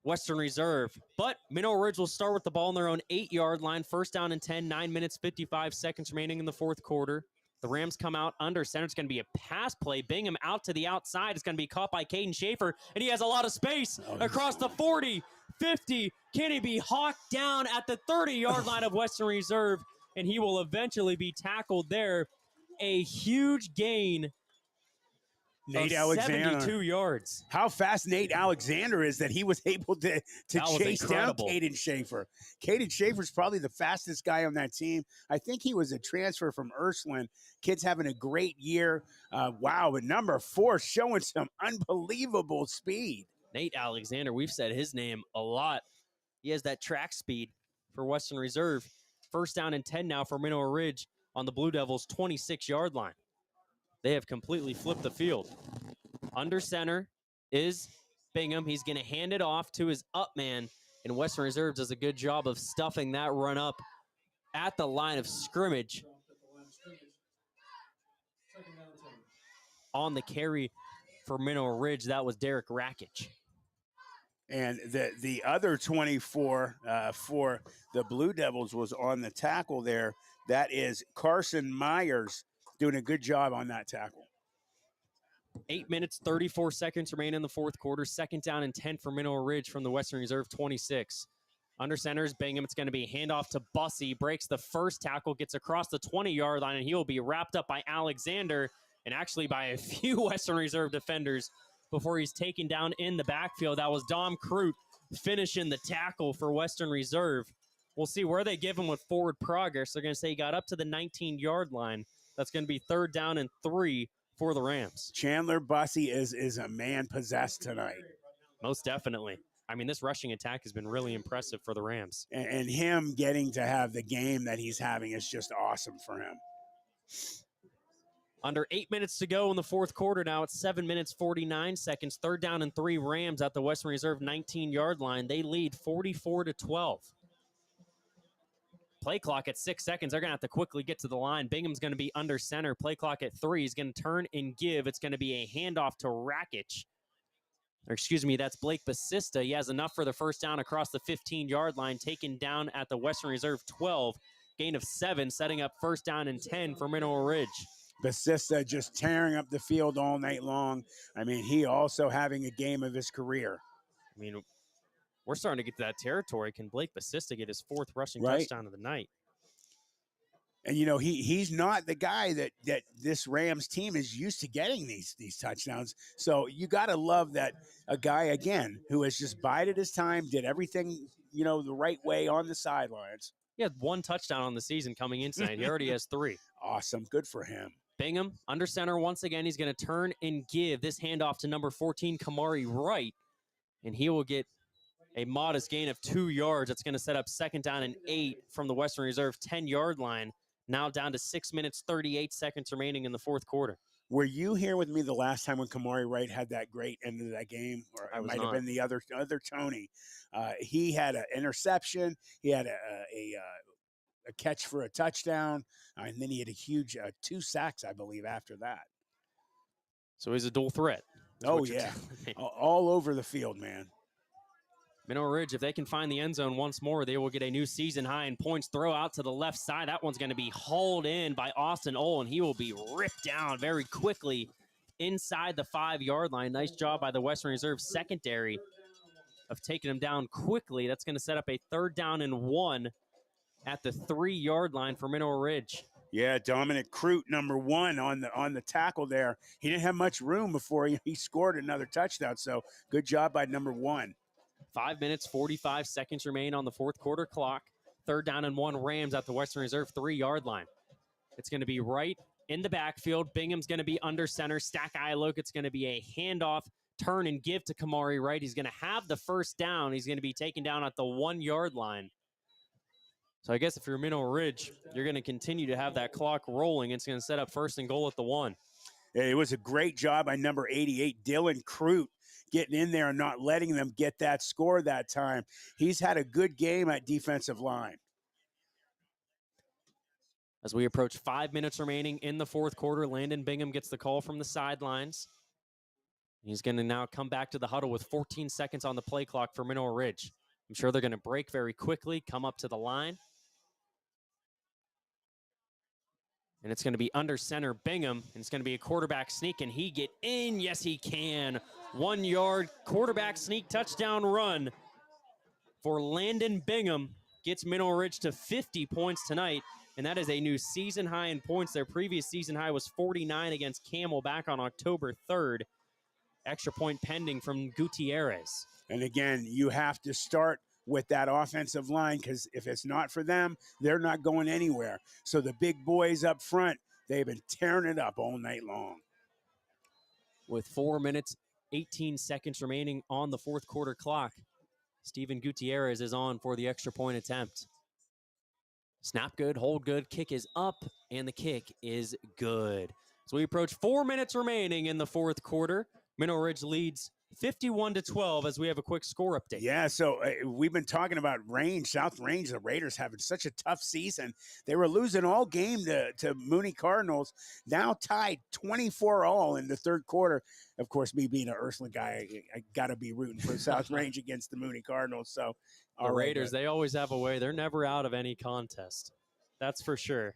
Western Reserve. But Mineral Ridge will start with the ball on their own 8-yard line. First down and 10, 9 minutes, 55 seconds remaining in the fourth quarter. The Rams come out under center. It's going to be a pass play. Bingham out to the outside. It's going to be caught by Caden Schaefer, and he has a lot of space across the 40, 50. Can he be hawked down at the 30-yard line of Western Reserve, and he will eventually be tackled there. A huge gain Nate of Alexander. 72 yards. How fast Nate Alexander is that he was able to chase down Caden Schaefer. Caden Schaefer's probably the fastest guy on that team. I think he was a transfer from Ursuline. Kid's having a great year. Wow, but number 4 showing some unbelievable speed. Nate Alexander, we've said his name a lot. He has that track speed for Western Reserve. First down and 10 now for Mineral Ridge on the Blue Devils' 26-yard line. They have completely flipped the field. Under center is Bingham. He's going to hand it off to his up man, and Western Reserve does a good job of stuffing that run up at the line of scrimmage. On the carry for Mineral Ridge, that was Derek Rakic. And the other 24 for the Blue Devils was on the tackle there. That is Carson Myers doing a good job on that tackle. 8 minutes, 34 seconds remain in the fourth quarter. Second down and 10 for Mineral Ridge from the Western Reserve 26. Under center is Bingham. It's going to be a handoff to Bussey. Breaks the first tackle, gets across the 20-yard line, and he will be wrapped up by Alexander and actually by a few Western Reserve defenders before he's taken down in the backfield. That was Dom Crute finishing the tackle for Western Reserve. We'll see where they give him with forward progress. They're going to say he got up to the 19-yard line. That's going to be 3rd down and 3 for the Rams. Chandler Bussey is a man possessed tonight. Most definitely. I mean, this rushing attack has been really impressive for the Rams. And him getting to have the game that he's having is just awesome for him. Under 8 minutes to go in the fourth quarter now. It's 7 minutes, 49 seconds. 3rd down and 3 Rams at the Western Reserve 19-yard line. They lead 44-12. Play clock at 6 seconds. They're going to have to quickly get to the line. Bingham's going to be under center. Play clock at 3. He's going to turn and give. It's going to be a handoff to Rakic. Or excuse me, that's Blake Basista. He has enough for the first down across the 15-yard line. Taken down at the Western Reserve 12. Gain of 7, setting up first down and 10 for Mineral Ridge. Basista just tearing up the field all night long. I mean, he also having a game of his career. I mean, we're starting to get to that territory. Can Blake Basista get his 4th rushing touchdown of the night? And, you know, he's not the guy that this Rams team is used to getting these touchdowns. So you got to love that a guy, again, who has just bided his time, did everything, you know, the right way on the sidelines. He had 1 touchdown on the season coming in tonight. He already has 3. Awesome. Good for him. Bingham under center once again. He's going to turn and give this handoff to number 14, Kamari Wright, and he will get a modest gain of 2 yards. That's going to set up 2nd down and 8 from the Western Reserve 10-yard line. Now down to 6 minutes, 38 seconds remaining in the fourth quarter. Were you here with me the last time when Kamari Wright had that great end of that game? Or it might have been the other Tony. He had an interception. He had a catch for a touchdown. And then he had a huge 2 sacks, I believe, after that. So he's a dual threat. Oh, yeah. All over the field, man. Mineral Ridge, if they can find the end zone once more, they will get a new season high in points. Throw out to the left side. That one's going to be hauled in by Austin Ole, and he will be ripped down very quickly inside the 5-yard line. Nice job by the Western Reserve secondary of taking him down quickly. That's going to set up a 3rd down and 1 at the 3-yard line for Mineral Ridge. Yeah, Dominic Crute, number 1 on the tackle there. He didn't have much room before he scored another touchdown, so good job by number 1. 5 minutes, 45 seconds remain on the fourth quarter clock. 3rd down and 1 Rams at the Western Reserve 3-yard line. It's going to be right in the backfield. Bingham's going to be under center. Stack eye look. It's going to be a handoff, turn and give to Kamari Wright. He's going to have the first down. He's going to be taken down at the 1 yard line. So I guess if you're Mineral Ridge, you're going to continue to have that clock rolling. It's going to set up 1st and goal at the 1. It was a great job by number 88, Dylan Crute, getting in there and not letting them get that score that time. He's had a good game at defensive line. As we approach 5 minutes remaining in the 4th quarter, Landon Bingham gets the call from the sidelines. He's going to now come back to the huddle with 14 seconds on the play clock for Mineral Ridge. I'm sure they're going to break very quickly, come up to the line. And it's going to be under center Bingham. And it's going to be a quarterback sneak. Can he get in? Yes, he can. 1 yard quarterback sneak touchdown run for Landon Bingham. Gets Mineral Ridge to 50 points tonight. And that is a new season high in points. Their previous season high was 49 against Camel back on October 3rd. Extra point pending from Gutierrez. And again, you have to start with that offensive line, because if it's not for them, they're not going anywhere. So the big boys up front, they've been tearing it up all night long. With 4 minutes, 18 seconds remaining on the 4th quarter clock, Steven Gutierrez is on for the extra point attempt. Snap good, hold good, kick is up, and the kick is good. So we approach 4 minutes remaining in the 4th quarter. Mineral Ridge leads 51-12 as we have a quick score update. Yeah, so we've been talking about Range, South Range, the Raiders having such a tough season. They were losing all game to Mooney Cardinals, now tied 24-all in the 3rd quarter. Of course, me being an Ursula guy, I got to be rooting for South Range against the Mooney Cardinals. So the Raiders, they always have a way. They're never out of any contest. That's for sure.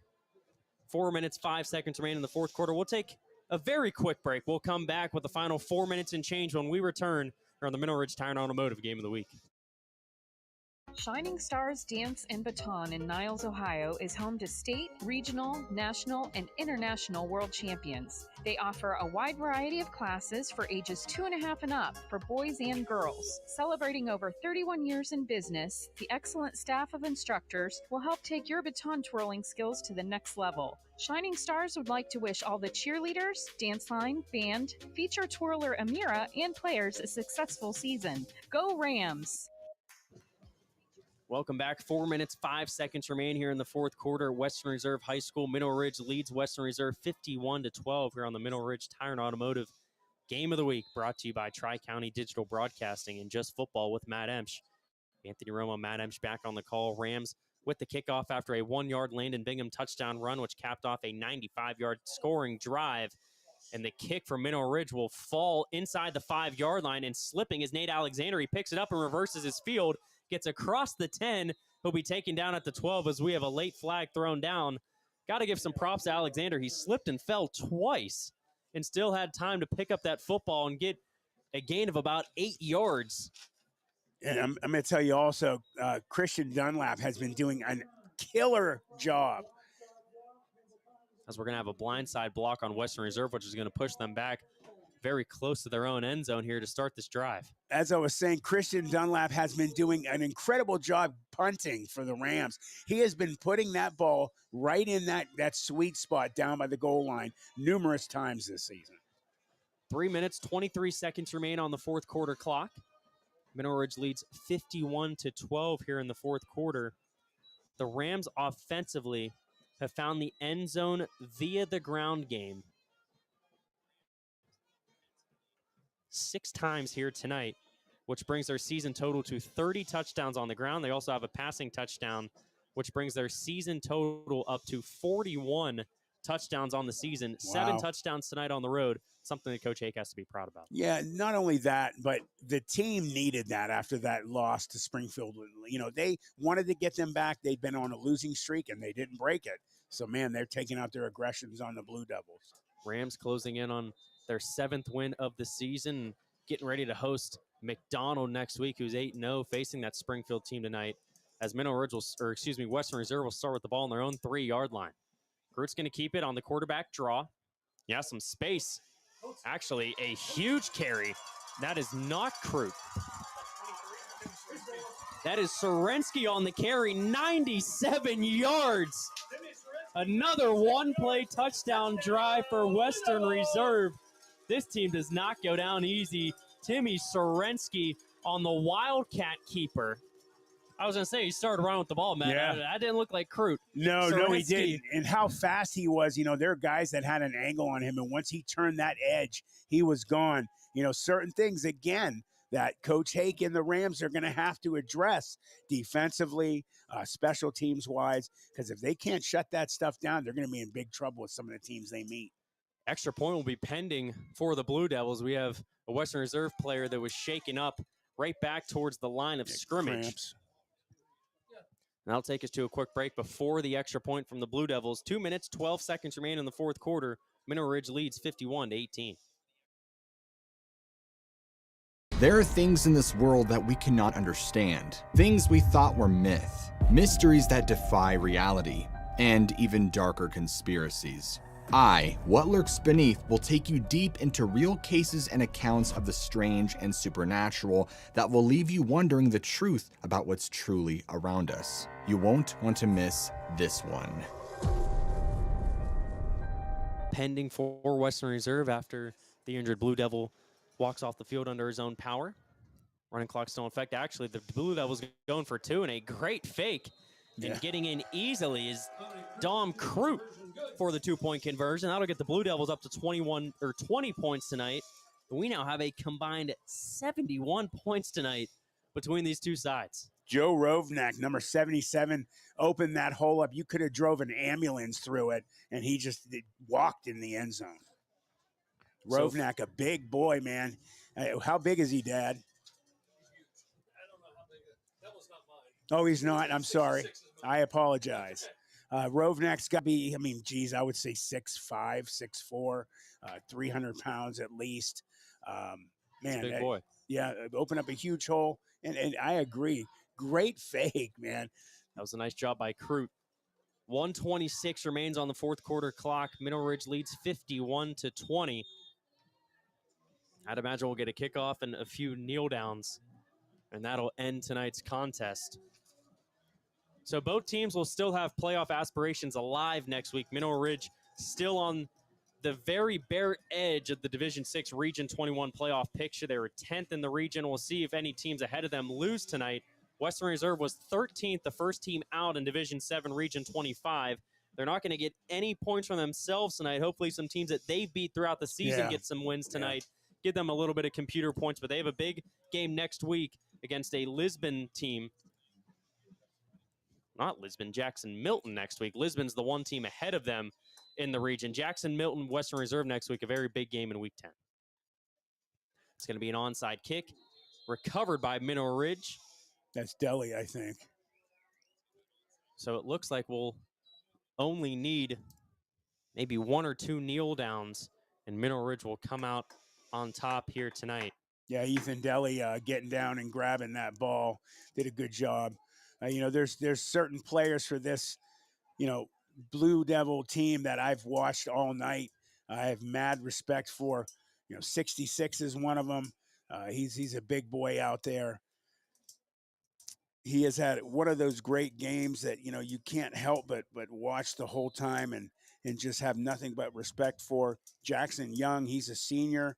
4 minutes, 5 seconds remaining in the 4th quarter. We'll take a very quick break. We'll come back with the final 4 minutes and change when we return on the Mineral Ridge Tire and Automotive Game of the Week. Shining Stars Dance and Baton in Niles, Ohio is home to state, regional, national, and international world champions. They offer a wide variety of classes for ages 2.5 and up for boys and girls. Celebrating over 31 years in business, the excellent staff of instructors will help take your baton twirling skills to the next level. Shining Stars would like to wish all the cheerleaders, dance line, band, feature twirler Amira, and players a successful season. Go Rams! Welcome back. 4 minutes, 5 seconds remain here in the 4th quarter. Western Reserve High School. Mineral Ridge leads Western Reserve 51-12 here on the Mineral Ridge Tire and Automotive Game of the Week, brought to you by Tri-County Digital Broadcasting and Just Football with Matt Emch. Anthony Romo, Matt Emch back on the call. Rams with the kickoff after a 1 yard Landon Bingham touchdown run, which capped off a 95-yard scoring drive. And the kick from Mineral Ridge will fall inside the 5 yard line, and slipping is Nate Alexander. He picks it up and reverses his field. Gets across the 10. He'll be taken down at the 12 as we have a late flag thrown down. Got to give some props to Alexander. He slipped and fell twice and still had time to pick up that football and get a gain of about 8 yards. And I'm going to tell you also, Christian Dunlap has been doing a killer job. As we're going to have a blindside block on Western Reserve, which is going to push them back very close to their own end zone here to start this drive. As I was saying, Christian Dunlap has been doing an incredible job punting for the Rams. He has been putting that ball right in that sweet spot down by the goal line numerous times this season. 3 minutes, 23 seconds remain on the 4th quarter clock. Mineral Ridge leads 51-12 here in the 4th quarter. The Rams offensively have found the end zone via the ground game 6 times here tonight, which brings their season total to 30 touchdowns on the ground. They also have a passing touchdown, which brings their season total up to 41 touchdowns on the season. Wow. 7 touchdowns tonight on the road, something that Coach Hake has to be proud about. Yeah, not only that, but the team needed that after that loss to Springfield. You know, they wanted to get them back. They'd been on a losing streak, and they didn't break it. So, man, they're taking out their aggressions on the Blue Devils. Rams closing in on their 7th win of the season, getting ready to host McDonald next week, who's 8-0, facing that Springfield team tonight. As Western Reserve will start with the ball on their own 3 yard line. Groot's going to keep it on the quarterback draw. Yeah, some space. Actually, a huge carry. That is not Groot. That is Sorensky on the carry, 97 yards. Another one-play touchdown drive for Western Reserve. This team does not go down easy. Timmy Sorensky on the Wildcat keeper. I was going to say, he started running with the ball, man. Yeah. That didn't look like Crute. No, he Sorensky. didn't. And how fast he was, there are guys that had an angle on him. And once he turned that edge, he was gone. Certain things, again, that Coach Hake and the Rams are going to have to address defensively, special teams wise, because if they can't shut that stuff down, they're going to be in big trouble with some of the teams they meet. Extra point will be pending for the Blue Devils. We have a Western Reserve player that was shaken up right back towards the line of scrimmage. Cramps. And that'll take us to a quick break before the extra point from the Blue Devils. 2 minutes, 12 seconds remain in the fourth quarter. Mineral Ridge leads 51-18. There are things in this world that we cannot understand. Things we thought were myth. Mysteries that defy reality. And even darker conspiracies. What Lurks Beneath will take you deep into real cases and accounts of the strange and supernatural that will leave you wondering the truth about what's truly around us. You won't want to miss this one. Pending for Western Reserve after the injured Blue Devil walks off the field under his own power. Running clock still in effect. Actually, the Blue Devils going for two, and a great fake. And getting in easily is Dom Crute for the 2-point conversion. That'll get the Blue Devils up to 20 points tonight. And we now have a combined 71 points tonight between these two sides. Joe Rovnak, number 77, opened that hole up. You could have drove an ambulance through it, and he just walked in the end zone. Rovnak, a big boy, man. How big is he, Dad? Oh, he's not. I'm sorry. I apologize. Rovnak's got to be, I would say 6'5", 6'4", 300 pounds at least. Man, big boy. Yeah, open up a huge hole. And I agree. Great fake, man. That was a nice job by Crute. 1:26 remains on the fourth quarter clock. Mineral Ridge leads 51-20. I'd imagine we'll get a kickoff and a few kneel downs, and that'll end tonight's contest. So both teams will still have playoff aspirations alive next week. Mineral Ridge still on the very bare edge of the Division 6 Region 21 playoff picture. They were 10th in the region. We'll see if any teams ahead of them lose tonight. Western Reserve was 13th, the first team out in Division 7 Region 25. They're not going to get any points from themselves tonight. Hopefully some teams that they beat throughout the season get some wins tonight. Give them a little bit of computer points, but they have a big game next week against a Lisbon team. Not Lisbon, Jackson Milton next week. Lisbon's the one team ahead of them in the region. Jackson Milton, Western Reserve next week, a very big game in week 10. It's going to be an onside kick, recovered by Mineral Ridge. That's Delhi, I think. So it looks like we'll only need maybe one or two kneel downs, and Mineral Ridge will come out on top here tonight. Yeah, Ethan Delhi getting down and grabbing that ball. Did a good job. There's certain players for this, Blue Devil team that I've watched all night. I have mad respect for. 66 is one of them. He's a big boy out there. He has had one of those great games that, you can't help but watch the whole time and just have nothing but respect for. Jackson Young, he's a senior.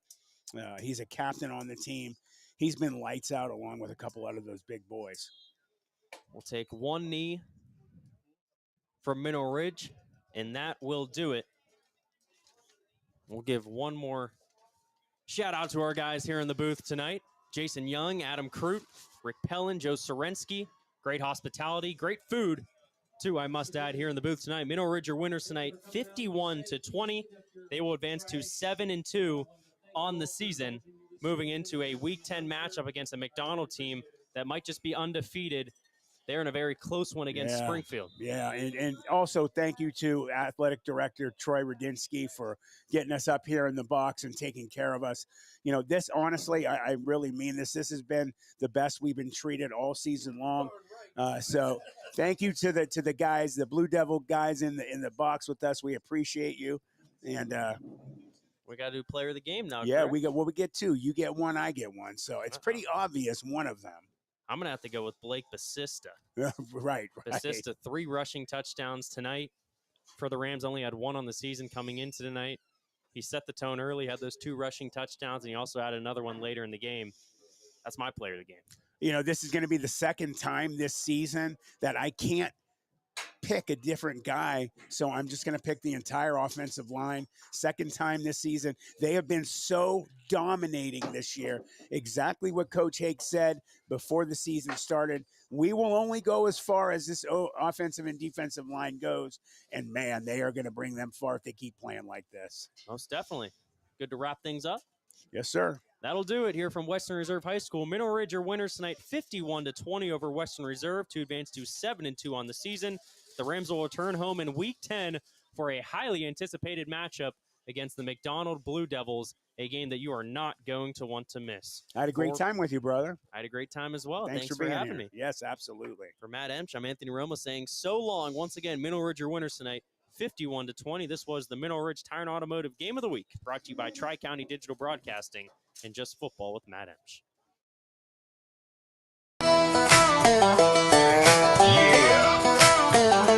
He's a captain on the team. He's been lights out along with a couple out of those big boys. We'll take one knee from Mineral Ridge, and that will do it. We'll give one more shout out to our guys here in the booth tonight. Jason Young, Adam Crute, Rick Pellin, Joe Sorensky. Great hospitality, great food, too, I must add, here in the booth tonight. Mineral Ridge are winners tonight, 51-20. They will advance to 7-2 on the season, moving into a Week 10 matchup against a McDonald team that might just be undefeated. They're in a very close one against Springfield. Yeah, and also thank you to Athletic Director Troy Radinsky for getting us up here in the box and taking care of us. This, honestly, I really mean this. This has been the best we've been treated all season long. So thank you to the guys, the Blue Devil guys in the box with us. We appreciate you. And we got to do player of the game now. Yeah, correct? we get two. You get one, I get one. So it's pretty obvious one of them. I'm going to have to go with Blake Basista. Right. Basista, 3 rushing touchdowns tonight. for the Rams, only had 1 on the season coming into tonight. He set the tone early, had those 2 rushing touchdowns, and he also had another one later in the game. That's my player of the game. You know, this is going to be the second time this season that I can't pick a different guy, so I'm just going to pick the entire offensive line. Second time this season. They have been so dominating this year. Exactly what Coach Hake said before the season started. We will only go as far as this offensive and defensive line goes, and man, they are going to bring them far if they keep playing like this. Most definitely. Good to wrap things up. Yes, sir. That'll do it here from Western Reserve High School. Mineral Ridge are winners tonight, 51-20 over Western Reserve to advance to 7-2 on the season. The Rams will return home in Week 10 for a highly anticipated matchup against the McDonald Blue Devils, a game that you are not going to want to miss. I had a great time with you, brother. I had a great time as well. Thanks for being having here. me. Yes, absolutely. For Matt Emch, I'm Anthony Romo saying so long. Once again, Mineral Ridge are winners tonight, 51-20. This was the Mineral Ridge Tire and Automotive Game of the Week, brought to you by Tri-County Digital Broadcasting and Just Football with Matt Emch.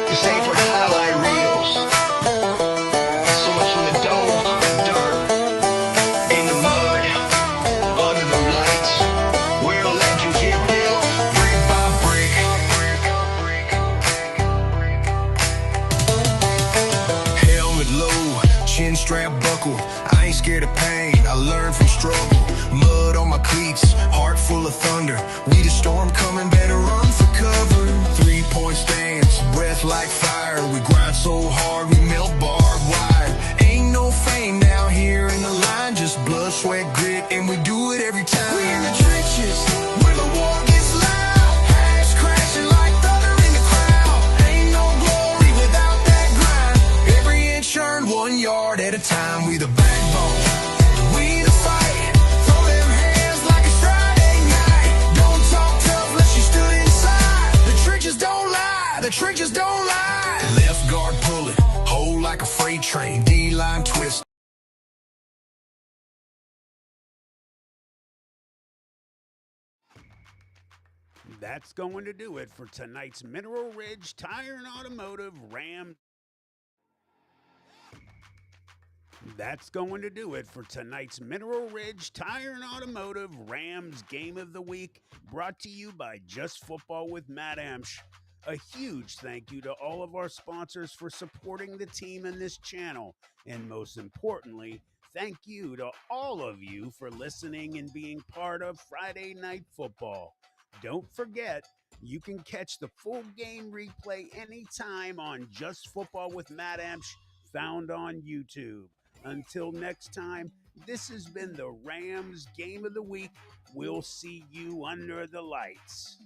This ain't for the highlight reels. So much in the dome, dirt, in the mud, under the lights, where legends get built, brick by brick. Helmet low, chin strap buckle. I ain't scared of pain, I learned from struggle. Mud on my cleats, heart full of thunder. We the storm coming, better run for cover. 3-point stance, breath like fire. We grind so hard, we melt barbed wire. Ain't no fame down here in the line, just blood, sweat, grit, and we do it every time. We in the trenches, where the war gets loud. Hash crashing like thunder in the crowd. Ain't no glory without that grind. Every inch earned 1 yard at a time. We the backbone, we the fight. Throw them hands like it's Friday night. Don't talk tough unless you stood inside. The trenches don't lie, the trenches don't lie. Left guard pull it, hold like a freight train. D-line twist. That's going to do it for tonight's Mineral Ridge Tire and Automotive Rams. That's going to do it for tonight's Mineral Ridge Tire and Automotive Rams Game of the Week, brought to you by Just Football with Matt Emch. A huge thank you to all of our sponsors for supporting the team and this channel. And most importantly, thank you to all of you for listening and being part of Friday Night Football. Don't forget, you can catch the full game replay anytime on Just Football with Matt Emch, found on YouTube. Until next time, this has been the Rams Game of the Week. We'll see you under the lights.